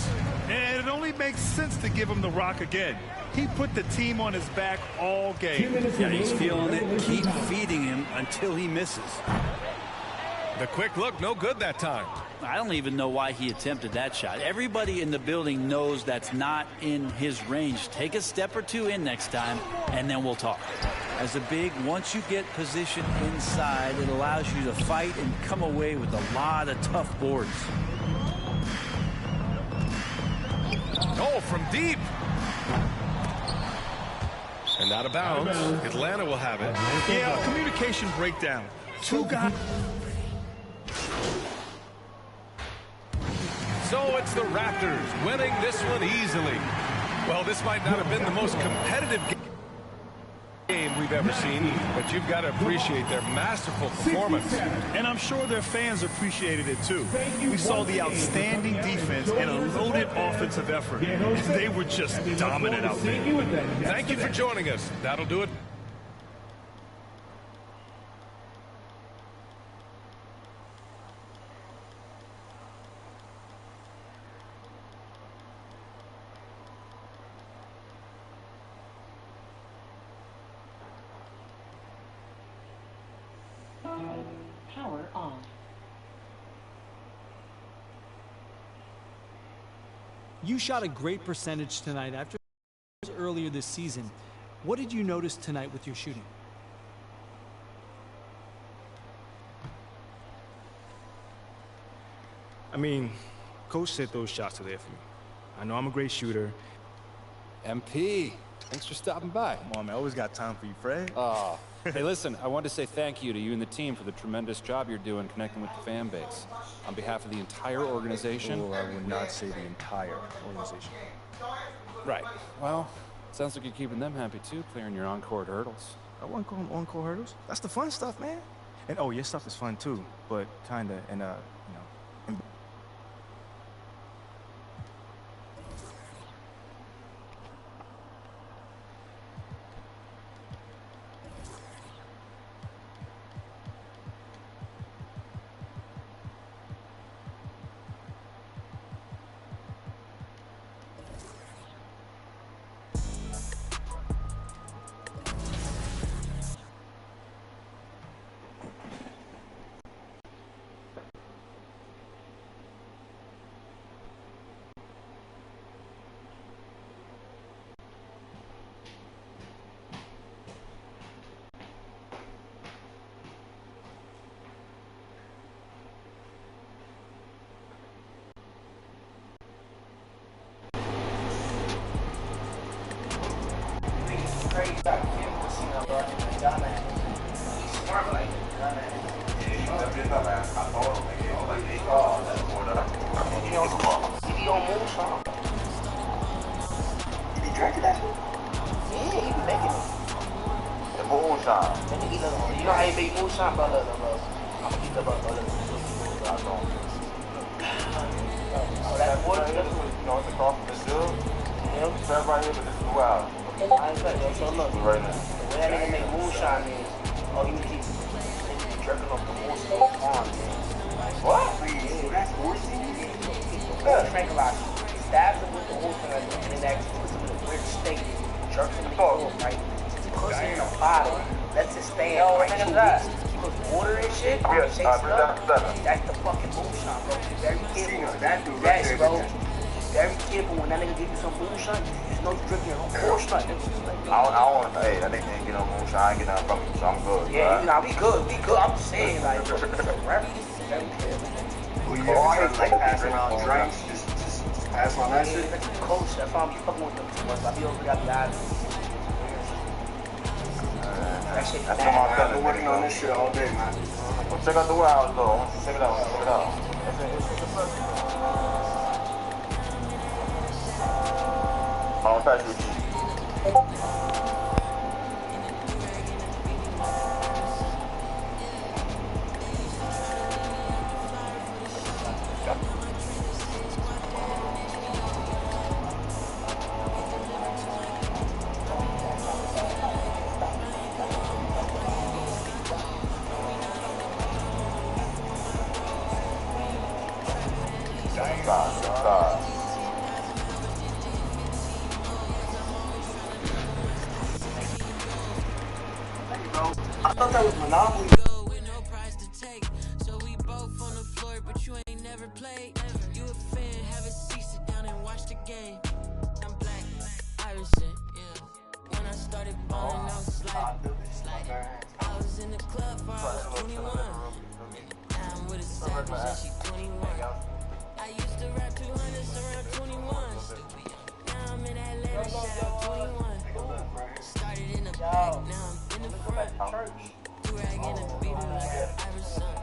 And it only makes sense to give him the rock again. He put the team on his back all game.
Yeah, he's feeling it. Keep feeding him until he misses.
The quick look, no good that time.
I don't even know why he attempted that shot. Everybody in the building knows that's not in his range. Take a step or two in next time, and then we'll talk. As a big, once you get positioned inside, it allows you to fight and come away with a lot of tough boards.
Oh, from deep. And out of bounds. Atlanta will have it.
Yeah, communication breakdown. Two guys.
So it's the Raptors winning this one easily. Well, this might not have been the most competitive game we've ever seen, but you've got to appreciate their masterful performance.
And I'm sure their fans appreciated it too. We saw the outstanding defense and a loaded offensive effort. They were just dominant out there.
Thank you for joining us. That'll do it.
Power off.
You shot a great percentage tonight after earlier this season. What did you notice tonight with your shooting?
I mean, Coach said those shots are there for me. I know I'm a great shooter.
MP, thanks for stopping by.
Come on, man. I always got time for you, Fred.
Hey, listen, I wanted to say thank you to you and the team for the tremendous job you're doing connecting with the fan base. On behalf of the entire organization.
Oh, I would not say the entire organization.
Right. Well, sounds like you're keeping them happy too, clearing your on-court hurdles.
I want to call them on-court hurdles. That's the fun stuff, man. And oh, your stuff is fun too, but kinda and you know.
Very careful when that nigga give you some moonshine. You just know you're drinking moonshine.
I don't want to. Hey, that nigga didn't get no moonshine. I ain't get nothing from him, so I'm good.
Yeah, nah, we good. We good. I'm just saying, like, very careful.
I hate like passing around drinks. Just pass on that shit.
Coach, that's why I'm fucking with them too much. I be over there, I be out. That shit.
That's why I've been working on this shit all day, man. Well, check out the warehouse, though. Check it out. Check it out. I'll pass you.
I thought that was Monopoly.
So we both on the floor, but you ain't never played. You a fan, have a seat, sit down and watch the game. I'm black, Irishman, yeah. When I started balling, I was sliding. I was in the club for I was 21. Now I'm with a savage and she 21. I used to rap 200s around 21. Now I'm in Atlanta, shout out 21. Started in the back, now I'm in the front. Do-rag in the beat like an Irish son.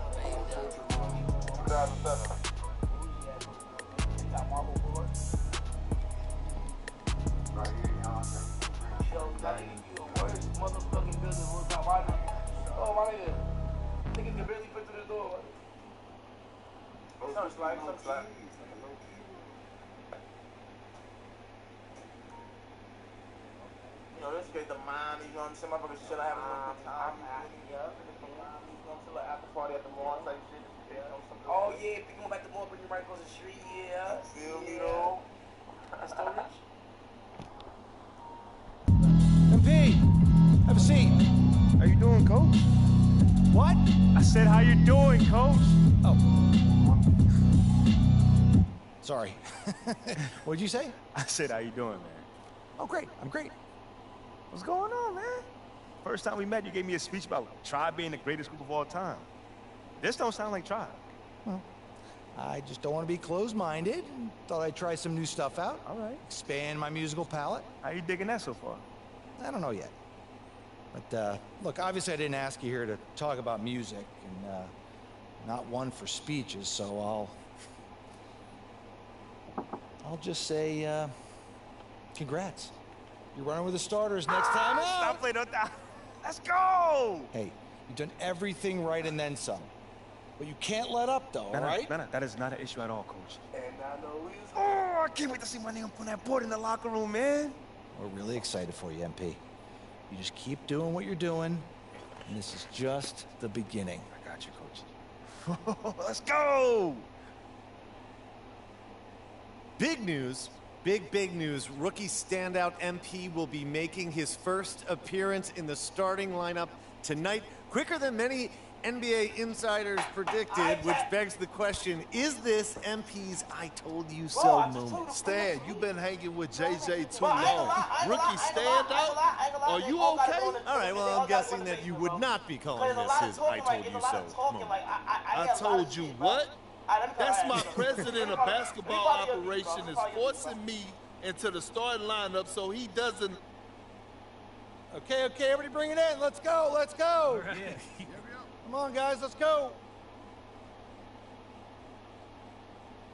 Motherfucking building was not wide. Oh, my nigga. Niggas can barely fit through the door. Some slide.
You know, let's get the mind, you know what I'm saying? Motherfuckers chill, have a little good time. You know, chill after party at the mall type shit.
Oh, yeah, pick them up at the mall, bring them right across the street, yeah.
Feel me, though?
That's so rich.
MP, have a seat. How you doing, Coach?
What? I said, how you doing, Coach?
Oh. Sorry. What'd you say?
I said, how you doing, man?
Oh, great. I'm great.
What's going on, man? First time we met, you gave me a speech about Tribe being the greatest group of all time. This don't sound like Tribe.
Well, I just don't want to be closed-minded. Thought I'd try some new stuff out.
All right.
Expand my musical palette.
How you digging that so far?
I don't know yet. But, look, obviously I didn't ask you here to talk about music, and, not one for speeches, so I'll just say, congrats. You're running with the starters next time out.
Stop playing on that. Let's go!
Hey, you've done everything right and then some. But you can't let up, though, all right?
No, that is not an issue at all, Coach.
And I know we
Oh, I can't wait to see my name on that board in the locker room, man.
We're really excited for you, MP. You just keep doing what you're doing, and this is just the beginning.
I got you, Coach. Let's go!
Big news. Big news. Rookie standout MP will be making his first appearance in the starting lineup tonight. Quicker than many NBA insiders predicted, which begs the question, is this MP's I told you so moment?
Stan, you've been hanging with JJ too long. Rookie standout? Are you okay?
All right, well, I'm guessing that you would not be calling this his I told you so moment.
I told you what? That's my president of basketball operation is forcing me into the starting lineup so he doesn't.
Okay, everybody bring it in. Let's go.
All right.
Yeah. Come on, guys, let's go.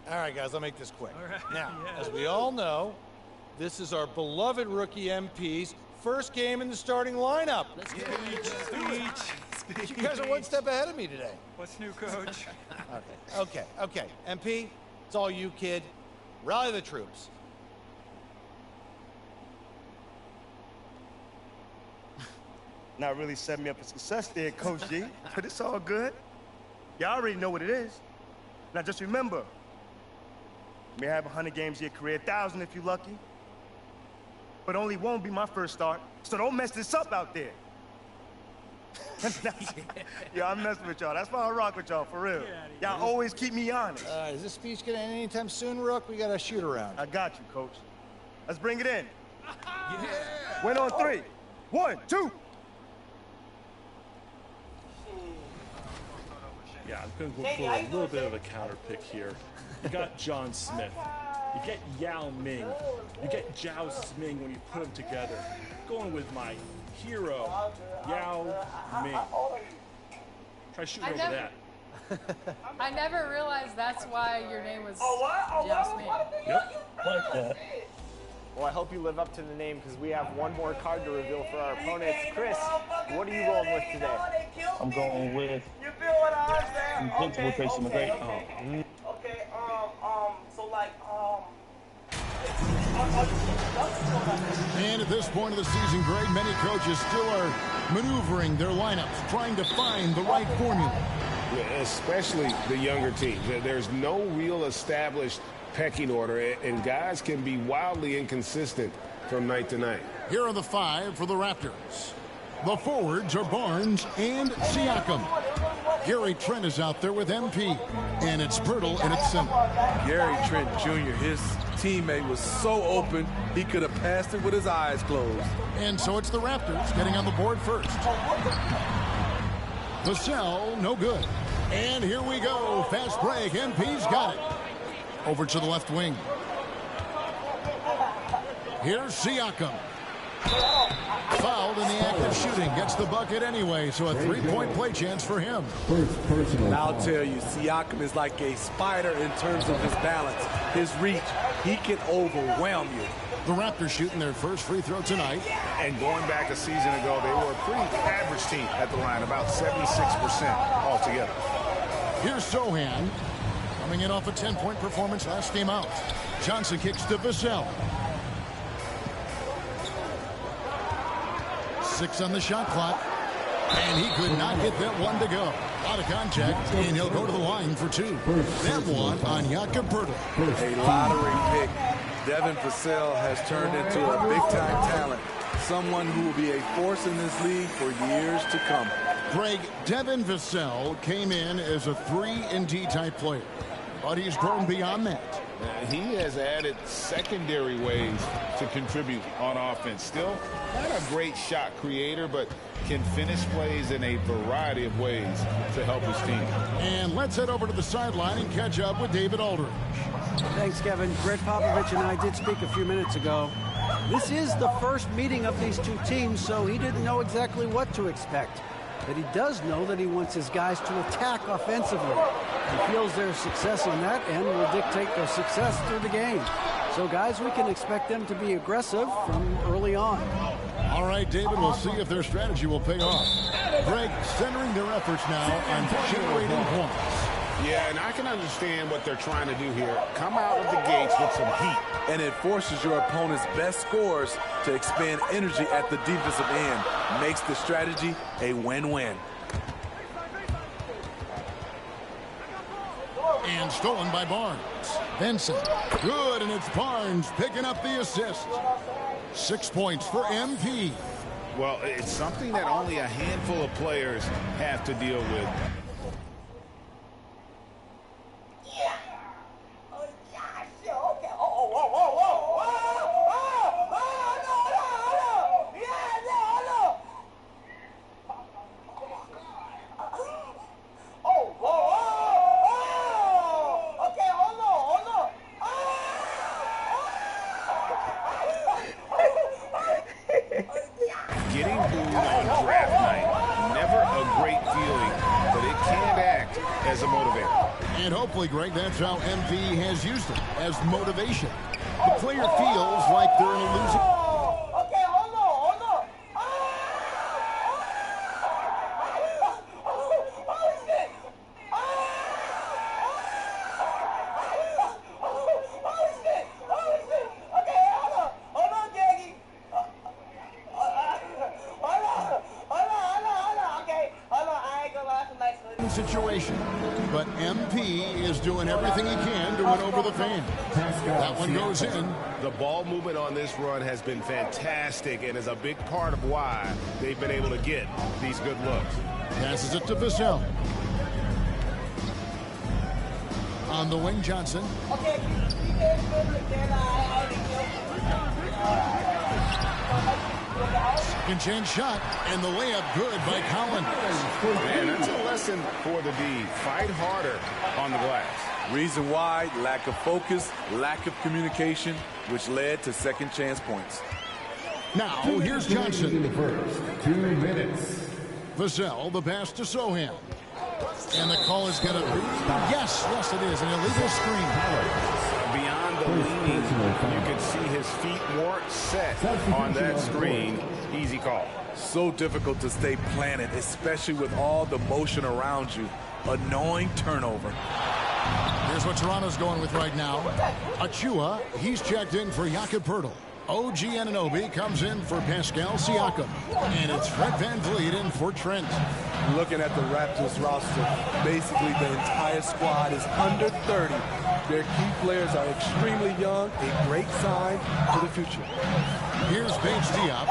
All right, guys, I'll make this quick.
All right.
Now,
Yeah.
as we all know, this is our beloved rookie MP's first game in the starting lineup.
Let's go. Speech.
You guys are one step ahead of me today.
What's new, Coach?
Okay. MP, it's all you, kid. Rally the troops.
Not really setting me up for success there, Coach G, but it's all good. Y'all already know what it is. Now just remember, you may have 100 games in your career, 1,000 if you're lucky, but only one will be my first start, so don't mess this up out there. Yeah, I'm messing with y'all. That's why I rock with y'all, for real. Y'all always keep me honest.
Is this speech gonna end anytime soon, Rook? We got a shoot around.
I got you, Coach. Let's bring it in. Win on 3. 1, 2.
Yeah, I'm going to go for a little bit of a counter pick here. You got John Smith. You get Yao Ming. You get Zhao Sming when you put them together. Going with my hero, Yao Ming. Try shooting over that.
I never realized that's why your name was Jasmine.
Yep, like that.
Well, I hope you live up to the name because we have one more card to reveal for our opponents. Chris, what are you rolling with today?
I'm going with Invincible Tracy McGrady.
Okay, so like,
And at this point of the season, Greg, many coaches still are maneuvering their lineups, trying to find the right formula.
Yeah, especially the younger teams. There's no real established pecking order, and guys can be wildly inconsistent from night to night.
Here are the 5 for the Raptors. The forwards are Barnes and Siakam. Gary Trent is out there with MP, and it's Pirtle in its center.
Gary Trent Jr., his teammate was so open, he could have passed it with his eyes closed.
And so it's the Raptors getting on the board first. Vassell, no good. And here we go. Fast break. MP's got it. Over to the left wing. Here's Siakam. Fouled in the act of shooting. Gets the bucket anyway, so a 3-point play chance for him.
I'll tell you, Siakam is like a spider in terms of his balance, his reach. He can overwhelm you.
The Raptors shooting their first free throw tonight.
And going back a season ago, they were a pretty average team at the line, about 76% altogether.
Here's Sohan. Coming in off a 10-point performance last game out. Johnson kicks to Vassell. 6 on the shot clock. And he could not get that one to go. Out of contact, and he'll go to the line for 2. That one on Jakob Pirtle.
A lottery pick. Devin Vassell has turned into a big-time talent. Someone who will be a force in this league for years to come.
Greg, Devin Vassell came in as a 3-and-D type player, but he's grown beyond that.
He has added secondary ways to contribute on offense. Still not a great shot creator, but can finish plays in a variety of ways to help his team.
And let's head over to the sideline and catch up with David Aldridge.
Thanks, Kevin. Greg Popovich and I did speak a few minutes ago. This is the first meeting of these two teams, so he didn't know exactly what to expect. But he does know that he wants his guys to attack offensively. He feels their success on that end will dictate their success through the game. So, guys, we can expect them to be aggressive from early on.
All right, David, we'll see if their strategy will pay off. Greg centering their efforts now on generating points.
Yeah, and I can understand what they're trying to do here. Come out of the gates with some heat.
And it forces your opponent's best scorers to expend energy at the defensive end. Makes the strategy a win-win.
And stolen by Barnes. Benson. Good, and it's Barnes picking up the assist. 6 points for MP.
Well, it's something that only a handful of players have to deal with. Getting booed on draft night, never a great feeling, but it can act as a motivator.
And hopefully, Greg, that's how MP has used it, as motivation. The player feels like they're in a losing... situation, but MP is doing everything he can to win over the fan. That one goes in.
The ball movement on this run has been fantastic and is a big part of why they've been able to get these good looks.
Passes it to Vassell. On the wing, Johnson. Second chance shot, and the layup good by Collins.
Man, that's a lesson for the D. Fight harder on the glass.
Reason why, lack of focus, lack of communication, which led to second chance points.
Now, here's Johnson. 2 minutes. Vassell, the pass to Sohan. And the call is going to be, yes, it is, an illegal screen.
Beyond the leaning, you can see his feet weren't set on that screen. Easy call.
So difficult to stay planted, especially with all the motion around you. Annoying turnover.
Here's what Toronto's going with right now. Achua, he's checked in for Jakob Poeltl. OG Anunoby comes in for Pascal Siakam. And it's Fred VanVleet in for Trent.
Looking at the Raptors roster, basically the entire squad is under 30. Their key players are extremely young, a great sign for the future.
Here's Bates Diop.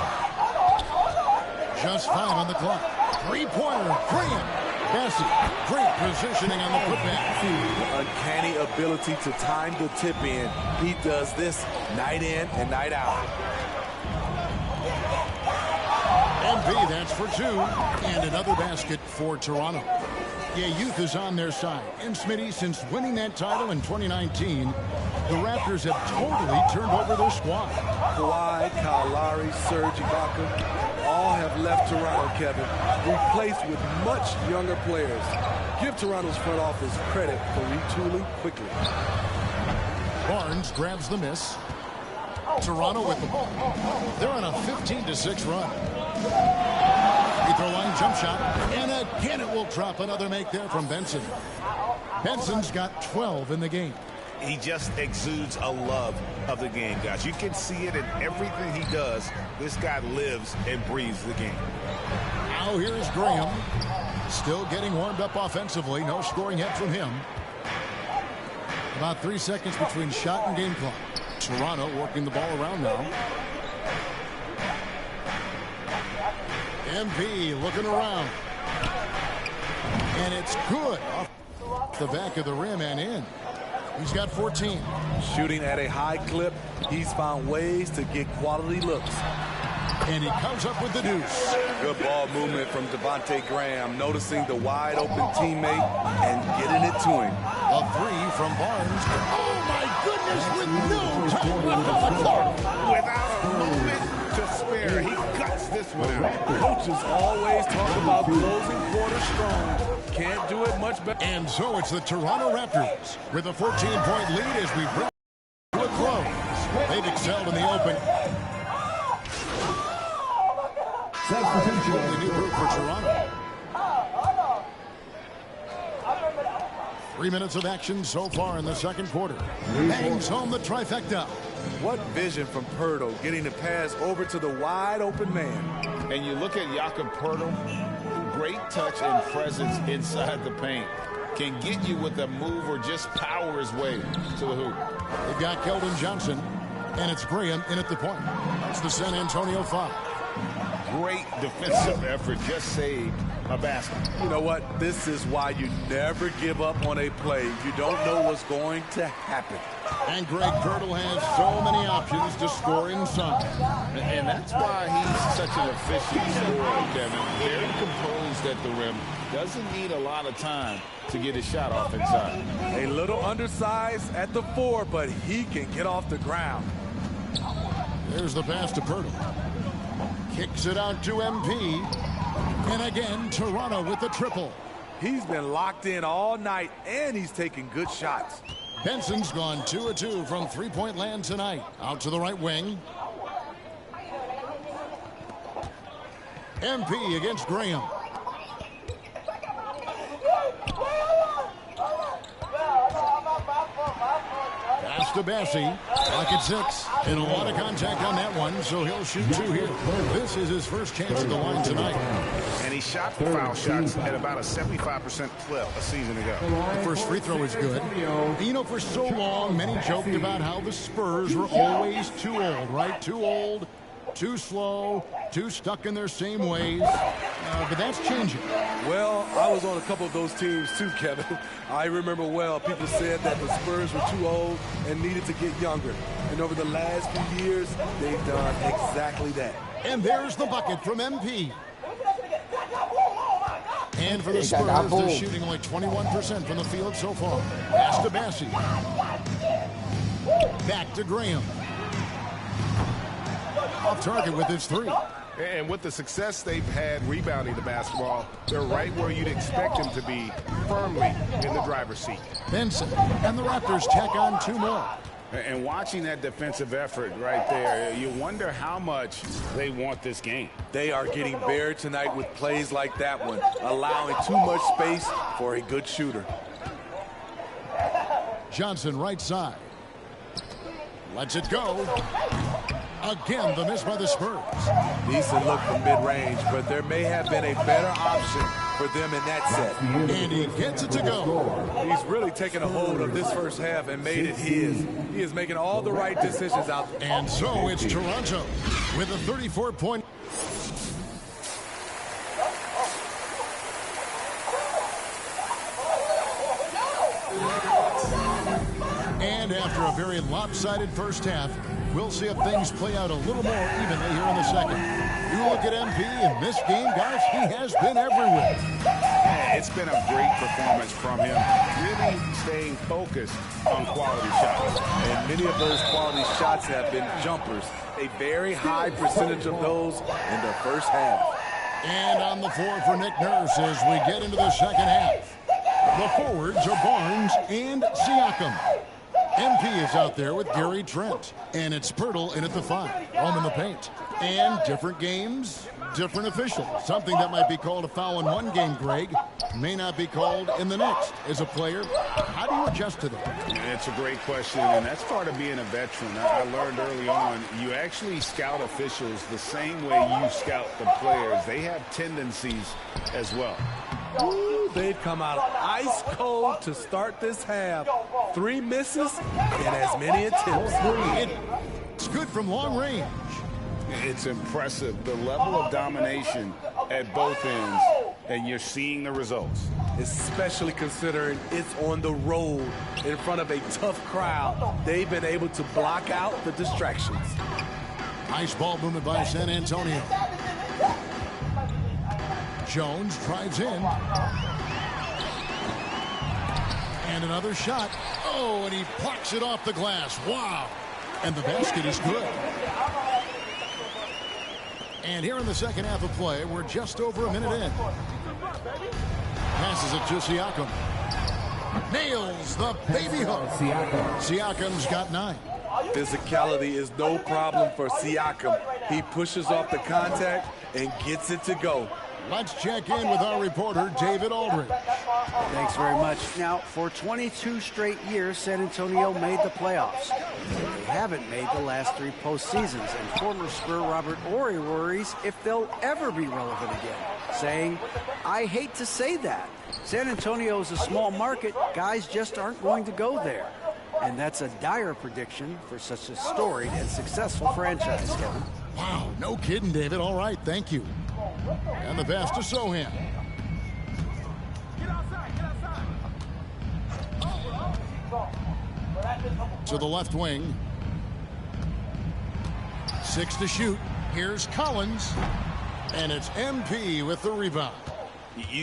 Just 5 on the clock. Three-pointer, Graham. Bessie, great positioning on the putback.
Uncanny ability to time the tip in. He does this night in and night out.
MP, that's for 2. And another basket for Toronto. Yeah, youth is on their side. And Smitty, since winning that title in 2019, the Raptors have totally turned over their squad.
Kawhi, Kyle Lowry, Serge Ibaka, all have left Toronto, Kevin, replaced with much younger players. Give Toronto's front office credit for retooling quickly.
Barnes grabs the miss. Toronto with the ball. They're on a 15-6 run. Free throw line jump shot. And again it will drop. Another make there from Benson. Benson's got 12 in the game.
He just exudes a love of the game, guys. You can see it in everything he does. This guy lives and breathes the game.
Now here's Graham. Still getting warmed up offensively. No scoring yet from him. About 3 seconds between shot and game clock. Toronto working the ball around now. MP looking around. And it's good. Off the back of the rim and in. He's got 14.
Shooting at a high clip, he's found ways to get quality looks.
And he comes up with the deuce.
Good ball movement from Devontae Graham, noticing the wide open teammate and getting it to him.
A 3 from Barnes. Oh my goodness, with no time left on the clock.
Without a moment to spare, he cuts this one out.
Coaches always talk about closing quarter strong. Can't do it much better.
And so it's the Toronto Raptors with a 14-point lead as we bring to a close. They've excelled in the open. Totally new group for Toronto. 3 minutes of action so far in the second quarter. Bangs home the trifecta.
What vision from Poeltl, getting the pass over to the wide open man.
And you look at Jakob Poeltl, great touch and presence inside the paint. Can get you with a move or just power his way to the hoop.
They've got Keldon Johnson, and it's Graham in at the point. It's the San Antonio foul.
Great defensive effort, just saved a basket.
You know what? This is why you never give up on a play. You don't know what's going to happen.
And Greg Poeltl has so many options to score inside.
And that's why he's such an efficient scorer, Kevin. Very composed at the rim. Doesn't need a lot of time to get his shot off inside.
A little undersized at the 4, but he can get off the ground.
There's the pass to Poeltl. Kicks it out to MP. And again, Toronto with the triple.
He's been locked in all night, and he's taking good shots.
Benson's gone 2 of 2 from three-point land tonight. Out to the right wing. MP against Graham. Pass to Bessie. Clock at 6. And a lot of contact on that one, so he'll shoot 2 here. This is his first chance at the line tonight.
And he shot foul shots at about a 75% clip a season ago.
The first free throw is good. You know, for so long, many joked about how the Spurs were always too old, right? Too old, too slow, too stuck in their same ways. But that's changing.
Well, I was on a couple of those teams too, Kevin. I remember well, people said that the Spurs were too old and needed to get younger. And over the last few years, they've done exactly that.
And there's the bucket from MP. And for the Spurs, they're shooting only 21% from the field so far. Pass to Bassi. Back to Graham. Off target with his 3.
And with the success they've had rebounding the basketball, they're right where you'd expect them to be, firmly in the driver's seat.
Benson and the Raptors tack on 2 more.
And watching that defensive effort right there, you wonder how much they want this game.
They are getting buried tonight with plays like that one, allowing too much space for a good shooter.
Johnson right side. Lets it go. Again, the miss by the Spurs.
Decent look from mid-range, but there may have been a better option for them in that set.
And he gets it to go.
He's really taken a hold of this first half and made it his. He is making all the right decisions out there.
And so it's Toronto with a 34-point. And after a very lopsided first half, we'll see if things play out a little more evenly here in the second. You look at MP in this game, guys, he has been everywhere.
Yeah, it's been a great performance from him, really staying focused on quality shots.
And many of those quality shots have been jumpers. A very high percentage of those in the first half.
And on the floor for Nick Nurse as we get into the second half. The forwards are Barnes and Siakam. MP is out there with Gary Trent. And it's Pirtle in at the 5. Home in the paint. And different games, different officials. Something that might be called a foul in one game, Greg, may not be called in the next. As a player, how do you adjust to that?
It's a great question, and that's part of being a veteran. I learned early on, you actually scout officials the same way you scout the players. They have tendencies as well.
Ooh, they've come out ice cold to start this half. 3 misses and as many attempts.
It's good from long range.
It's impressive, the level of domination at both ends, and you're seeing the results.
Especially considering it's on the road in front of a tough crowd. They've been able to block out the distractions.
Nice ball movement by San Antonio. Jones drives in. And another shot. Oh, and he plucks it off the glass. Wow. And the basket is good. And here in the second half of play, we're just over a minute in. Passes it to Siakam. Nails the baby hook. Siakam's got 9.
Physicality is no problem for Siakam. He pushes off the contact and gets it to go.
Let's check in with our reporter, David Aldridge.
Thanks very much. Now, for 22 straight years, San Antonio made the playoffs. They haven't made the last 3 postseasons, and former Spur Robert Horry worries if they'll ever be relevant again, saying, I hate to say that. San Antonio is a small market. Guys just aren't going to go there. And that's a dire prediction for such a storied and successful franchise, Kevin.
Wow, no kidding, David. All right, thank you. And the pass to Sohan. To the left wing. 6 to shoot. Here's Collins. And it's MP with the rebound.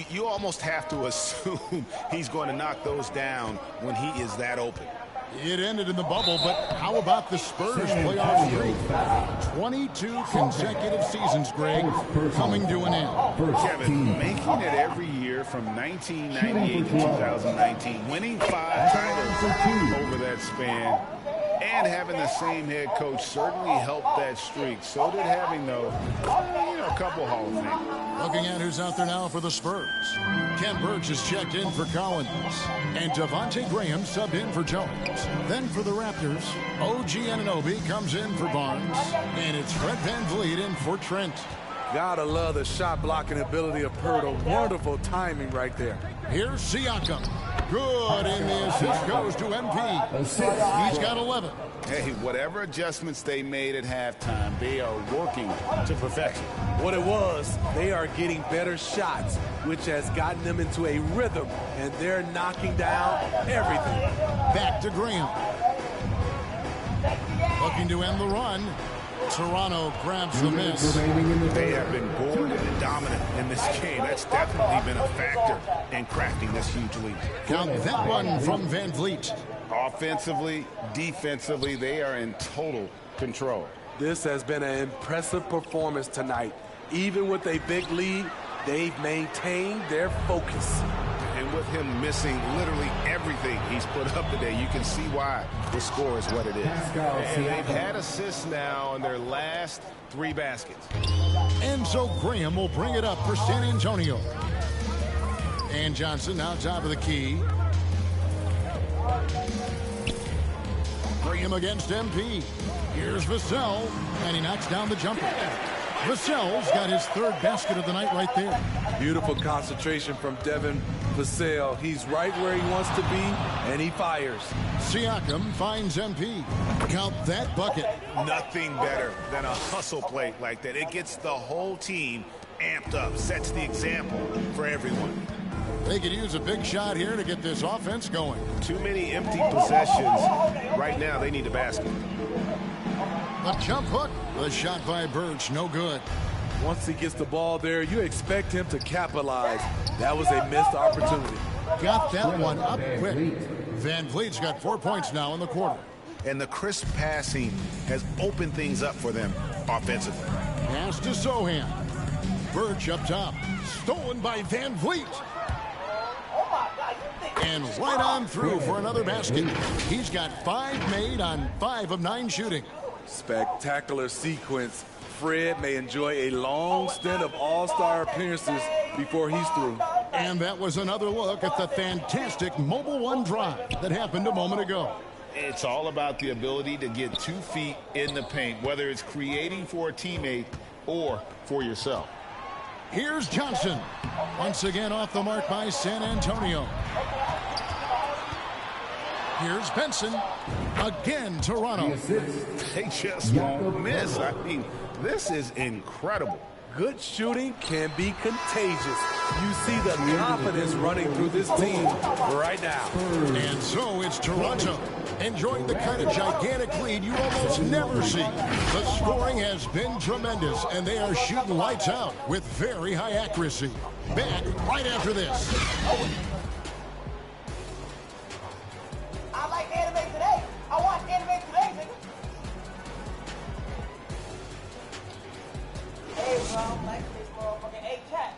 You almost have to assume he's going to knock those down when he is that open.
It ended in the bubble, but how about the Spurs playoff streak? 22 consecutive seasons, Greg, coming to an end.
Kevin, making it every year from 1998 to 2019, winning 5 titles over that span, And having the same head coach certainly helped that streak. So did having, though, a couple Hall of Fame.
Looking at who's out there now for the Spurs. Ken Burch is checked in for Collins. And Devontae Graham subbed in for Jones. Then for the Raptors, OG Anunoby comes in for Barnes. And it's Fred VanVleet in for Trent.
Gotta love the shot blocking ability of Pirtle. Wonderful timing right there.
Here's Siakam. Good, and the assist goes to MP. He's got 11.
Hey, whatever adjustments they made at halftime, they are working to perfection.
What it was, they are getting better shots, which has gotten them into a rhythm, and they're knocking down everything.
Back to Graham. Looking to end the run. Toronto grabs the miss.
They have been bored and dominant in this game. That's definitely been a factor in crafting this huge lead.
Count that one from VanVleet.
Offensively, defensively, they are in total control.
This has been an impressive performance tonight. Even with a big lead, they've maintained their focus.
And with him missing literally everything he's put up today, you can see why the score is what it is. And they've had assists now on their last 3 baskets.
And so Graham will bring it up for San Antonio. And Johnson now top of the key. Graham against MP. Here's Vassell, and he knocks down the jumper. Vassell's got his 3rd basket of the night right there.
Beautiful concentration from Devin Vassell. He's right where he wants to be, and he fires.
Siakam finds MP. Count that bucket.
Nothing better than a hustle play like that. It gets the whole team amped up, sets the example for everyone.
They could use a big shot here to get this offense going.
Too many empty possessions. Right now, they need a basket.
The jump hook. The shot by Burch, no good.
Once he gets the ball there, you expect him to capitalize. That was a missed opportunity.
Got that one up quick. VanVleet's got 4 points now in the quarter.
And the crisp passing has opened things up for them offensively.
Pass to Sohan. Burch up top. Stolen by VanVleet. And right on through for another basket. He's got 5 made on 5 of 9 shooting.
Spectacular sequence. Fred may enjoy a long stint of all-star appearances before he's through.
And that was another look at the fantastic Mobile One drive that happened a moment ago.
It's all about the ability to get 2 feet in the paint, whether it's creating for a teammate or for yourself.
Here's Johnson. Once again off the mark by San Antonio. Here's Benson. Again, Toronto.
They just won't miss. I mean, this is incredible.
Good shooting can be contagious. You see the confidence running through this team right now.
And so it's Toronto, enjoying the kind of gigantic lead you almost never see. The scoring has been tremendous, and they are shooting lights out with very high accuracy. Back right after this.
I like anime today. I watch anime today, nigga. Hey, bro, I'm like this motherfucker. Hey, chat,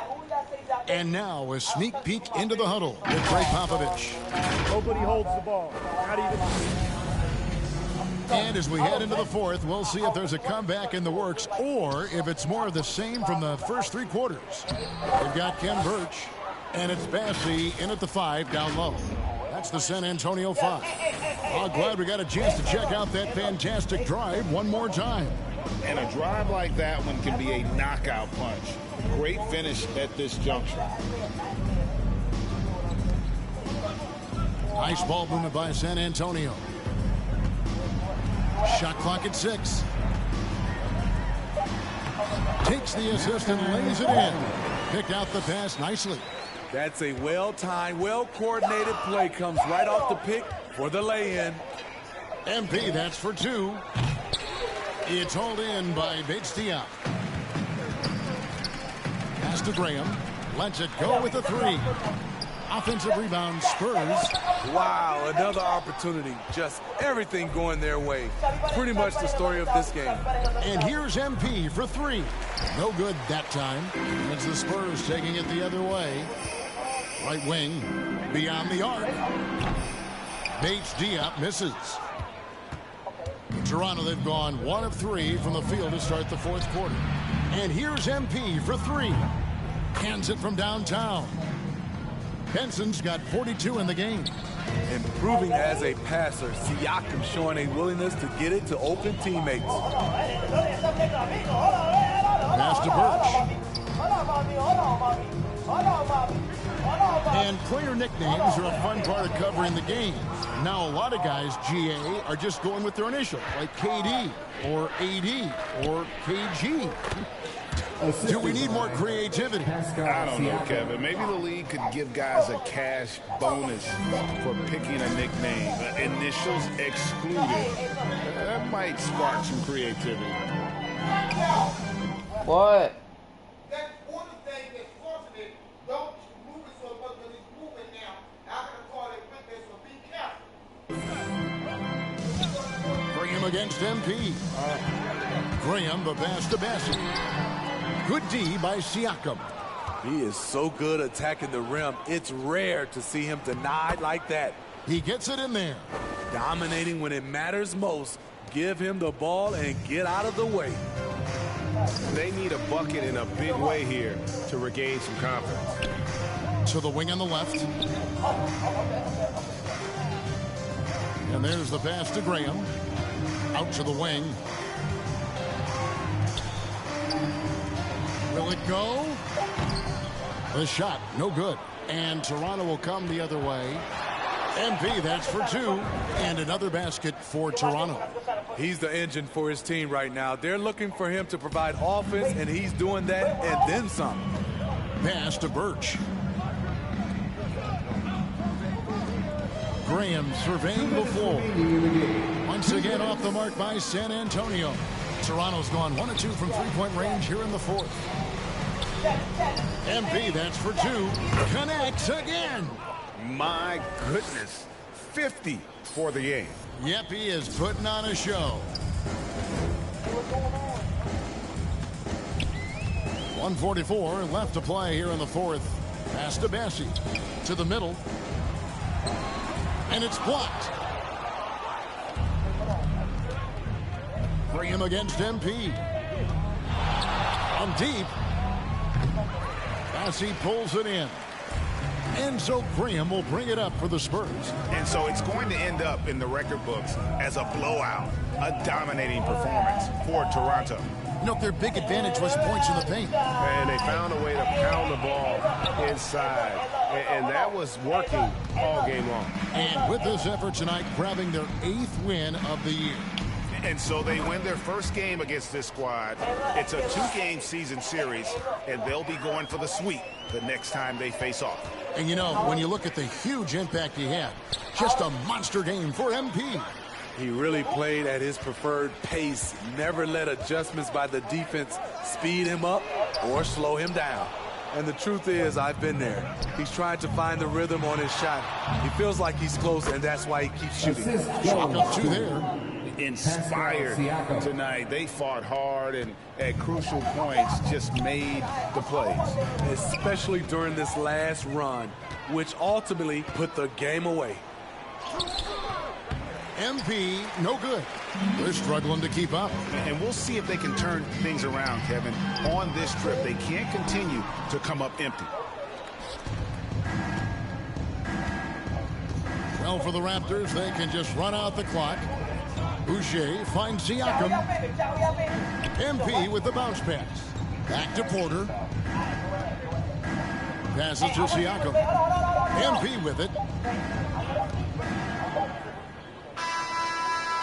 who we got say out there?
And now a sneak peek into the huddle with Greg Popovich.
Nobody holds the ball. Not even.
And as we head into the 4th, we'll see if there's a comeback in the works or if it's more of the same from the first 3 quarters. We've got Ken Burch, and it's Bassey in at the 5 down low. That's the San Antonio 5. I'm glad we got a chance to check out that fantastic drive one more time.
And a drive like that one can be a knockout punch. Great finish at this juncture.
Nice ball movement by San Antonio. Shot clock at 6. Takes the assist and lays it in. Picked out the pass nicely.
That's a well-timed, well-coordinated play. Comes right off the pick for the lay-in.
MP, that's for 2. It's hauled in by Bates Diop. Pass to Graham. Lets it go with the 3. Offensive rebound, Spurs.
Wow, another opportunity. Just everything going their way. Pretty much the story of this game.
And here's MP for 3. No good that time. It's the Spurs taking it the other way. Right wing, beyond the arc. Bates Diop misses. Toronto, they've gone 1 of 3 from the field to start the fourth quarter. And here's MP for 3. Hands it from downtown. Benson's got 42 in the game.
Improving as a passer, Siakam showing a willingness to get it to open teammates.
Pass to Birch. And player nicknames are a fun part of covering the game. Now a lot of guys, GA, are just going with their initial, like KD or AD or KG. Do we need more creativity?
I don't know, Kevin. Maybe the league could give guys a cash bonus for picking a nickname. Initials excluded. That might spark some creativity.
What?
That one thing that's forcing it, don't move it so much because it's moving now. I'm going to call it witness, so be careful.
Graham against MP. Graham, the pass to Bassett. Good D by Siakam.
He is so good attacking the rim. It's rare to see him denied like that.
He gets it in there.
Dominating when it matters most. Give him the ball and get out of the way.
They need a bucket in a big way here to regain some confidence.
To the wing on the left. And there's the pass to Graham. Out to the wing. Will it go? The shot, no good. And Toronto will come the other way. MP, that's for 2. And another basket for Toronto.
He's the engine for his team right now. They're looking for him to provide offense, and he's doing that and then some.
Pass to Birch. Graham surveying the floor. Once again off the mark by San Antonio. Toronto's gone 1 of 2 from three-point range here in the fourth. MP, that's for 2. Connects again.
My goodness. 50 for the game.
Yep, he is putting on a show. 1:44 left to play here in the fourth. Pass to Bassey. To the middle. And it's blocked. Graham against MP. On deep. Bassey pulls it in. And so Graham will bring it up for the Spurs.
And so it's going to end up in the record books as a blowout, a dominating performance for Toronto.
Look, their big advantage was points in the paint.
And they found a way to pound the ball inside. And that was working all game long.
And with this effort tonight, grabbing their 8th win of the year.
And so they win their first game against this squad. It's a 2-game season series, and they'll be going for the sweep the next time they face off.
And you know, when you look at the huge impact he had, just a monster game for MP.
He really played at his preferred pace, never let adjustments by the defense speed him up or slow him down. And the truth is, I've been there. He's trying to find the rhythm on his shot. He feels like he's close, and that's why he keeps shooting.
Chalk up 2 there.
Inspired tonight. They fought hard and at crucial points just made the plays.
Especially during this last run, which ultimately put the game away.
MP, no good. They're struggling to keep up.
And we'll see if they can turn things around, Kevin. On this trip, they can't continue to come up empty.
Well, for the Raptors, they can just run out the clock. Boucher finds Siakam. MP with the bounce pass. Back to Porter. Passes to Siakam. MP with it.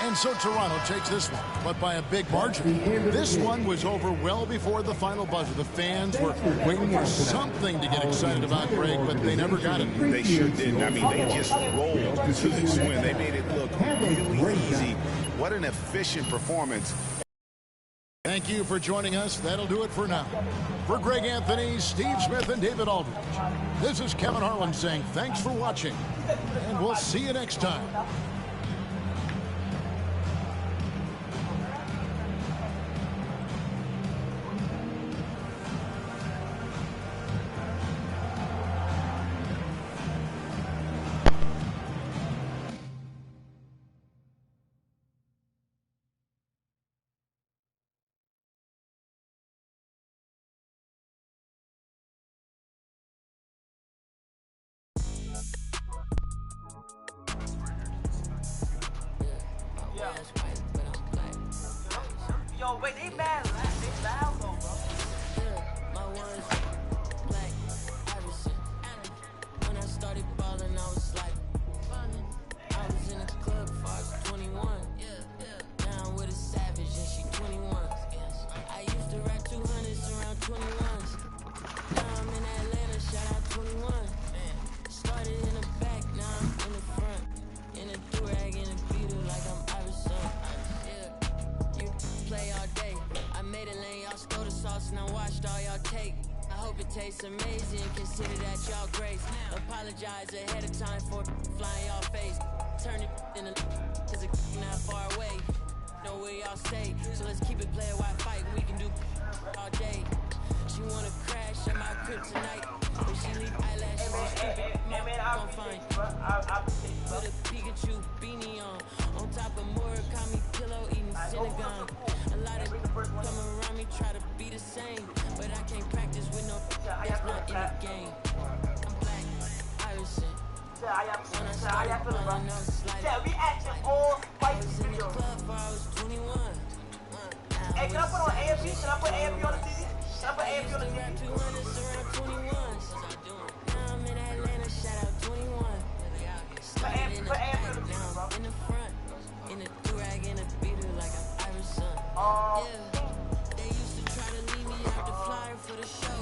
And so Toronto takes this one, but by a big margin. This one was over well before the final buzzer. The fans were waiting for something to get excited about, Greg, but they never got it.
They sure didn't. I mean, they just rolled to this win. They made it look really easy. What an efficient performance.
Thank you for joining us. That'll do it for now. For Greg Anthony, Steve Smith, and David Aldridge, this is Kevin Harlan saying thanks for watching, and we'll see you next time.
Yo, wait, they mad. They loud though, bro.
My one's black, Iverson. When I started balling, I was like, I was in the club before I was 21. Now I'm with a savage and she 21. I used to rack 200s around 21s. Now I'm in Atlanta, shout out 21. Started in the back, now I'm in the front. In a do-rag, in a beater like I'm Iverson. You play all day. I made a lane, y'all stole the sauce and I watched all y'all take. I hope it tastes amazing, consider that y'all grace. Apologize ahead of time for flying y'all face. Turn it in a cause it's not far away. Know where y'all stay, so let's keep it player while fight. We can do all day. She wanna crash at my crib tonight, but she leave eyelashes and stupid mouth gon' find. Put a Pikachu beanie on top of Murakami pillow eating Cinnabon. A lot of come around me try to be the same, but I can't practice with no that's not in the game. I'm black, Iverson. When I started balling, I was sliding. I was in the club before I was 21.
Hey, can I put on AMP? Can I put AMP on the TV? Can I put AMP on the TV?
200s around 21s. Now I'm in Atlanta, shout out 21. Started in the back, now I'm in the front. In a do-rag, in a beater like I'm Iverson. Yeah, they used to try to leave me out the flyer for the show.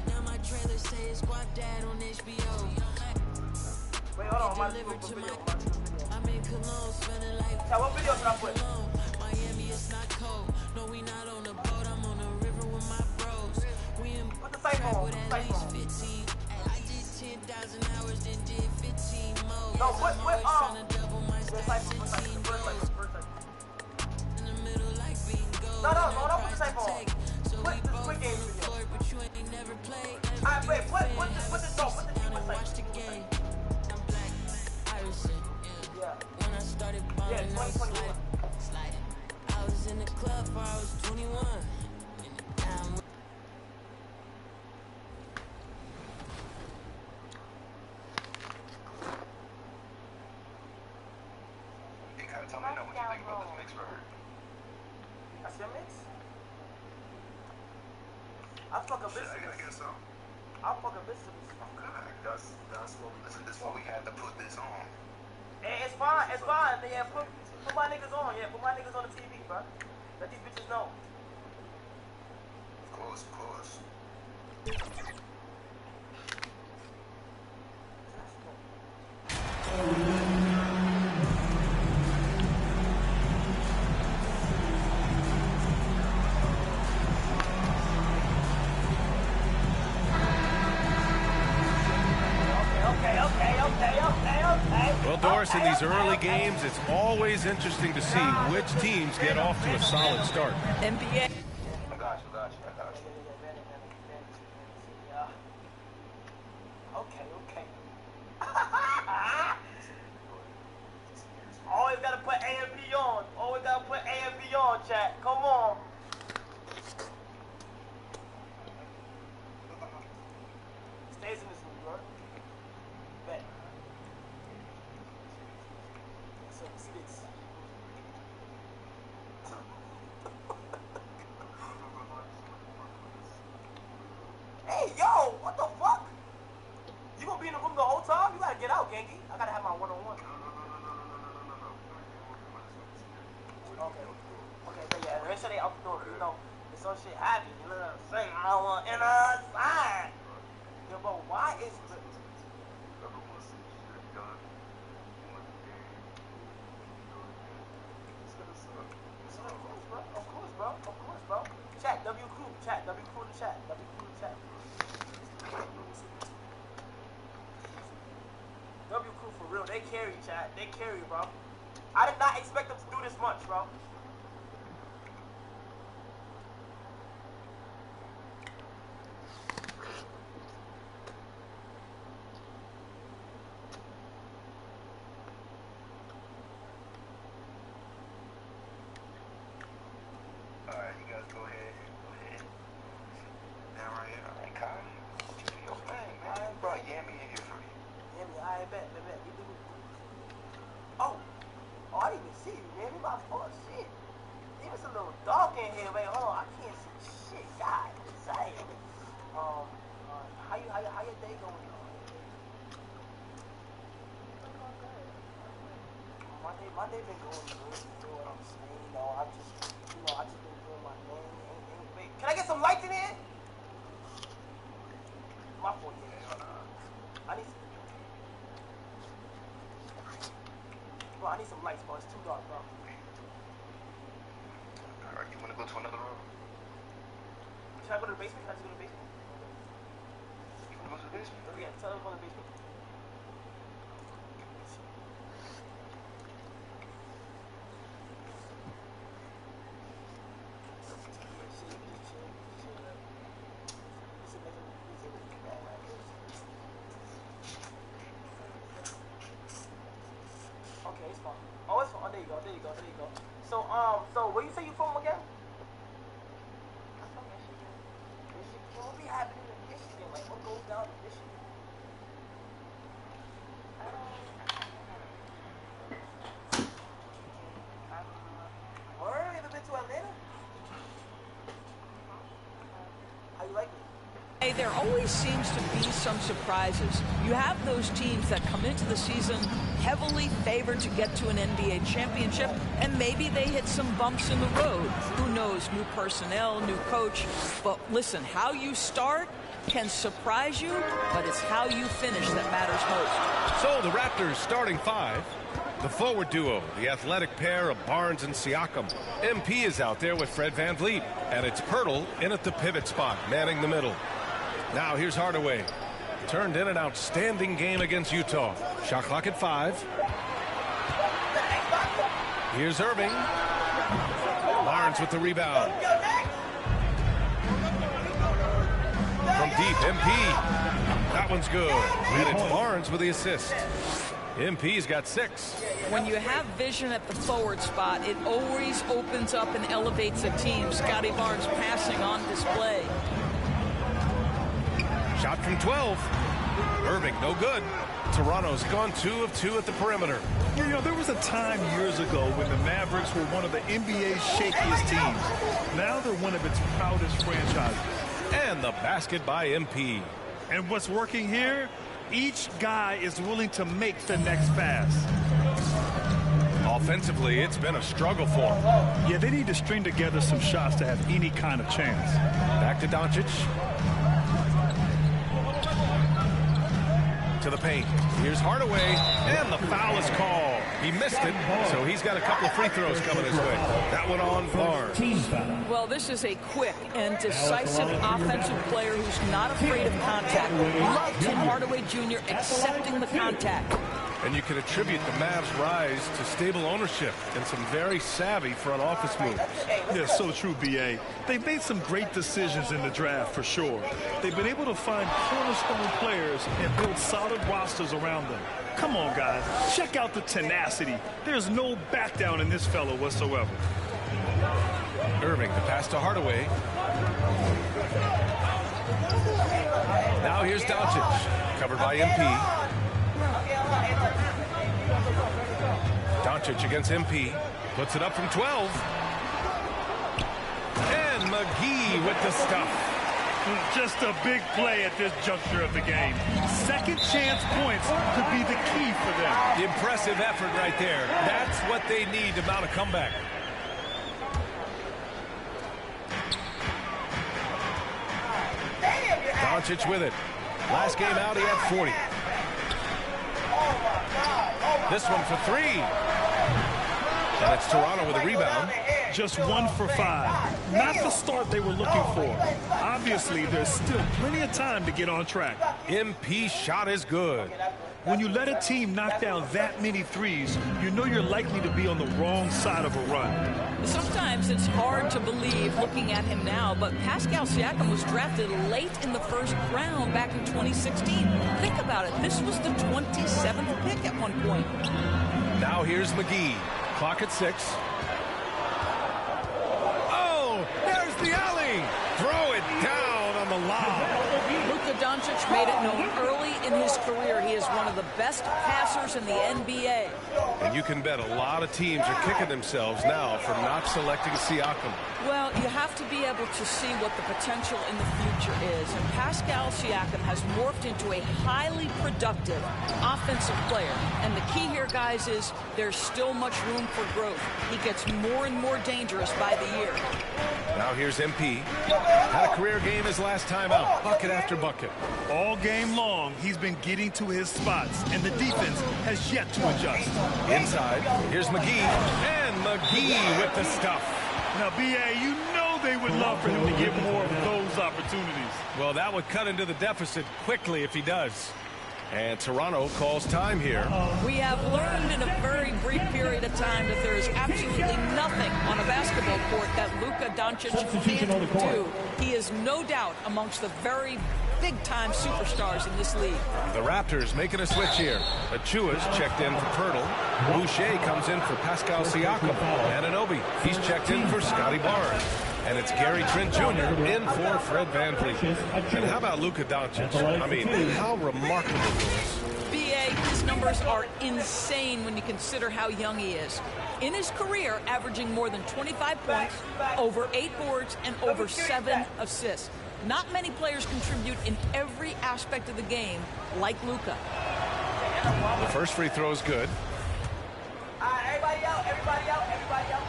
Now my trailer say it's Squad Dad on HBO.
Wait, hold on,
Delivered to my I'm in Cologne, smelling like
what video can I put?
Miami, it's not cold. No, we not on the boat, I'm on the river with my bros. We in trap with at least 15. I did 10,000 hours, then did 15 more.
No,
I'm always trying to double my stats in team goals. In the middle like bingo.
No, don't put the same phone.
So we
Put
both
quick
on
game
the
video.
floor, but you ain't never played.
Alright, wait, put this on. Put the
Down
TV
and watch the game. I'm black, Iverson.
Yeah.
When I started balling, I was sliding. I was in the club before I was 21. Now
You gotta tell me what you think about this mix for her. That's your mix? I'll fuck a bitch.
I guess so.
I'll fuck a bitch.
That's what we had to put this on.
Hey, it's fine. Yeah, put my niggas on. Yeah, put my niggas on the TV, bro. Let these bitches know.
Of course.
Okay.
Well, Doris, in these early games, it's always interesting to see which teams get off to a solid start.
I
NBA.
got you. Okay. Always gotta put AMP on. Always gotta put AMP on, chat. Come on. Stays in this movie, bro. Bet. So, see this. Hey, yo, what the fuck? You gonna be in the room the whole time? You gotta get out, Genki. I gotta have my one-on-one. Okay, but yeah, the rest of the out the door, you know, it's some shit happening, you know what I'm saying? I don't want inside. Yo, but why is the... Of course, bro. Chat, W crew in the chat. W crew for real, they carry, chat. They carry, bro. I did not expect them to do this much, bro.
Alright, you guys go ahead. Now right here. Hey, Kyle, you do your thing, man. I brought Yammy in here for you.
Yammy, I bet. Oh, I didn't even see you, man. My fault, shit. damn, it's a little dark in here. Wait, hold on, I can't see shit. God damn. How your day going? My day been going good. You know what I'm saying? I just been doing my thing. Wait, can I get some lights in here? My fault, yeah. I need some lights, bro. It's too dark, bro.
Alright, you wanna go to another room?
Can I go to the basement? Can I just go to the basement?
You wanna go to the basement?
Yeah, tell them to go to the basement. Okay, it's fine. Oh, it's fine. Oh, there you go. So, where you say you from again? I'm from Michigan. Michigan? What be happening in Michigan? Like, what goes down in Michigan? Word? You ever been to Atlanta? How you like it?
Hey, there always seems to be some surprises. You have those teams that come into the season heavily favored to get to an NBA championship, and maybe they hit some bumps in the road. Who knows? New personnel, new coach. But listen, how you start can surprise you, but it's how you finish that matters most.
So the Raptors starting five. The forward duo, the athletic pair of Barnes and Siakam. MP is out there with Fred VanVleet, and it's Pirtle in at the pivot spot, manning the middle. Now here's Hardaway. Turned in an outstanding game against Utah. Shot clock at 5. Here's Irving. Barnes with the rebound. From deep, MP. That one's good. And it's Barnes with the assist. MP's got 6.
When you have vision at the forward spot, it always opens up and elevates a team. Scotty Barnes passing on display.
Shot from 12. Irving, no good. Toronto's gone 2 of 2 at the perimeter.
You know, there was a time years ago when the Mavericks were one of the NBA's shakiest teams. Now they're one of its proudest franchises.
And the basket by MP.
And what's working here? Each guy is willing to make the next pass.
Offensively, it's been a struggle for them.
Yeah, they need to string together some shots to have any kind of chance.
Back to Doncic. To the paint. Here's Hardaway, and the foul is called. He missed it, so he's got a couple of free throws coming his way. That one on Barnes.
Well, this is a quick and decisive offensive player who's not afraid of contact. Love Tim Hardaway Jr. accepting the contact.
And you can attribute the Mavs' rise to stable ownership and some very savvy front office moves.
Yeah, so true, B.A. They've made some great decisions in the draft, for sure. They've been able to find cornerstone players and build solid rosters around them. Come on, guys. Check out the tenacity. There's no back down in this fellow whatsoever.
Irving, the pass to Hardaway. Now here's Doncic, covered by MP. Doncic against MP. Puts it up from 12. And McGee with the stuff.
Just a big play at this juncture of the game. Second chance points could be the key for them.
Impressive effort right there. That's what they need to mount a comeback. Doncic with it. Last game out, he had 40. This one for 3. And it's Toronto with a rebound.
Just 1 for 5. Not the start they were looking for. Obviously, there's still plenty of time to get on track.
MP shot is good.
When you let a team knock down that many threes, you know you're likely to be on the wrong side of a run.
Sometimes it's hard to believe looking at him now, but Pascal Siakam was drafted late in the first round back in 2016. Think about it. This was the 27th pick at one point.
Now here's McGee. Clock at 6. Oh, there's the alley. Throw it down on the lob.
Luka Doncic made it known early in his career he is one of the best passers in the NBA.
And you can bet a lot of teams are kicking themselves now for not selecting Siakam.
Well, you have to be able to see what the potential in the future is. And Pascal Siakam has morphed into a highly productive offensive player. And the key here, guys, is there's still much room for growth. He gets more and more dangerous by the year.
Now here's MP. Had a career game his last time out. Bucket after bucket.
All game long, he's been getting to his spots, and the defense has yet to adjust.
Inside, here's McGee. And McGee with the stuff.
Now, B.A., you know they would love for him to get more of those opportunities.
Well, that would cut into the deficit quickly if he does. And Toronto calls time here.
We have learned in a very brief period of time that there is absolutely nothing on a basketball court that Luka Doncic can't do. He is no doubt amongst the very big-time superstars in this league.
The Raptors making a switch here. Achua's checked in for Pirtle. Boucher comes in for Pascal Siakam. Anunoby, he's checked in for Scotty Barnes. And it's Gary Trent Jr. in for Fred VanVleet. And how about Luka Doncic? I mean, how remarkable this.
B.A., his numbers are insane when you consider how young he is. In his career, averaging more than 25 points, over 8 boards, and over 7 assists. Not many players contribute in every aspect of the game like Luka.
The first free throw is good.
Everybody out, everybody out, everybody out.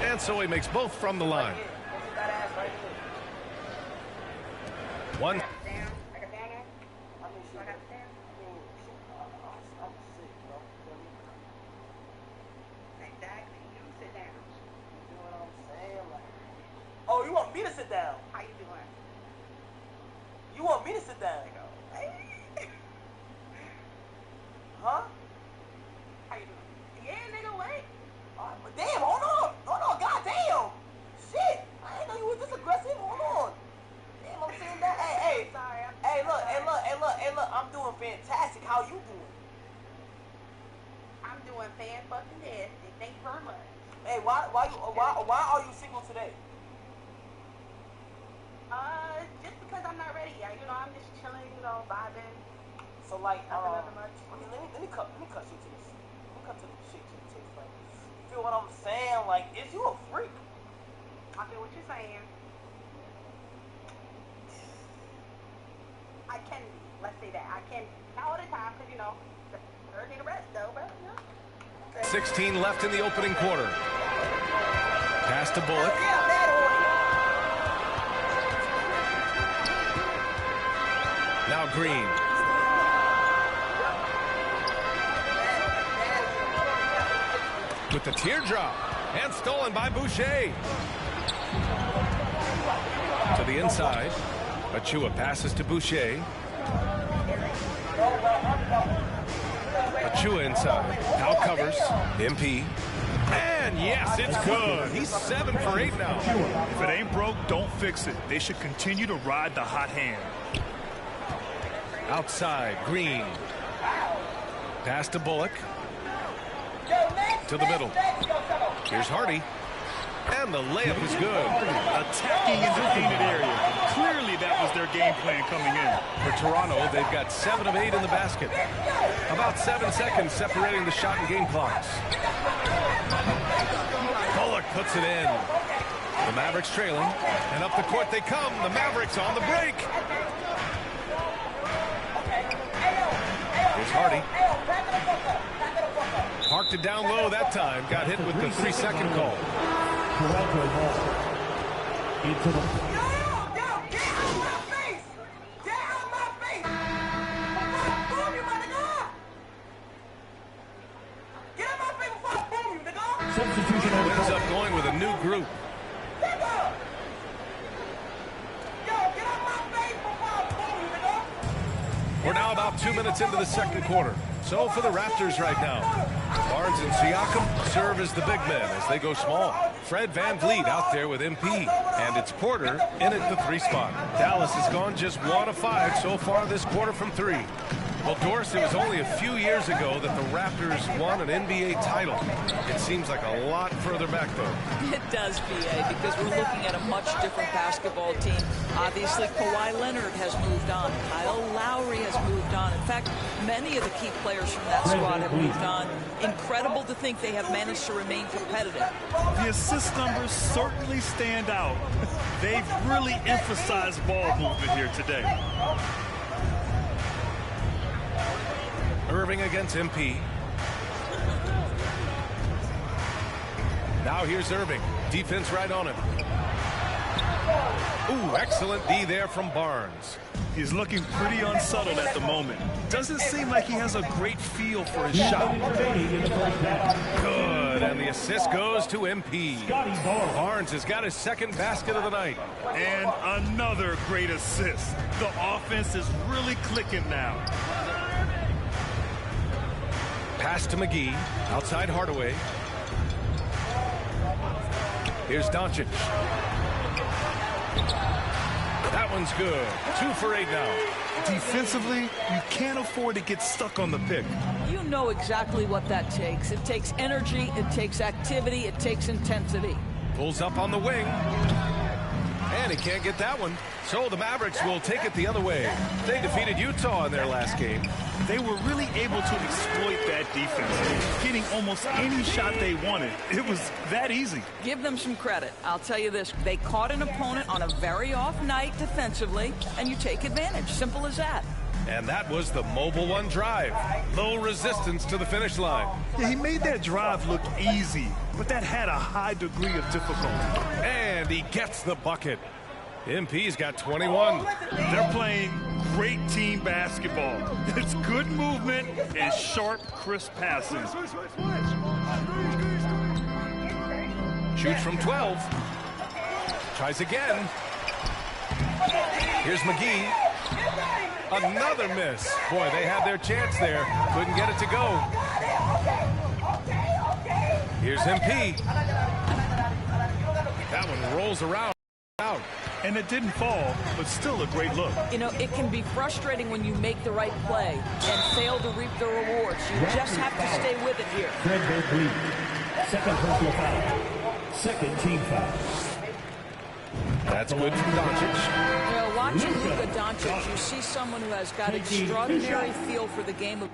And so he makes both from the line. One.
Oh, you want me to sit down? How you doing? You want me to sit down? Huh? How you doing? Yeah, nigga, wait. Damn, hold on. Hold on, goddamn. Shit. I didn't know you was this aggressive. Hold on. Damn, I'm saying that. Hey, sorry. Hey, look. I'm doing fantastic. How you doing?
I'm doing fan-fucking-tastic. Thank you very much.
Hey, why are you single today?
Just because I'm not ready yet. You know, I'm just chilling, you know, vibing.
So like,
nothing much.
let me cut you to this. Let me cut to the shit to the chase. Like, you feel what I'm saying? Like, is you a freak?
I feel what you're saying. I can be. Let's say that. I can. Not all the time, because, you know, the need a rest, though, but, you know.
16 left in the opening quarter. Pass to Bullock. Now Green. With the teardrop. And stolen by Boucher. To the inside. Achua passes to Boucher. Achua inside. Now covers. MP. And yes, it's good. He's 7 for 8 now.
If it ain't broke, don't fix it. They should continue to ride the hot hand.
Outside, Green. Pass to Bullock. To the middle. Here's Hardy. And the layup is good.
Attacking in the painted area. Clearly that was their game plan coming in.
For Toronto, they've got 7 of 8 in the basket. About 7 seconds separating the shot and game clocks. Bullock puts it in. The Mavericks trailing. And up the court they come. The Mavericks on the break. Here's Hardy. Parked it down low that time. Got hit with the 3-second call.
Substitution
ends up going with a new group. We're now about 2 minutes into the second quarter. So for the Raptors right now, Barnes and Siakam serve as the big men as they go small. Fred VanVleet out there with MP, and it's Porter in at the 3 spot. Dallas has gone just 1 of 5 so far this quarter from 3. Well, Doris, it was only a few years ago that the Raptors won an NBA title. It seems like a lot further back, though.
It does, BA, because we're looking at a much different basketball team. Obviously, Kawhi Leonard has moved on. Kyle Lowry has moved on. In fact, many of the key players from that squad have moved on. Incredible to think they have managed to remain competitive.
The assist numbers certainly stand out. They've really emphasized ball movement here today.
Irving against MP. Now here's Irving. Defense right on him. Ooh, excellent D there from Barnes.
He's looking pretty unsettled at the moment. Doesn't seem like he has a great feel for his shot.
Good, and the assist goes to MP. Barnes has got his second basket of the night.
And another great assist. The offense is really clicking now.
Pass to McGee, outside Hardaway. Here's Doncic. That one's good. 2 for 8 now.
Defensively, you can't afford to get stuck on the pick.
You know exactly what that takes. It takes energy, it takes activity, it takes intensity.
Pulls up on the wing. And he can't get that one. So the Mavericks will take it the other way. They defeated Utah in their last game.
They were really able to exploit that defense, getting almost any shot they wanted. It was that easy.
Give them some credit. I'll tell you this. They caught an opponent on a very off night defensively, and you take advantage. Simple as that.
And that was the Mobile One drive. Low resistance to the finish line.
Yeah, he made that drive look easy, but that had a high degree of difficulty.
And he gets the bucket. MP's got 21.
They're playing great team basketball. It's good movement and sharp, crisp passes.
Shoots from 12. Tries again. Here's McGee. Another miss. Boy, they had their chance there. Couldn't get it to go. Here's MP. That one rolls around. Out.
And it didn't fall, but still a great look.
You know, it can be frustrating when you make the right play and fail to reap the rewards. You just have to stay with it here.
Fred VanVleet, second personal foul. Second team foul.
That's good from Doncic.
You know, watching Luka Doncic, you see someone who has got extraordinary feel for the game of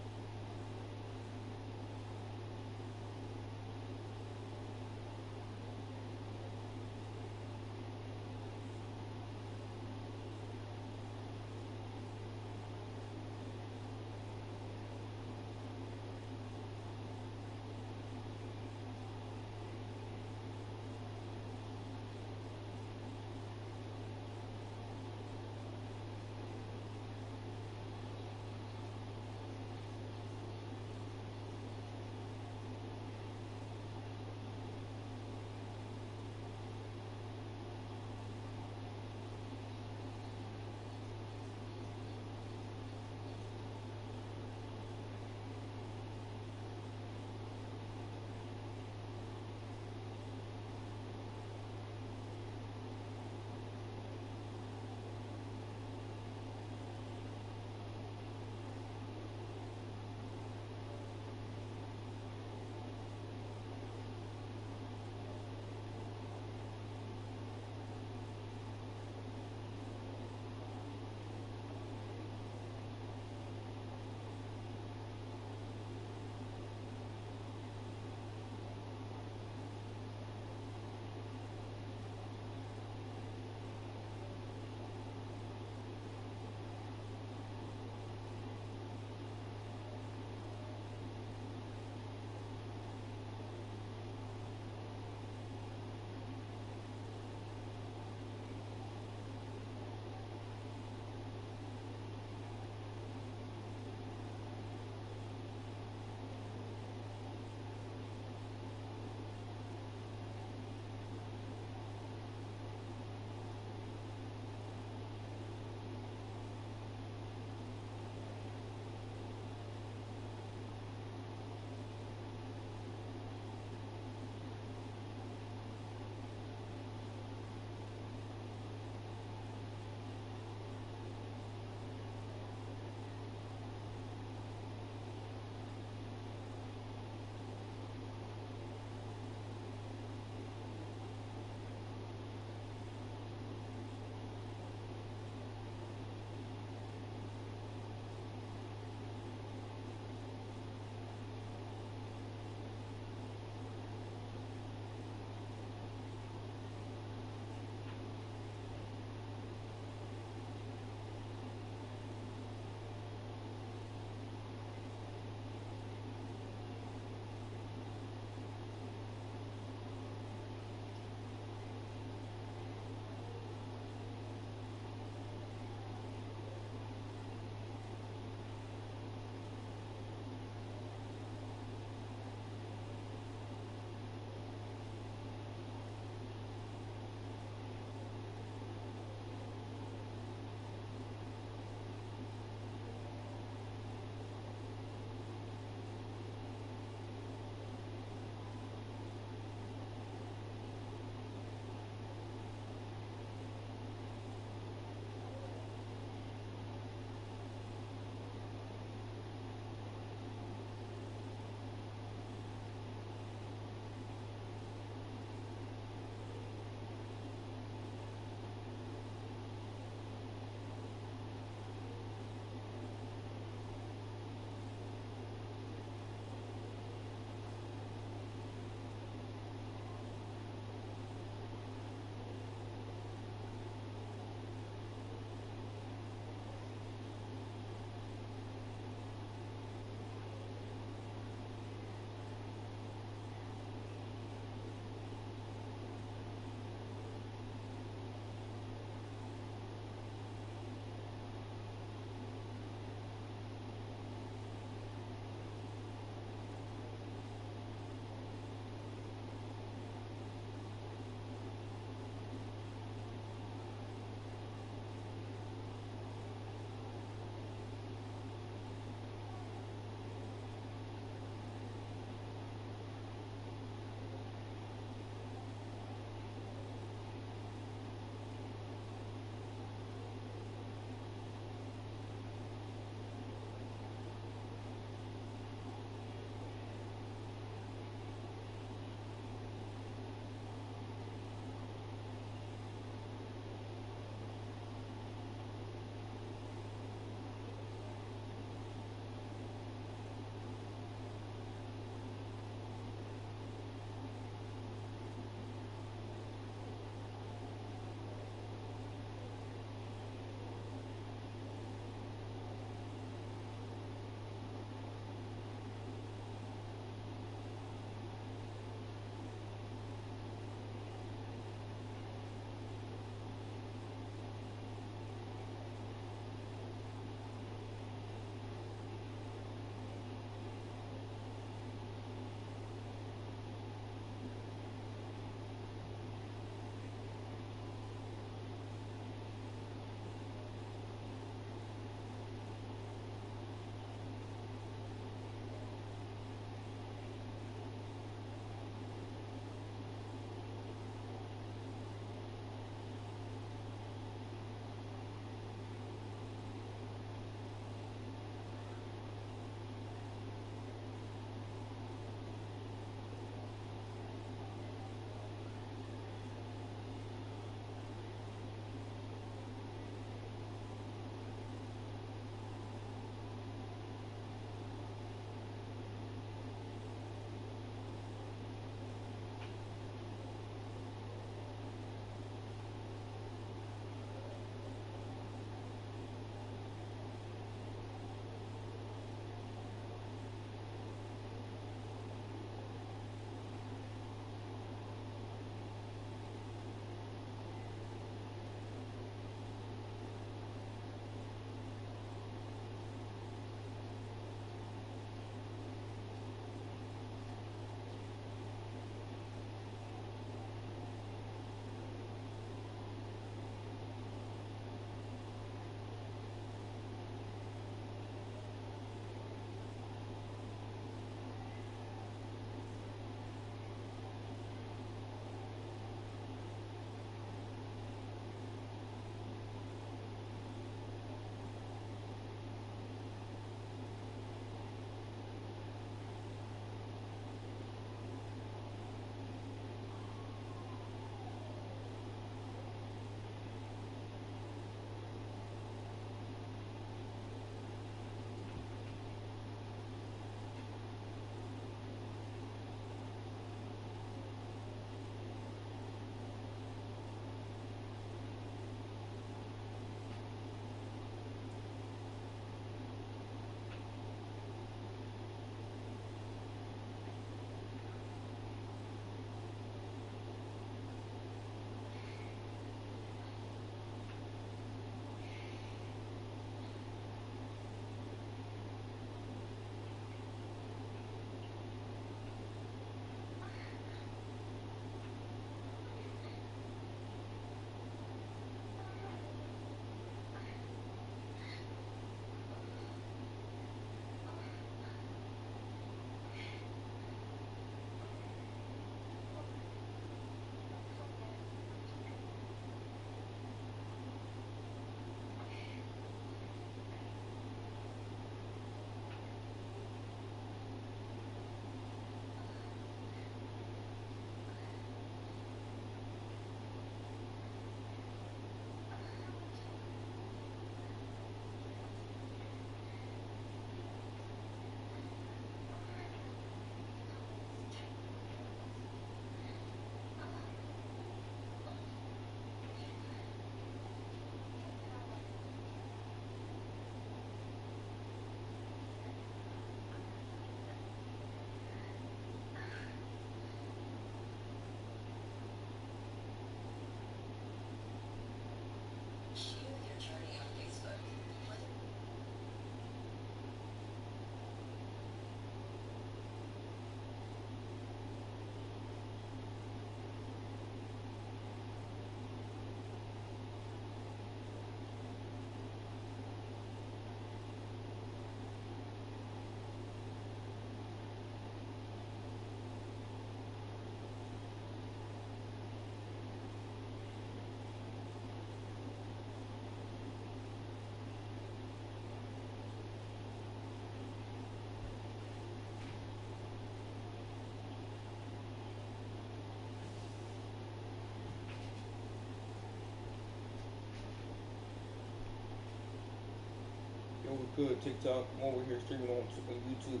good, TikTok? I'm over here streaming on YouTube.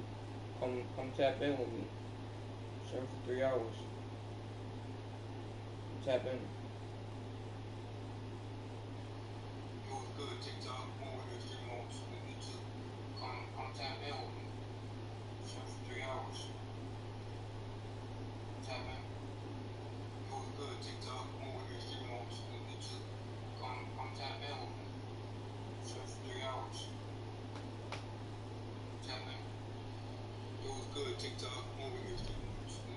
Come tap in with me. Stream for 3 hours. Tap in.
What's good, TikTok? I'm over here streaming on YouTube. Come tap in with me. Stream for 3 hours. Tap in. What's good, TikTok? I'm over here streaming on YouTube. Come tap in with me. Stream for 3 hours. Tap in. It was good, TikTok. I'm over here streaming on YouTube.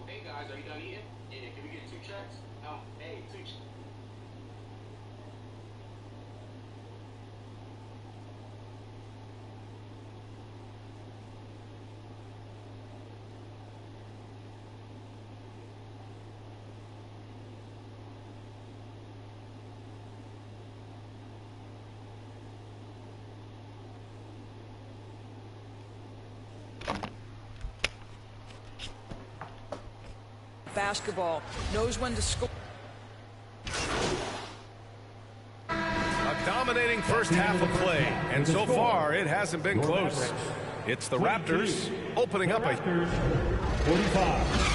Hey guys, are you done eating? Yeah, can we get 2 checks? Hey, 2 checks.
Basketball knows when to score.
A dominating first half of play, and so far it hasn't been close. It's the Raptors opening up a
45.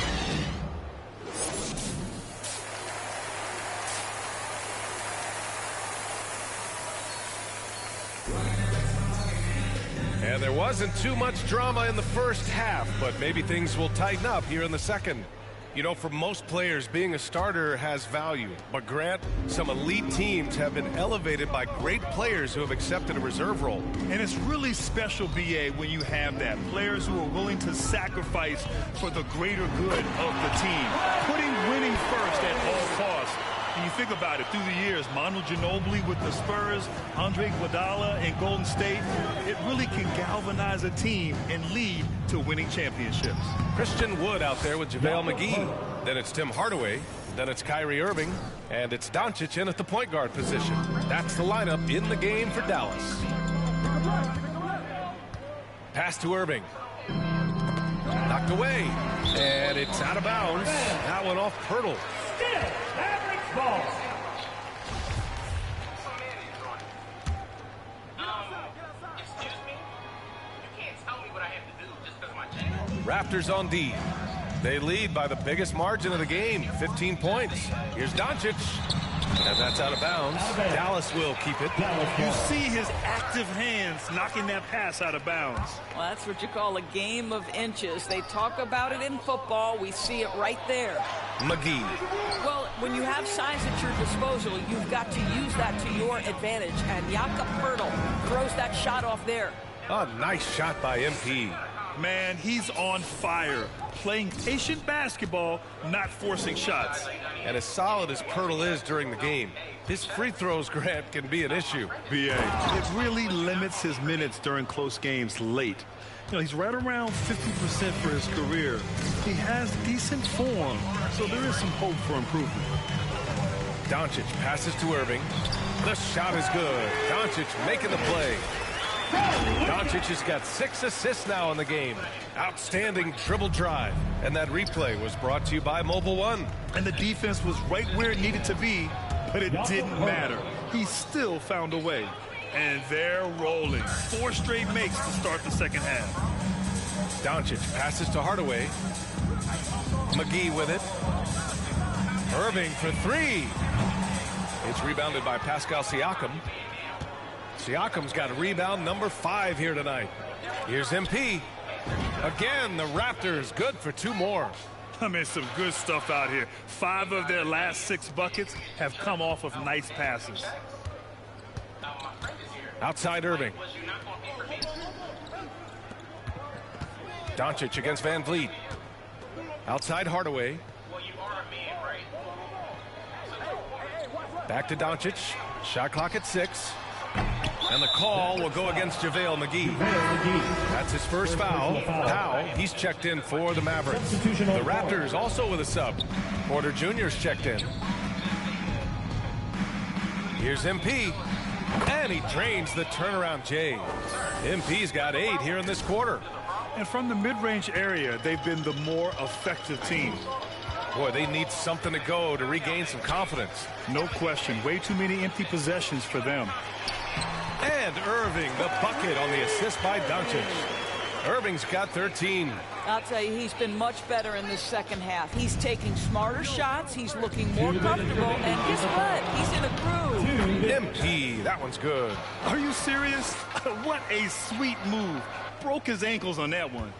And there wasn't too much drama in the first half, but maybe things will tighten up here in the second. You know, for most players, being a starter has value. But Grant, some elite teams have been elevated by great players who have accepted a reserve role.
And it's really special, B.A., when you have that. Players who are willing to sacrifice for the greater good of the team. Putting winning first at all costs. And you think about it, through the years, Manu Ginobili with the Spurs, Andre Iguodala in Golden State, it really can galvanize a team and lead to winning championships.
Christian Wood out there with JaVale McGee. Then it's Tim Hardaway. Then it's Kyrie Irving. And it's Doncic in at the point guard position. That's the lineup in the game for Dallas. Pass to Irving. Knocked away. And it's out of bounds. That one off Pirtle.
Ball.
Excuse me? You can't tell me what I have to do just because of my gender.
Raptors on D. They lead by the biggest margin of the game, 15 points. Here's Doncic. And that's out of bounds. Dallas will keep it.
You see his active hands knocking that pass out of bounds.
Well, that's what you call a game of inches. They talk about it in football. We see it right there.
McGee.
Well, when you have size at your disposal, you've got to use that to your advantage. And Jakob Poeltl throws that shot off there.
A nice shot by MP.
Man, he's on fire. Playing patient basketball, not forcing shots.
And as solid as Poeltl is during the game, his free throws, Grant, can be an issue.
B.A. It really limits his minutes during close games late. You know, he's right around 50% for his career. He has decent form, so there is some hope for improvement.
Doncic passes to Irving. The shot is good. Doncic making the play. Doncic has got 6 assists now in the game. Outstanding dribble drive. And that replay was brought to you by Mobile One.
And the defense was right where it needed to be, but it didn't matter. He still found a way. And they're rolling. 4 straight makes to start the second half.
Doncic passes to Hardaway. McGee with it. Irving for 3. It's rebounded by Pascal Siakam. Siakam's got rebound number 5 here tonight. Here's MP. Again, the Raptors good for 2 more.
I mean, some good stuff out here. 5 of their last 6 buckets have come off of nice passes.
Outside Irving. Doncic against Van Vliet. Outside Hardaway. Back to Doncic. Shot clock at 6. And the call will go against JaVale McGee. That's his first foul. Powell, he's checked in for the Mavericks. The Raptors also with a sub. Porter Jr.'s checked in. Here's MP. And he drains the turnaround J. MP's got 8 here in this quarter.
And from the mid-range area, they've been the more effective team.
Boy, they need something to go to regain some confidence.
No question. Way too many empty possessions for them.
And Irving, the bucket on the assist by Doncic. Irving's got 13.
I'll tell you, he's been much better in this second half. He's taking smarter shots. He's looking more comfortable. And guess what? He's in a groove.
MP, that one's good.
Are you serious? What a sweet move. Broke his ankles on that one.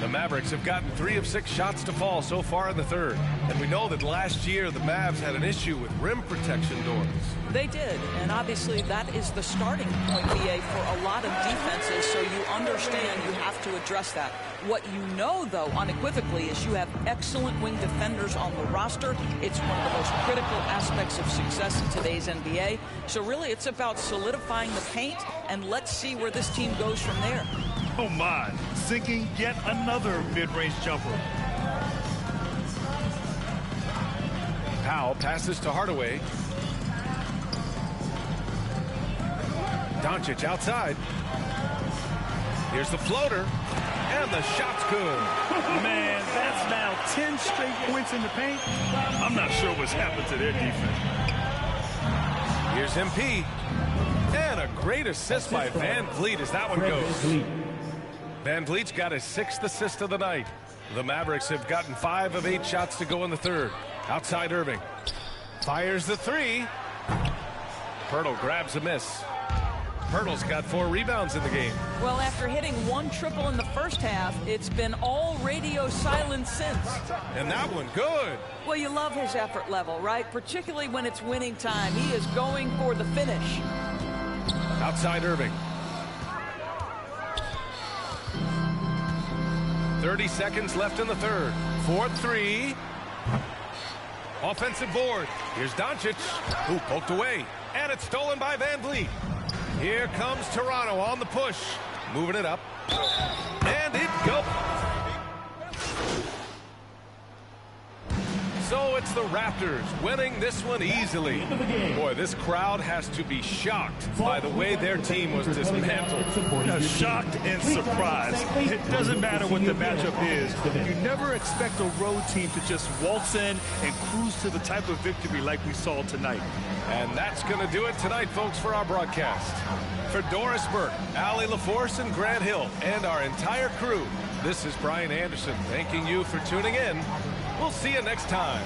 The Mavericks have gotten 3 of 6 shots to fall so far in the third. And we know that last year the Mavs had an issue with rim protection doors.
They did, and obviously that is the starting point, BA, for a lot of defenses, so you understand you have to address that. What you know, though, unequivocally, is you have excellent wing defenders on the roster. It's one of the most critical aspects of success in today's NBA. So really, it's about solidifying the paint, and let's see where this team goes from there.
Oh, my. Sinking yet another mid-range jumper.
Powell passes to Hardaway. Doncic outside. Here's the floater. And the shot's good.
Man, that's now 10 straight points in the paint. I'm not sure what's happened to their defense.
Here's MP. And a great assist by Van Vliet as that one goes. Van Vliet's got his 6th assist of the night. The Mavericks have gotten 5 of 8 shots to go in the third. Outside Irving. Fires the 3. Pirtle grabs a miss. Pirtle's got 4 rebounds in the game.
Well, after hitting 1 triple in the first half, it's been all radio silence since.
And that one good.
Well, you love his effort level, right? Particularly when it's winning time. He is going for the finish.
Outside Irving. 30 seconds left in the third. 4-3. Offensive board. Here's Doncic, who poked away. And it's stolen by Van Vliet. Here comes Toronto on the push. Moving it up. And it goes. So it's the Raptors winning this one easily. Boy, this crowd has to be shocked by the way their team was dismantled.
Shocked and surprised. It doesn't matter what the matchup is. You never expect a road team to just waltz in and cruise to the type of victory like we saw tonight.
And that's going to do it tonight, folks, for our broadcast. For Doris Burke, Allie LaForce, and Grant Hill, and our entire crew, this is Brian Anderson thanking you for tuning in. We'll see you next time.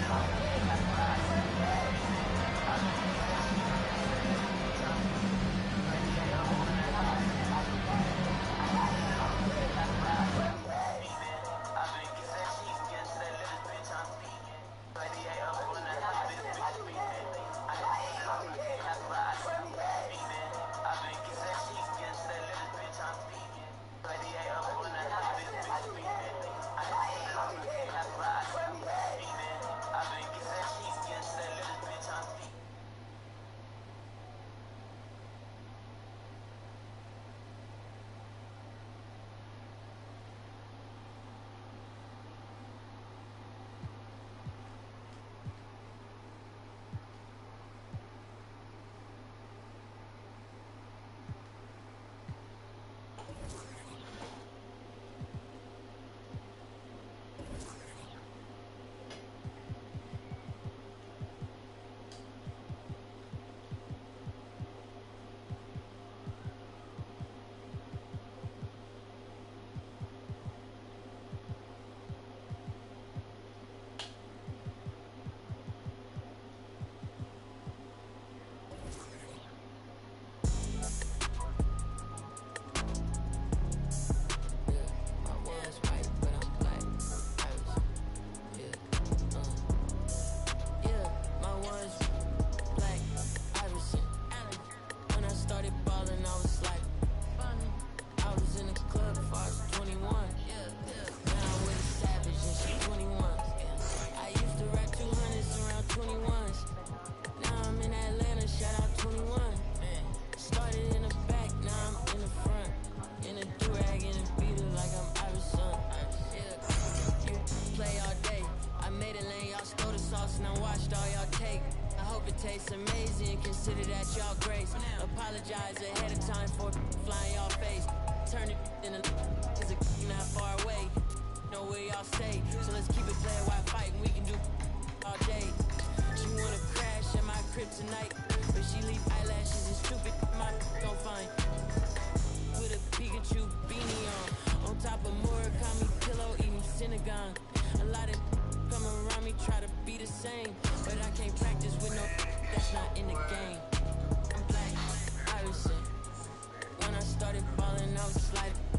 I think
tastes amazing. Consider that y'all grace. Apologize ahead of time for flying y'all face. Turn it in a cause it's not far away. Know where y'all stay. So let's keep it playing while fighting. We can do all day. She wanna crash at my crib tonight, but she leave eyelashes and stupid. My gon' find with a Pikachu beanie on top of Murakami pillow, eating Synagogue. A lot of come around me try to be the same, but I can't practice with no that's not in the game. I'm Black Iverson. When I started balling, I was sliding.